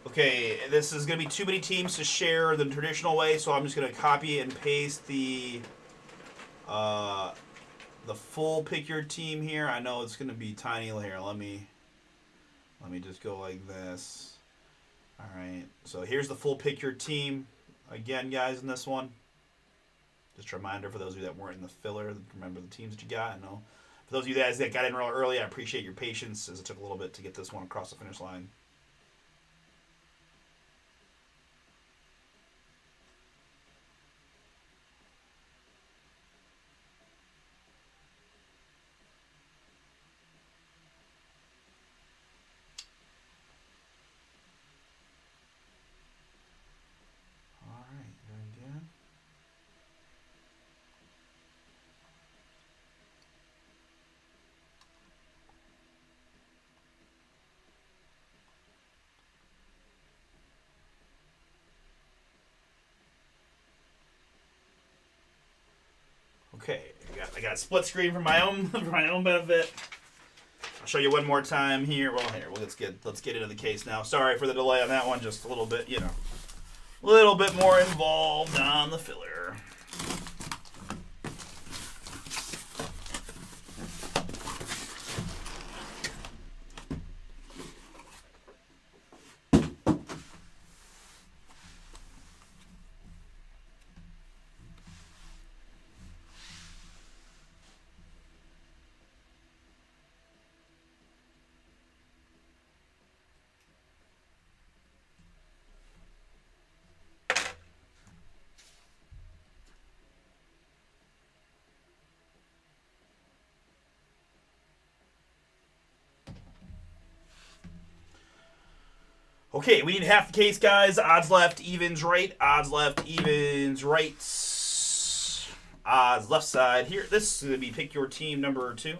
Speaker 1: Okay, this is going to be too many teams to share the traditional way, so I'm just going to copy and paste the full pick your team here. I know it's going to be tiny here. Let me just go like this. All right, so here's the full pick your team again, guys, in this one. Just a reminder for those of you that weren't in the filler, remember the teams that you got. I know for those of you guys that got in real early, I appreciate your patience as it took a little bit to get this one across the finish line. Okay, I got a split screen for my own benefit. I'll show you one more time here. Well, let's get into the case now. Sorry for the delay on that one. Just a little bit, a little bit more involved on the filler. Okay, we need half the case, guys. Odds left, evens right. Odds left, evens right. Odds left side here. This is going to be pick your team number 2.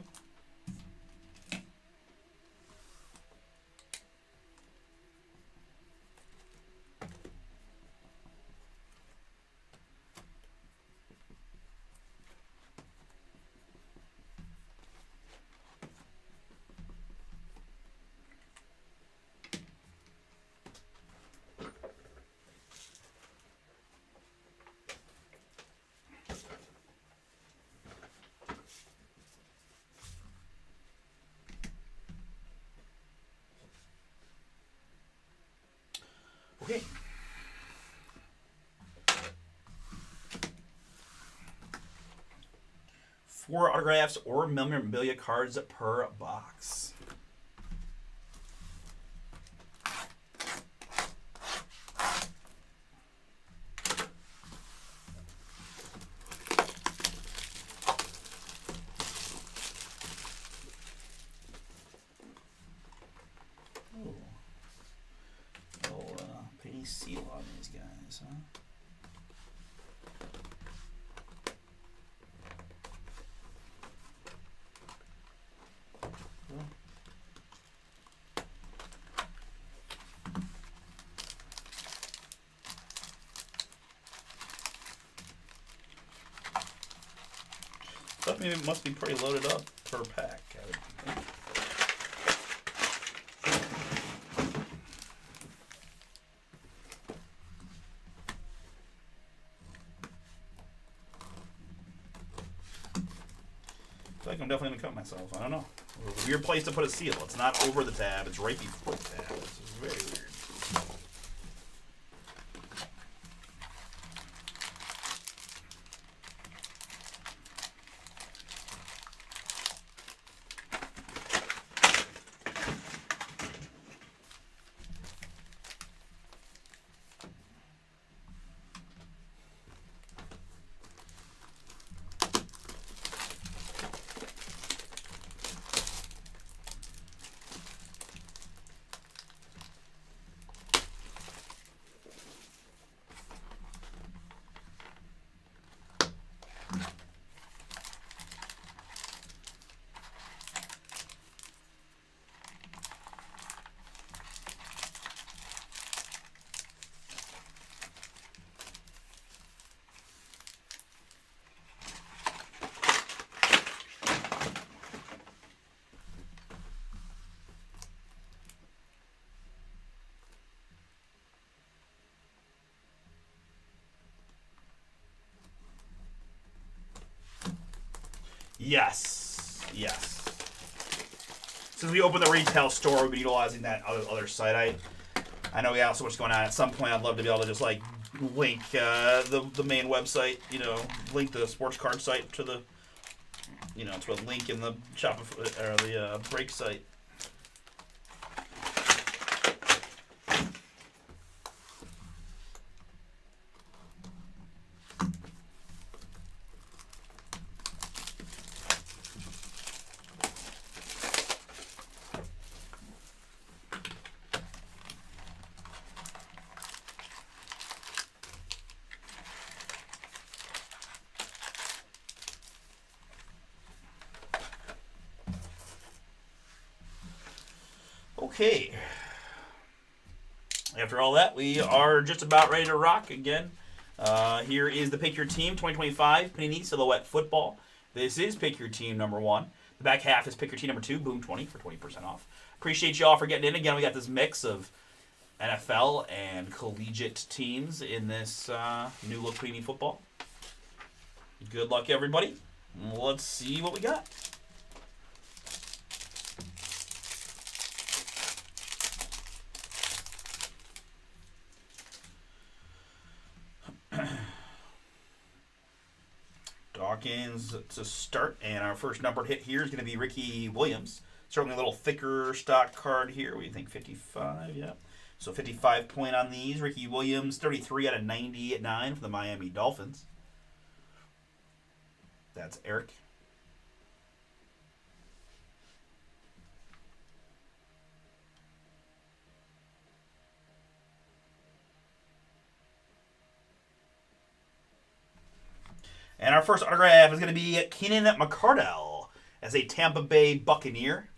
Speaker 1: Okay. Four autographs or memorabilia cards per box. Seal on these guys, huh? Cool. But maybe it must be pretty loaded up per pack, I would think. I think I'm definitely going to cut myself. I don't know. A weird place to put a seal. It's not over the tab. It's right before the tab. It's very weird. Yes. Yes. Since we opened the retail store, we've been utilizing that other site. I know we have so much going on. At some point, I'd love to be able to just like link the main website, link the sports card site to the, to a link in the shop or the break site. Okay. After all that, we are just about ready to rock again. Here is the Pick Your Team 2025 Panini Silhouette Football. This is Pick Your Team number 1. The back half is Pick Your Team number 2, Boom 20 for 20% off. Appreciate you all for getting in. Again, we got this mix of NFL and collegiate teams in this new look Panini football. Good luck, everybody. Let's see what we got. Dawkins to start, and our first numbered hit here is going to be Ricky Williams. Certainly a little thicker stock card here. What do you think, 55? Yeah. So 55 point on these. Ricky Williams, 33 out of 90 at 9 for the Miami Dolphins. That's Eric. And our first autograph is going to be Keenan McCardell as a Tampa Bay Buccaneer.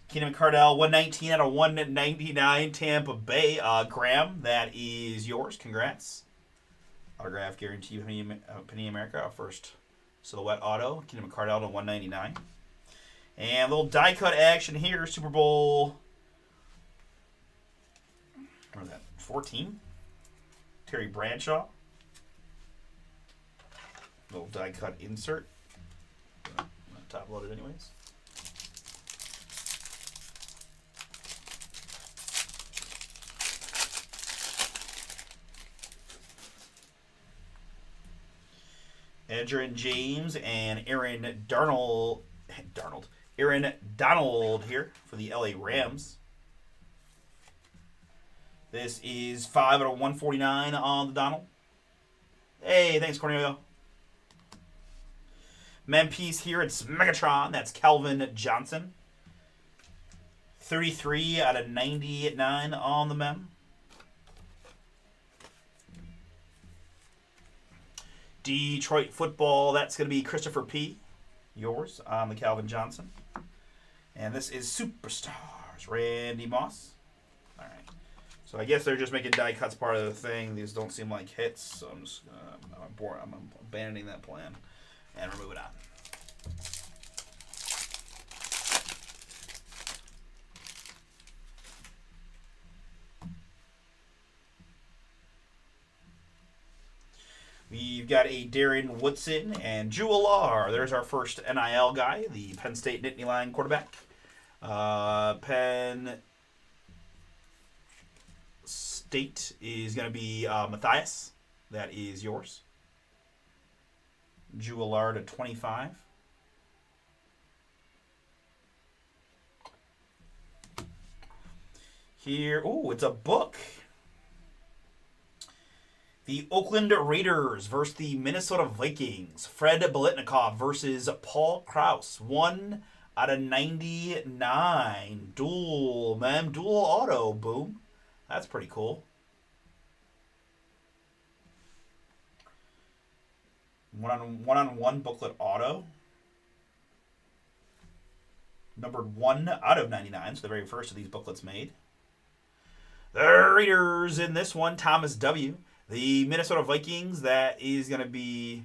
Speaker 1: Keenan McCardell, 119 out of 199, Tampa Bay. Graham, that is yours. Congrats. Autograph guarantee, Panini America. Our first silhouette auto. Keenan McCardell to 199. And a little die cut action here. Super Bowl. What was that? 14? Terry Bradshaw. Little die cut insert. Top loaded anyways. Edgerrin James and Aaron Donald here for the LA Rams. This is 5 out of 149 on the Donald. Hey, thanks, Cornelio. Mem piece here, it's Megatron. That's Calvin Johnson. 33 out of 90 at 9 on the Mem. Detroit football, that's going to be Christopher P. Yours on the Calvin Johnson. And this is Superstars, Randy Moss. All right. So I guess they're just making die cuts part of the thing. These don't seem like hits, so I'm just I'm abandoning that plan and we're moving on. We've got a Darren Woodson and Jewel. There's our first NIL guy, the Penn State Nittany Lion quarterback. Penn State is going to be Matthias. That is yours. Jewel to 25. Here, oh, it's a book. The Oakland Raiders versus the Minnesota Vikings. Fred Biletnikoff versus Paul Krause. 1 out of 99. Dual auto. Boom. That's pretty cool. One-on-one booklet auto. Numbered 1 out of 99. So the very first of these booklets made. The Raiders in this one. Thomas W. The Minnesota Vikings, that is going to be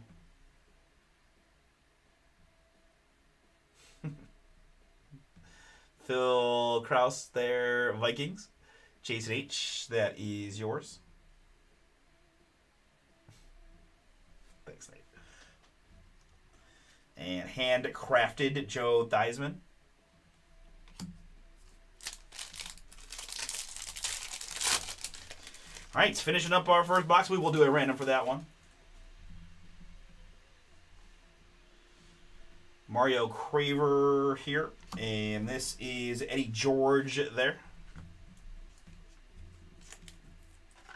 Speaker 1: Phil Krause there, Vikings. Jason H., that is yours. Thanks, Nate. And handcrafted Joe Theismann. All right, finishing up our first box. We will do a random for that one. Mario Craver here. And this is Eddie George there.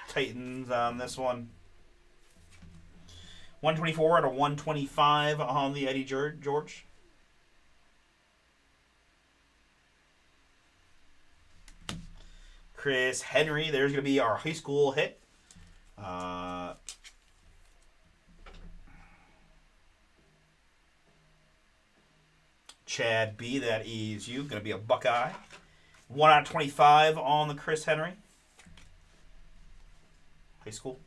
Speaker 1: Titans on this one. 124 out of 125 on the Eddie George. Chris Henry, there's going to be our high school hit. Chad B, that is you. Going to be a Buckeye. 1 out of 25 on the Chris Henry. High school.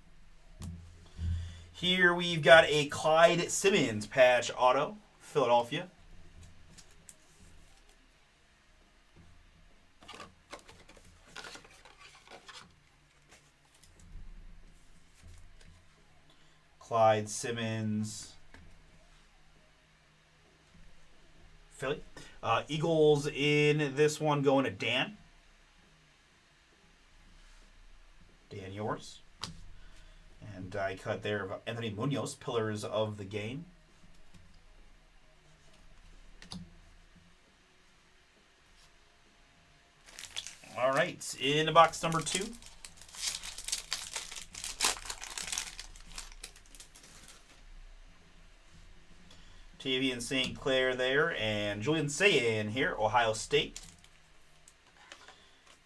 Speaker 1: Here we've got a Clyde Simmons patch auto. Philadelphia. Clyde Simmons. Philly. Eagles in this one going to Dan. Dan, yours. And die cut there of Anthony Munoz, Pillars of the Game. All right, in box number 2. Tavian St. Clair there, and Julian Sayin here, Ohio State.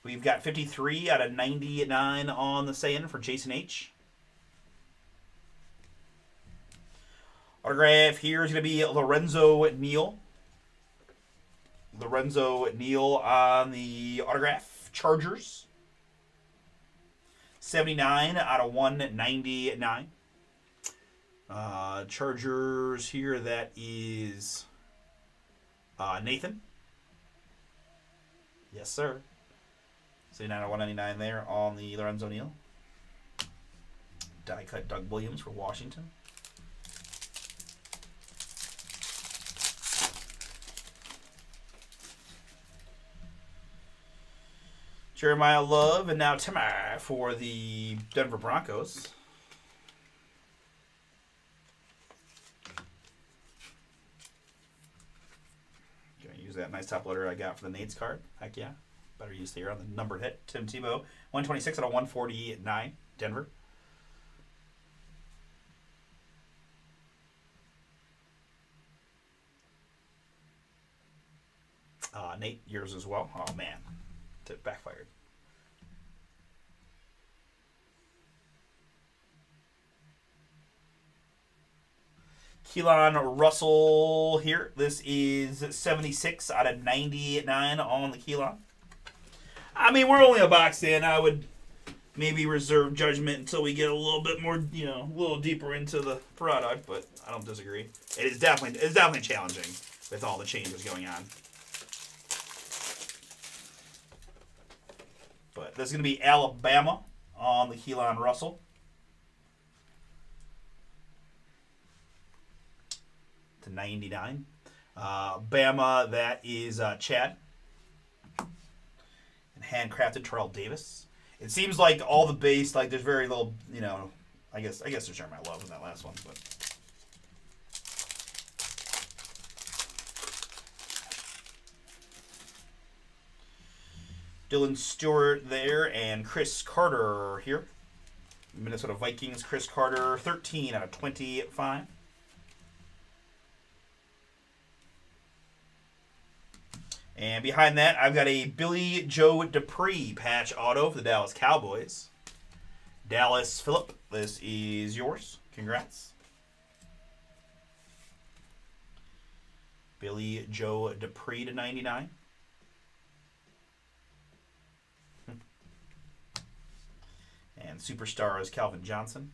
Speaker 1: We've got 53 out of 99 on the Sayin for Jason H. Autograph here is going to be Lorenzo Neal. Lorenzo Neal on the autograph. Chargers. 79 out of 199. Chargers here, that is Nathan. Yes, sir. 79 out of 199 there on the Lorenzo Neal. Die cut Doug Williams for Washington. Jeremiah Love and now Timar for the Denver Broncos. Gonna use that nice top loader I got for the Nate's card. Heck yeah. Better use here on the numbered hit. Tim Tebow. 126 out of 149. Denver. Nate, yours as well. Oh man. It backfired. Keelan Russell here. This is 76 out of 99 on the Keelan. I mean, we're only a box in. I would maybe reserve judgment until we get a little bit more, a little deeper into the product, but I don't disagree. It's definitely challenging with all the changes going on. But this is going to be Alabama on the Keelan Russell. To 99. Bama, that is Chad. And handcrafted Terrell Davis. It seems like all the base, like there's very little, I guess there's Jeremiah Love in that last one, but. Dylan Stewart there, and Chris Carter here. Minnesota Vikings, Chris Carter, 13 out of 25. And behind that, I've got a Billy Joe Dupree patch auto for the Dallas Cowboys. Dallas Phillip, this is yours. Congrats. Billy Joe Dupree to 99. And superstar is Calvin Johnson.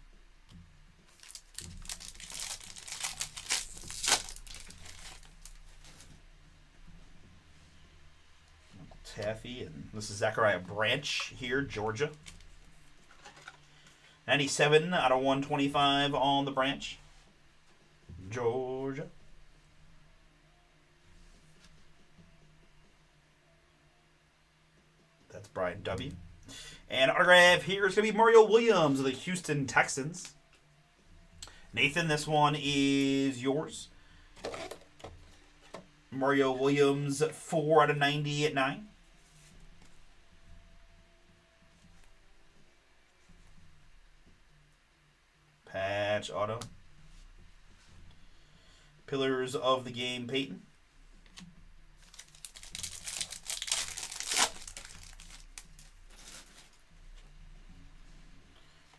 Speaker 1: Taffy, and this is Zachariah Branch here, Georgia. 97 out of 125 on the Branch. Georgia. That's Brian W. And autograph here is going to be Mario Williams of the Houston Texans. Nathan, this one is yours. Mario Williams, 4 out of 90 at 9. Patch auto. Pillars of the Game, Peyton.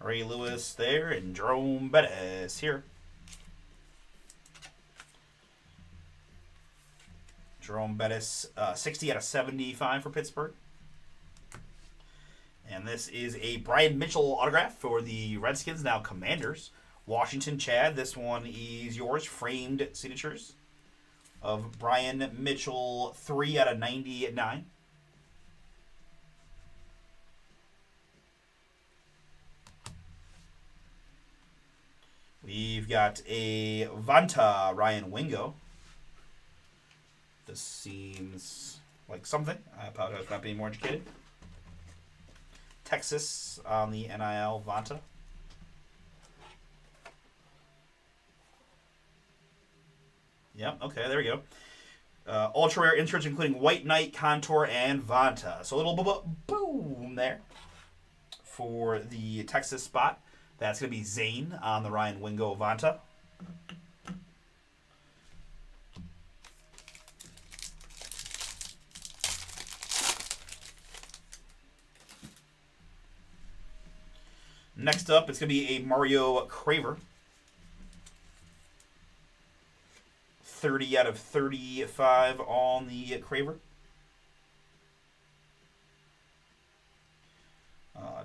Speaker 1: Ray Lewis there, and Jerome Bettis here. Jerome Bettis, 60 out of 75 for Pittsburgh. And this is a Brian Mitchell autograph for the Redskins, now Commanders. Washington, Chad. This one is yours. Framed signatures of Brian Mitchell, 3 out of 99. We've got a Vanta Ryan Wingo. This seems like something. I apologize for not being more educated. Texas on the NIL Vanta. Yep, okay, there we go. Ultra rare inserts including White Knight, Contour, and Vanta. So a little boom there for the Texas spot. That's going to be Zane on the Ryan Wingo Vanta. Next up, it's going to be a Mario Craver. 30 out of 35 on the Craver.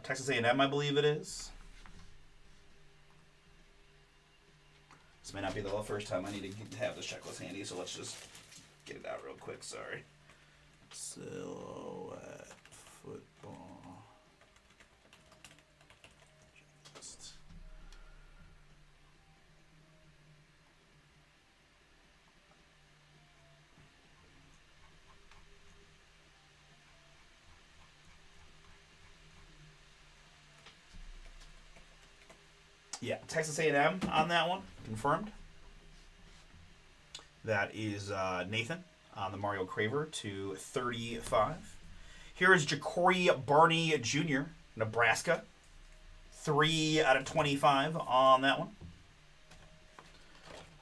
Speaker 1: Texas A&M, I believe it is. This may not be the first time I need to have this checklist handy, so let's just get it out real quick. Sorry. Silhouette football. Checklist. Yeah, Texas A&M on that one, confirmed. That is Nathan on the Mario Craver to 35. Here is Ja'Cory Barney Jr., Nebraska. 3 out of 25 on that one.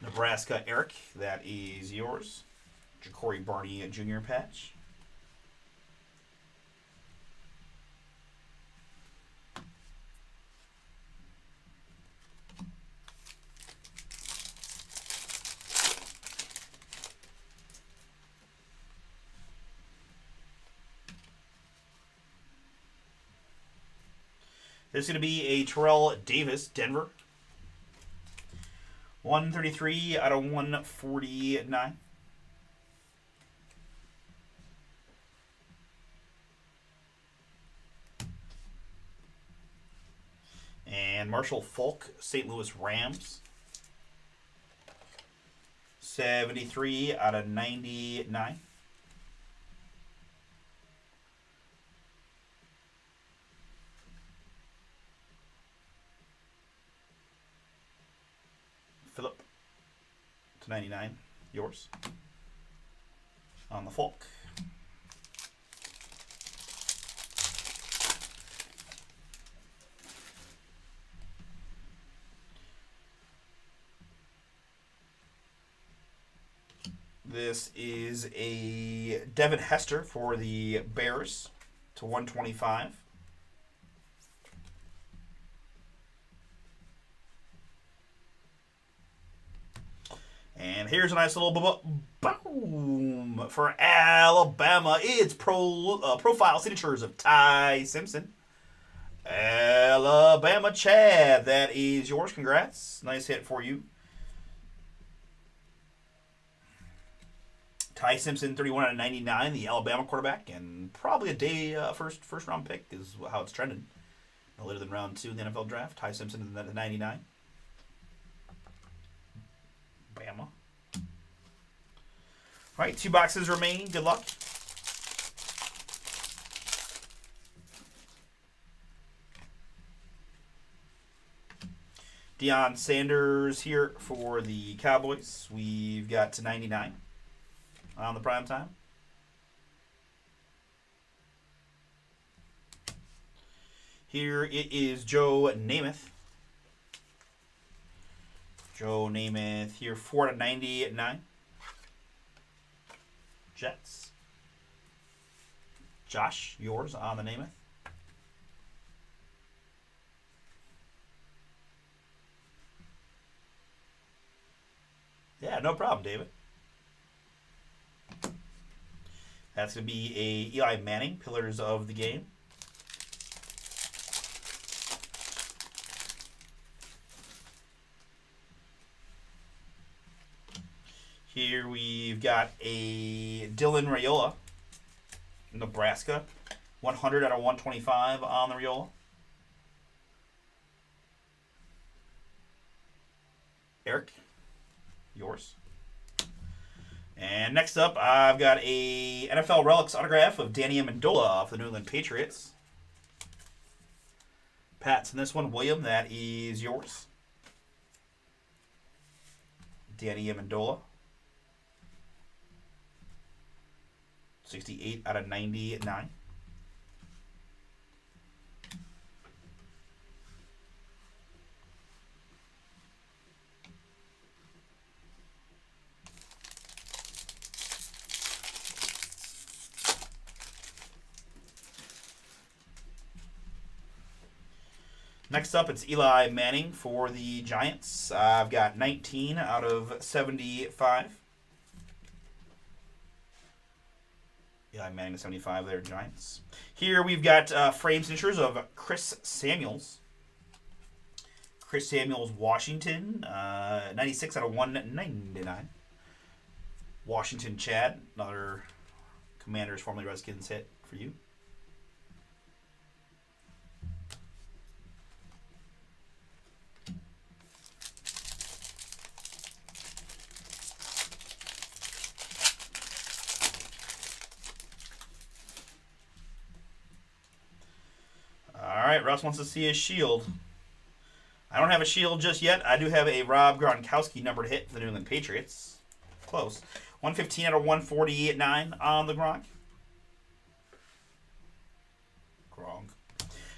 Speaker 1: Nebraska Eric, that is yours. Ja'Cory Barney Jr. patch. There's going to be a Terrell Davis, Denver. 133 out of 149. And Marshall Falk, St. Louis Rams. 73 out of 99. Philip to 99, yours. On the Falk. This is a Devin Hester for the Bears to 125. And here's a nice little boom for Alabama. It's profile signatures of Ty Simpson. Alabama Chad, that is yours. Congrats. Nice hit for you. Ty Simpson, 31 out of 99, the Alabama quarterback, and probably a day first round pick is how it's trending. No later than round 2 in the NFL draft. Ty Simpson is at 99. Bama. All right, 2 boxes remain. Good luck. Deion Sanders here for the Cowboys. We've got to 99 on the prime time. Here it is Joe Namath. Joe Namath here, 4 to 99. Jets. Josh, yours on the Namath. Yeah, no problem, David. That's going to be a Eli Manning, Pillars of the Game. Here we've got a Dylan Raiola, Nebraska. 100 out of 125 on the Raiola. Eric, yours. And next up, I've got a NFL Relics autograph of Danny Amendola of the New England Patriots. Pat's in this one. William, that is yours. Danny Amendola. 68 out of 99. Next up, it's Eli Manning for the Giants. I've got 19 out of 75. Eli Manning to 75 there, Giants. Here we've got frame signatures of Chris Samuels. Chris Samuels, Washington. 96 out of 199. Washington, Chad. Another Commanders, formerly Redskins hit for you. Alright, Russ wants to see his shield. I don't have a shield just yet. I do have a Rob Gronkowski numbered hit for the New England Patriots. Close. 115 out of 149 on the Gronk.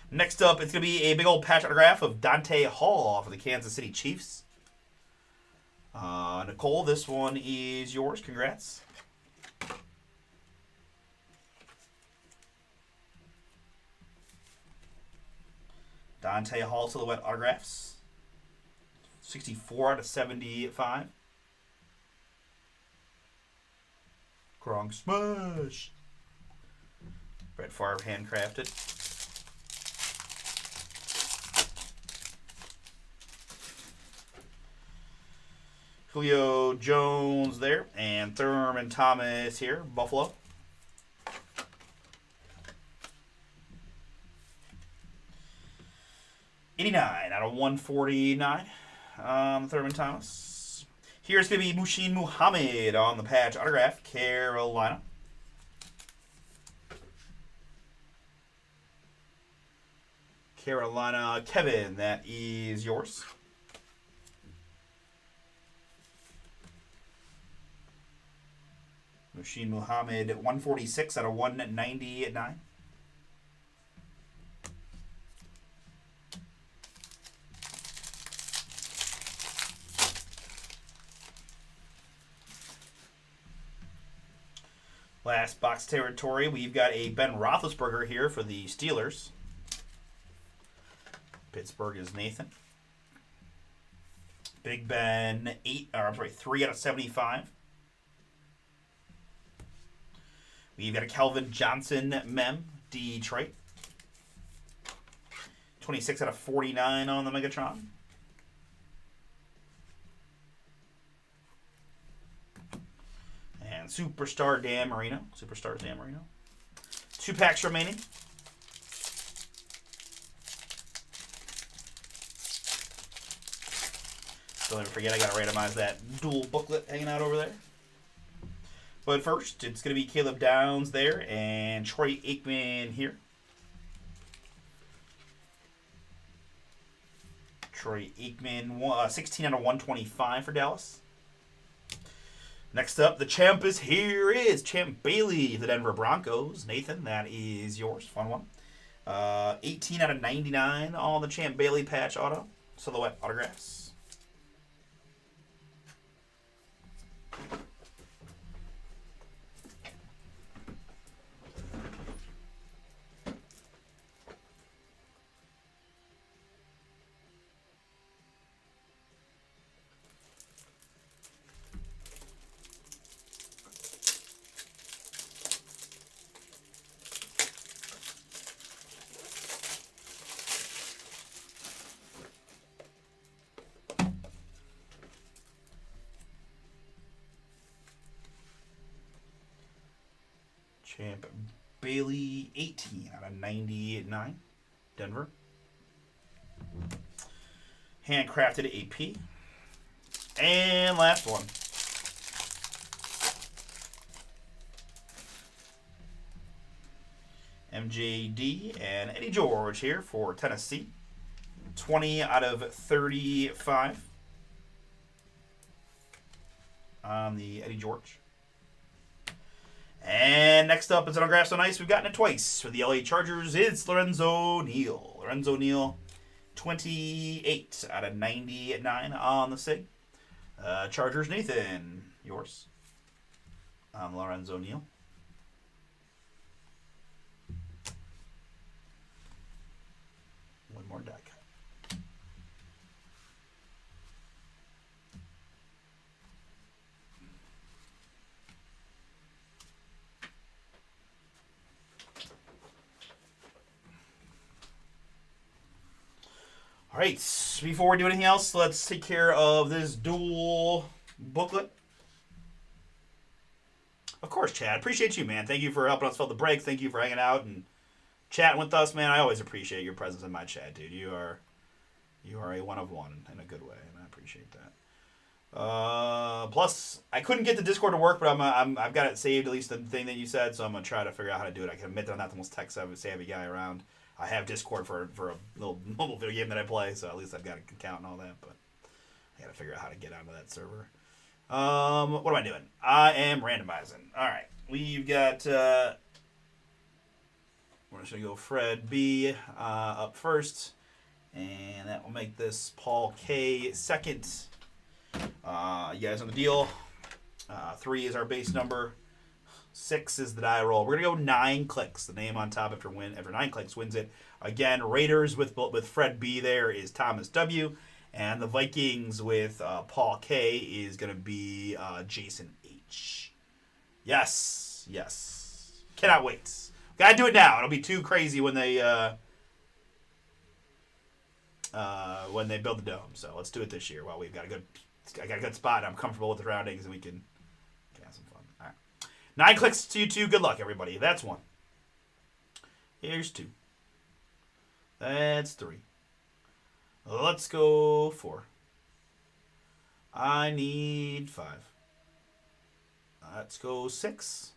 Speaker 1: Next up, it's going to be a big old patch autograph of Dante Hall for the Kansas City Chiefs. Nicole, this one is yours. Congrats. Dante Hall silhouette autographs. 64 out of 75. Gronk smash. Brett Favre handcrafted. Julio Jones there. And Thurman Thomas here. Buffalo. '89 out of 149. Thurman Thomas. Here's going to be Muhsin Muhammad on the patch autograph. Carolina. Carolina, Kevin, that is yours. Muhsin Muhammad, 146 out of 199. Last box territory, we've got a Ben Roethlisberger here for the Steelers. Pittsburgh is Nathan. Big Ben, 3 out of 75. We've got a Calvin Johnson mem, Detroit. 26 out of 49 on the Megatron. And Superstar Dan Marino. Superstars Dan Marino. 2 packs remaining. Don't ever forget, I gotta randomize that dual booklet hanging out over there. But first, it's going to be Caleb Downs there and Troy Aikman here. Troy Aikman, 16 out of 125 for Dallas. Next up, the champ is here. Is Champ Bailey, the Denver Broncos. Nathan, that is yours. Fun one. 18 out of 99 on the Champ Bailey patch auto. Silhouette autographs. Champ Bailey 18 out of 99. Denver. Handcrafted AP. And last one. MJD and Eddie George here for Tennessee. 20 out of 35 on the Eddie George. And next up is an autographs on ice. We've gotten it twice for the LA Chargers. It's Lorenzo Neal. Lorenzo Neal, 28 out of 99 on the SIG. Chargers, Nathan, yours. On Lorenzo Neal. One more die cut. All right, before we do anything else, let's take care of this dual booklet. Of course, Chad. Appreciate you, man. Thank you for helping us fill the break. Thank you for hanging out and chatting with us, man. I always appreciate your presence in my chat, dude. You are a one of one in a good way, and I appreciate that. Plus, I couldn't get the Discord to work, but I've got it saved, at least the thing that you said, so I'm gonna try to figure out how to do it. I can admit that I'm not the most tech-savvy guy around. I have Discord for a little mobile video game that I play, so at least I've got an account and all that, but I gotta figure out how to get onto that server. What am I doing? I am randomizing. All right, we've got. We're just gonna go Fred B up first, and that will make this Paul K second. You guys on the deal. 3 is our base number. 6 is the die roll. We're gonna go 9 clicks. The name on top after 9 clicks wins it. Again, Raiders with Fred B there is Thomas W, and the Vikings with Paul K is gonna be Jason H. Yes. Cannot wait. Gotta do it now. It'll be too crazy when they build the dome. So let's do it this year. While I got a good spot. I'm comfortable with the roundings, and we can have some fun. All right. 9 clicks to you 2. Good luck, everybody. That's 1. Here's 2. That's 3. Let's go 4. I need 5. Let's go 6.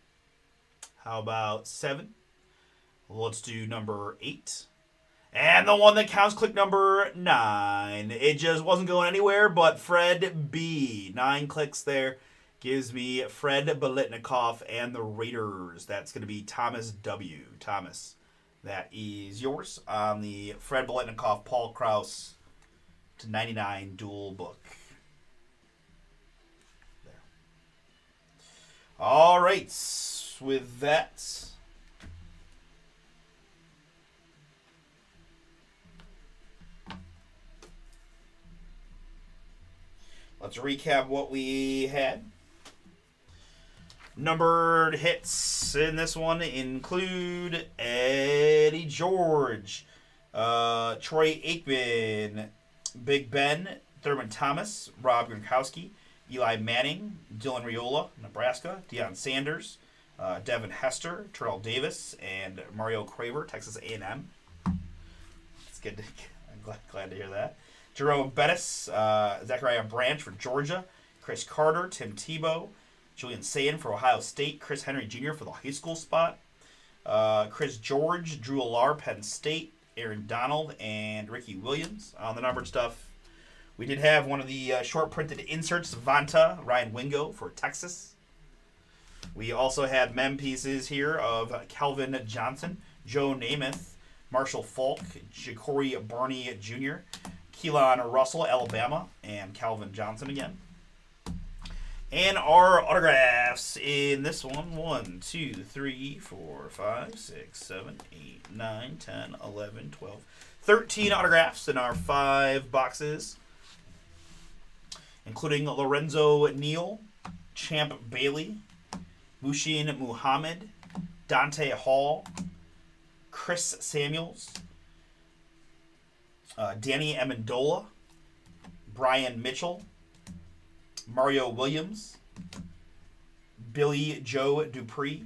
Speaker 1: How about 7? Let's do number 8. And the one that counts, click number 9. It just wasn't going anywhere, but Fred B. 9 clicks there. Gives me Fred Biletnikoff and the Raiders. That's going to be Thomas W. Thomas, that is yours on the Fred Biletnikoff, Paul Krause /99 dual book. There. All right. With that, let's recap what we had. Numbered hits in this one include Eddie George, Troy Aikman, Big Ben, Thurman Thomas, Rob Gronkowski, Eli Manning, Dylan Raiola, Nebraska, Deion Sanders, Devin Hester, Terrell Davis, and Mario Craver, Texas A&M. It's good. I'm glad to hear that. Jerome Bettis, Zachariah Branch for Georgia, Chris Carter, Tim Tebow, Julian Sayin for Ohio State, Chris Henry Jr. for the high school spot, Chris George, Drew Alar, Penn State, Aaron Donald, and Ricky Williams. On the numbered stuff, we did have one of the short printed inserts, Vanta, Ryan Wingo for Texas. We also had mem pieces here of Calvin Johnson, Joe Namath, Marshall Falk, Ja'Cory Barney Jr., Keelan Russell, Alabama, and Calvin Johnson again. And our autographs in this one: 1, 2, 3, 4, 5, 6, 7, 8, 9, 10, 11, 12, 13 autographs in our 5 boxes, including Lorenzo Neal, Champ Bailey, Mushin Muhammad, Dante Hall, Chris Samuels, Danny Amendola, Brian Mitchell, Mario Williams, Billy Joe Dupree,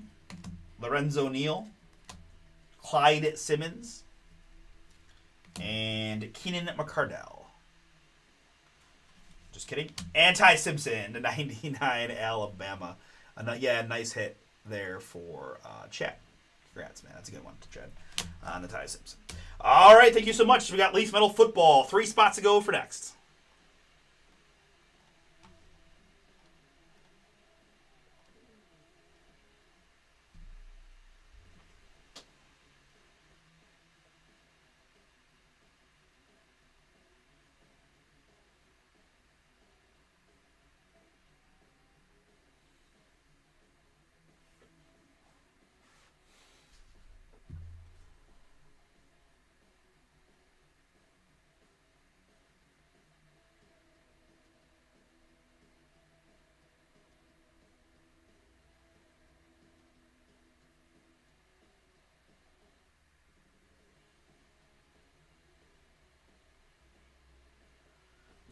Speaker 1: Lorenzo Neal, Clyde Simmons, and Keenan McCardell. Just kidding. Anti Simpson to 99 Alabama. Nice hit there for Chad. Congrats, man. That's a good one to Chad on the Ty Simpson. All right, thank you so much. We got Leaf Metal Football. 3 spots to go for next.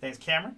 Speaker 1: Thanks, Cameron.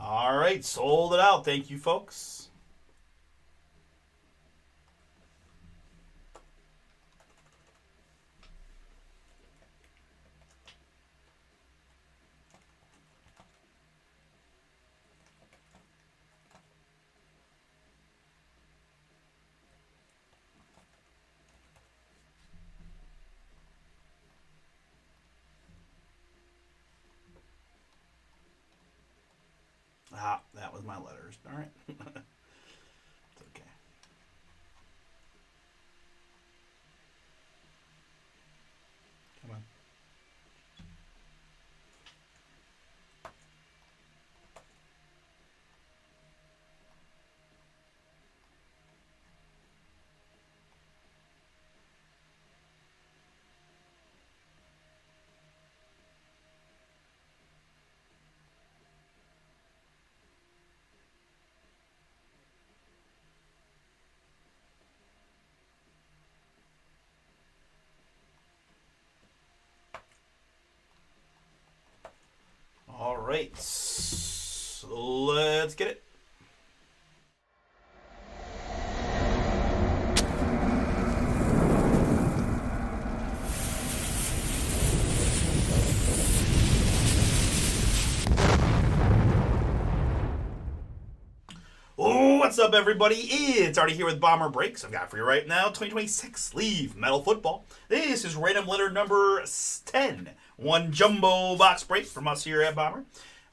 Speaker 1: All right, sold it out. Thank you, folks. That was my letters. All right. It's okay. Come on. All right. So let's get it. What's up, everybody? It's Artie here with Bomber Breaks. I've got for you right now 2026 Leaf Metal Football. This is random letter number 10. One jumbo box break from us here at Bomber.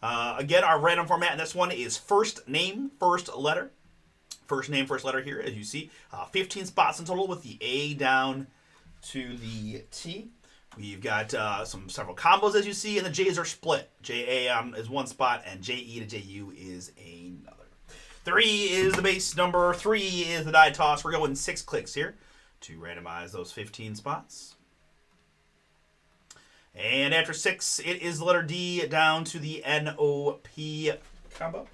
Speaker 1: Again, our random format in this one is first name, first letter. First name, first letter here, as you see. 15 spots in total with the A down to the T. We've got several combos, as you see, and the J's are split. JA is one spot, and JE to JU is another. 3 is the base number. 3 is the die toss. We're going 6 clicks here to randomize those 15 spots. And after 6, it is the letter D down to the NOP combo.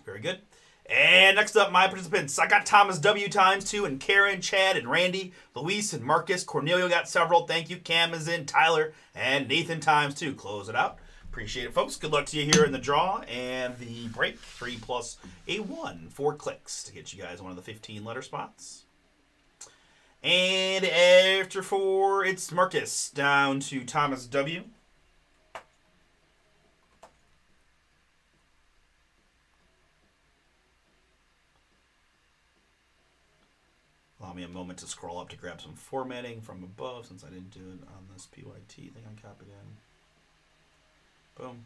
Speaker 1: Very good. And next up, my participants. I got Thomas W times 2, and Karen, Chad, and Randy, Luis, and Marcus. Cornelio got several. Thank you. Cam is in, Tyler, and Nathan times 2. Close it out. Appreciate it, folks. Good luck to you here in the draw and the break. 3 plus a 1. 4 clicks to get you guys one of the 15 letter spots. And after 4, it's Marcus down to Thomas W. Allow me a moment to scroll up to grab some formatting from above since I didn't do it on this PYT thing I copied in. Boom.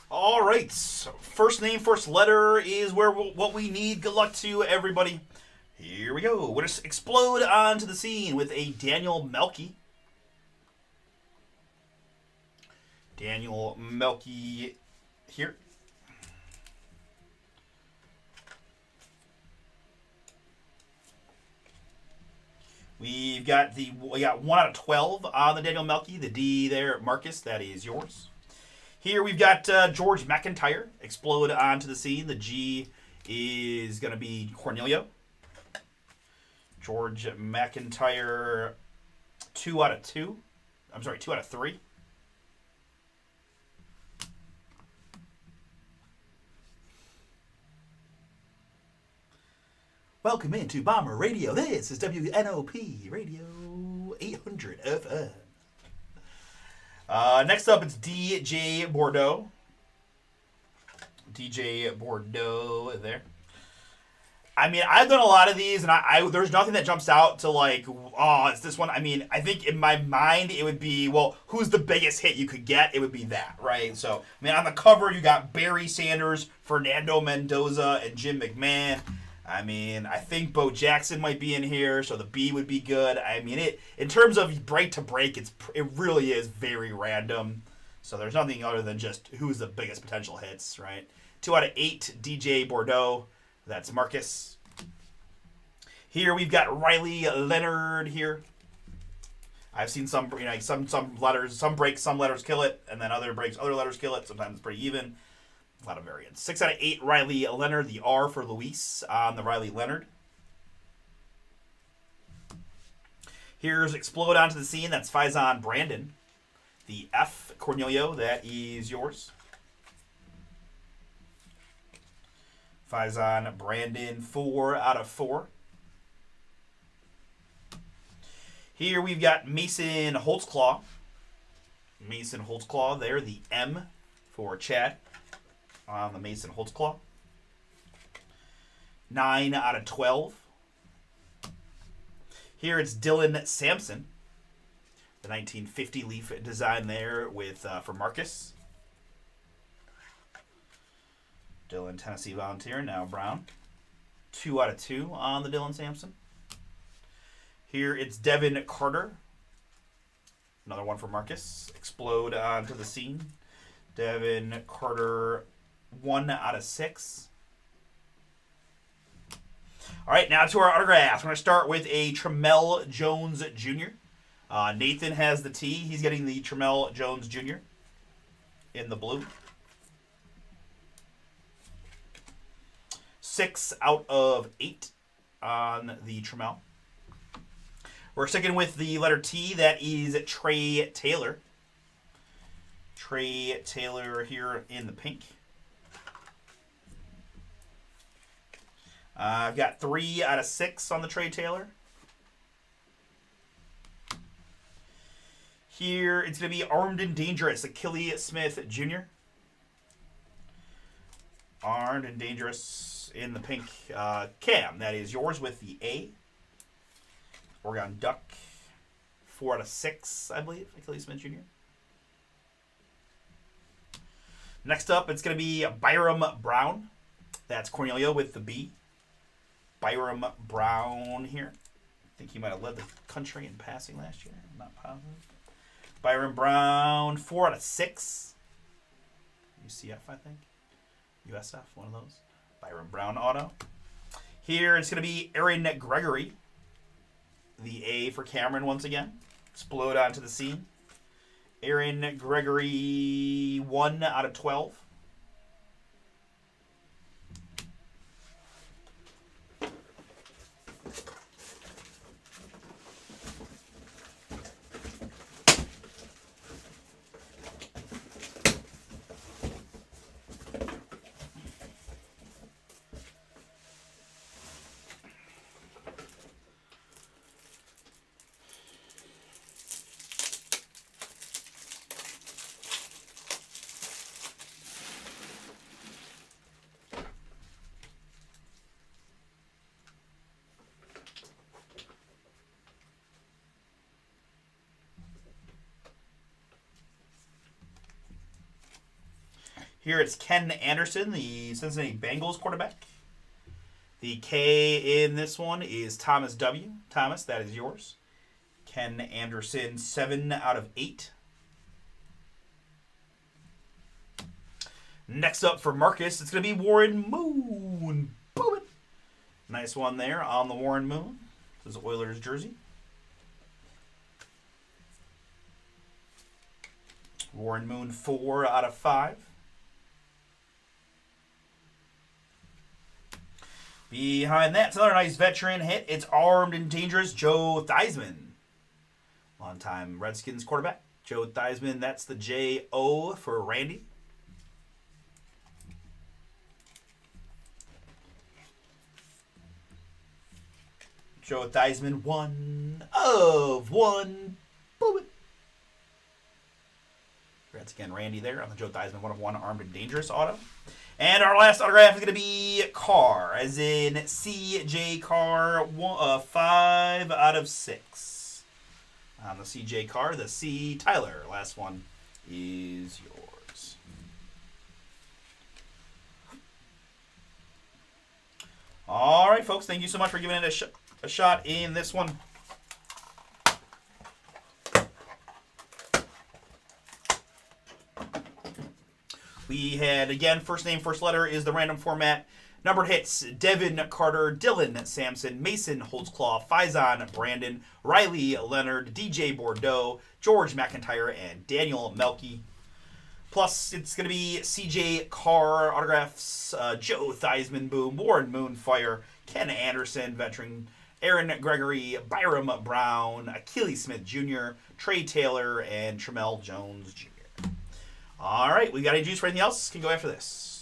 Speaker 1: All right. First name, first letter is what we need. Good luck to everybody. Here we go. We'll just explode onto the scene with a Daniel Melky. Daniel Melky here. We got 1 out of 12 on the Daniel Melky. The D there, Marcus, that is yours. Here we've got George McIntyre explode onto the scene. The G is going to be Cornelio. George McIntyre, 2 out of 2. I'm sorry, 2 out of 3. Welcome into Bomber Radio. This is WNOP Radio 800 FM. Next up, it's DJ Bordeaux. DJ Bordeaux there. I mean, I've done a lot of these, and there's nothing that jumps out to like, oh, it's this one. I mean, I think in my mind it would be, well, who's the biggest hit you could get? It would be that, right? So, I mean, on the cover you got Barry Sanders, Fernando Mendoza, and Jim McMahon. I mean, I think Bo Jackson might be in here, so the B would be good. I mean, in terms of break to break, it really is very random. So there's nothing other than just who's the biggest potential hits, right? 2 out of 8, DJ Bordeaux. That's Marcus. Here we've got Riley Leonard here. I've seen some, like some letters, some letters kill it, and then other letters kill it. Sometimes it's pretty even. A lot of variants. 6 out of 8, Riley Leonard. The R for Luis on the Riley Leonard. Here's Explode Onto the Scene. That's Faison Brandon. The F, Cornelio. That is yours. Faison Brandon, 4 out of 4. Here we've got Mason Holtzclaw. Mason Holtzclaw there. The M for Chad on the Mason Holtzclaw. 9 out of 12. Here it's Dylan Sampson. The 1950 Leaf design there with for Marcus. Dylan, Tennessee Volunteer, now Brown. 2 out of 2 on the Dylan Sampson. Here it's Devin Carter. Another one for Marcus. Explode Onto the Scene. Devin Carter, 1 out of 6. All right, now to our autographs. We're going to start with a Tramel Jones Jr. Nathan has the T. He's getting the Tramel Jones Jr. in the blue. 6 out of 8 on the Tramel. We're sticking with the letter T. That is Trey Taylor. Trey Taylor here in the pink. I've got 3 out of 6 on the Trey Taylor. Here, it's going to be Armed and Dangerous, Achilles Smith Jr. Armed and Dangerous in the pink. Cam, that is yours with the A. Oregon Duck, 4 out of 6, I believe, Achilles Smith Jr. Next up, it's going to be Byram Brown. That's Cornelio with the B. Byram Brown here. I think he might have led the country in passing last year. I'm not positive. Byram Brown, 4 out of 6. UCF, I think. USF, one of those. Byram Brown auto. Here it's going to be Aaron Gregory. The A for Cameron once again. Explode Onto the Scene. Aaron Gregory, 1 out of 12. Here it's Ken Anderson, the Cincinnati Bengals quarterback. The K in this one is Thomas W. Thomas, that is yours. Ken Anderson, 7 out of 8. Next up for Marcus, it's going to be Warren Moon. Boom. Nice one there on the Warren Moon. This is Oilers jersey. Warren Moon, 4 out of 5. Behind that, it's another nice veteran hit. It's Armed and Dangerous, Joe Theismann. Longtime Redskins quarterback. Joe Theismann, that's the J-O for Randy. Joe Theismann, 1 of 1. Boom. Congrats again, Randy there on the Joe Theismann 1 of 1 Armed and Dangerous auto. And our last autograph is going to be Carr, as in C.J. Carr, 5 out of 6. On the C.J. Carr, the C. Tyler, last one is yours. All right, folks, thank you so much for giving it a shot in this one. We had, again, first name, first letter is the random format. Numbered hits: Devin Carter, Dylan Sampson, Mason Holtzclaw, Faison Brandon, Riley Leonard, DJ Bordeaux, George McIntyre, and Daniel Melky. Plus, it's going to be CJ Carr autographs, Joe Theismann, Boom, Warren Moonfire, Ken Anderson, veteran, Aaron Gregory, Byram Brown, Achilles Smith Jr., Trey Taylor, and Tramell Jones Jr. All right, we got any juice for anything else? Can go after this.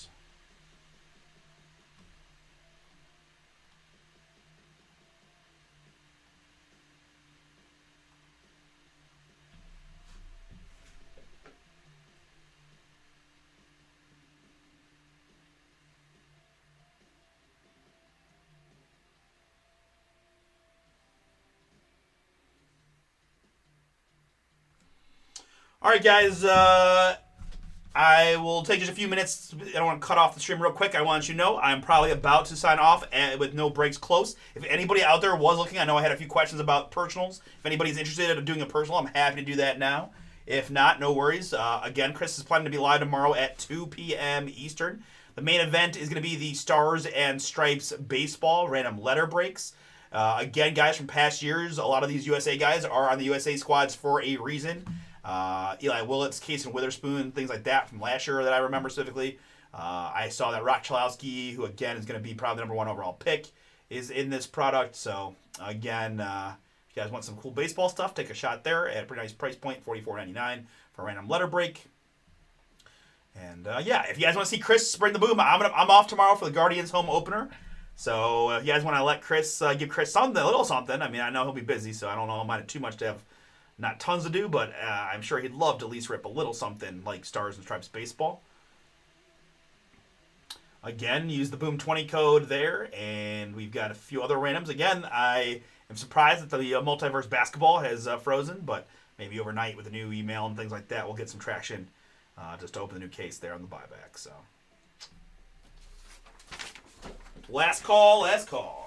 Speaker 1: All right, guys. I will take just a few minutes. I don't want to cut off the stream real quick. I want you to know I'm probably about to sign off with no breaks close. If anybody out there was looking, I know I had a few questions about personals. If anybody's interested in doing a personal, I'm happy to do that now. If not, no worries. Again, Chris is planning to be live tomorrow at 2 p.m. Eastern. The main event is going to be the Stars and Stripes baseball random letter breaks. Again, guys, from past years, a lot of these USA guys are on the USA squads for a reason. Eli Willits, Casey Witherspoon, things like that from last year that I remember specifically. I saw that Rock Chalowski, who again is going to be probably the #1 overall pick, is in this product. So again, if you guys want some cool baseball stuff, take a shot there at a pretty nice price point, $44.99 for a random letter break. And yeah, if you guys want to see Chris bring the boom, I'm off tomorrow for the Guardians home opener. So if you guys want to let Chris give Chris something, a little something. I mean, I know he'll be busy, so I don't know, I might have too much to have. Not tons to do, but I'm sure he'd love to at least rip a little something like Stars and Stripes baseball. Again, use the Boom 20 code there, and we've got a few other randoms. Again, I am surprised that the Multiverse Basketball has frozen, but maybe overnight with a new email and things like that, we'll get some traction just to open the new case there on the buyback. So, last call, last call.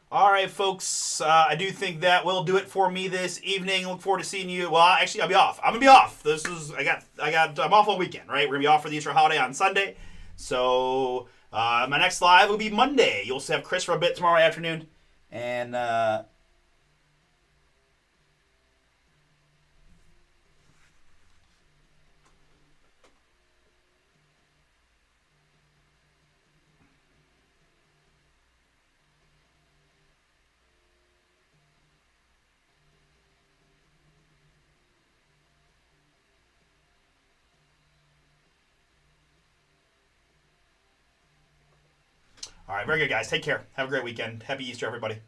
Speaker 1: All right, folks. I do think that will do it for me this evening. Look forward to seeing you. Well, actually, I'll be off. I'm gonna be off. I'm off all weekend, right? We're gonna be off for the Easter holiday on Sunday. So my next live will be Monday. You'll have Chris for a bit tomorrow afternoon, and all right, very good, guys. Take care. Have a great weekend. Happy Easter, everybody.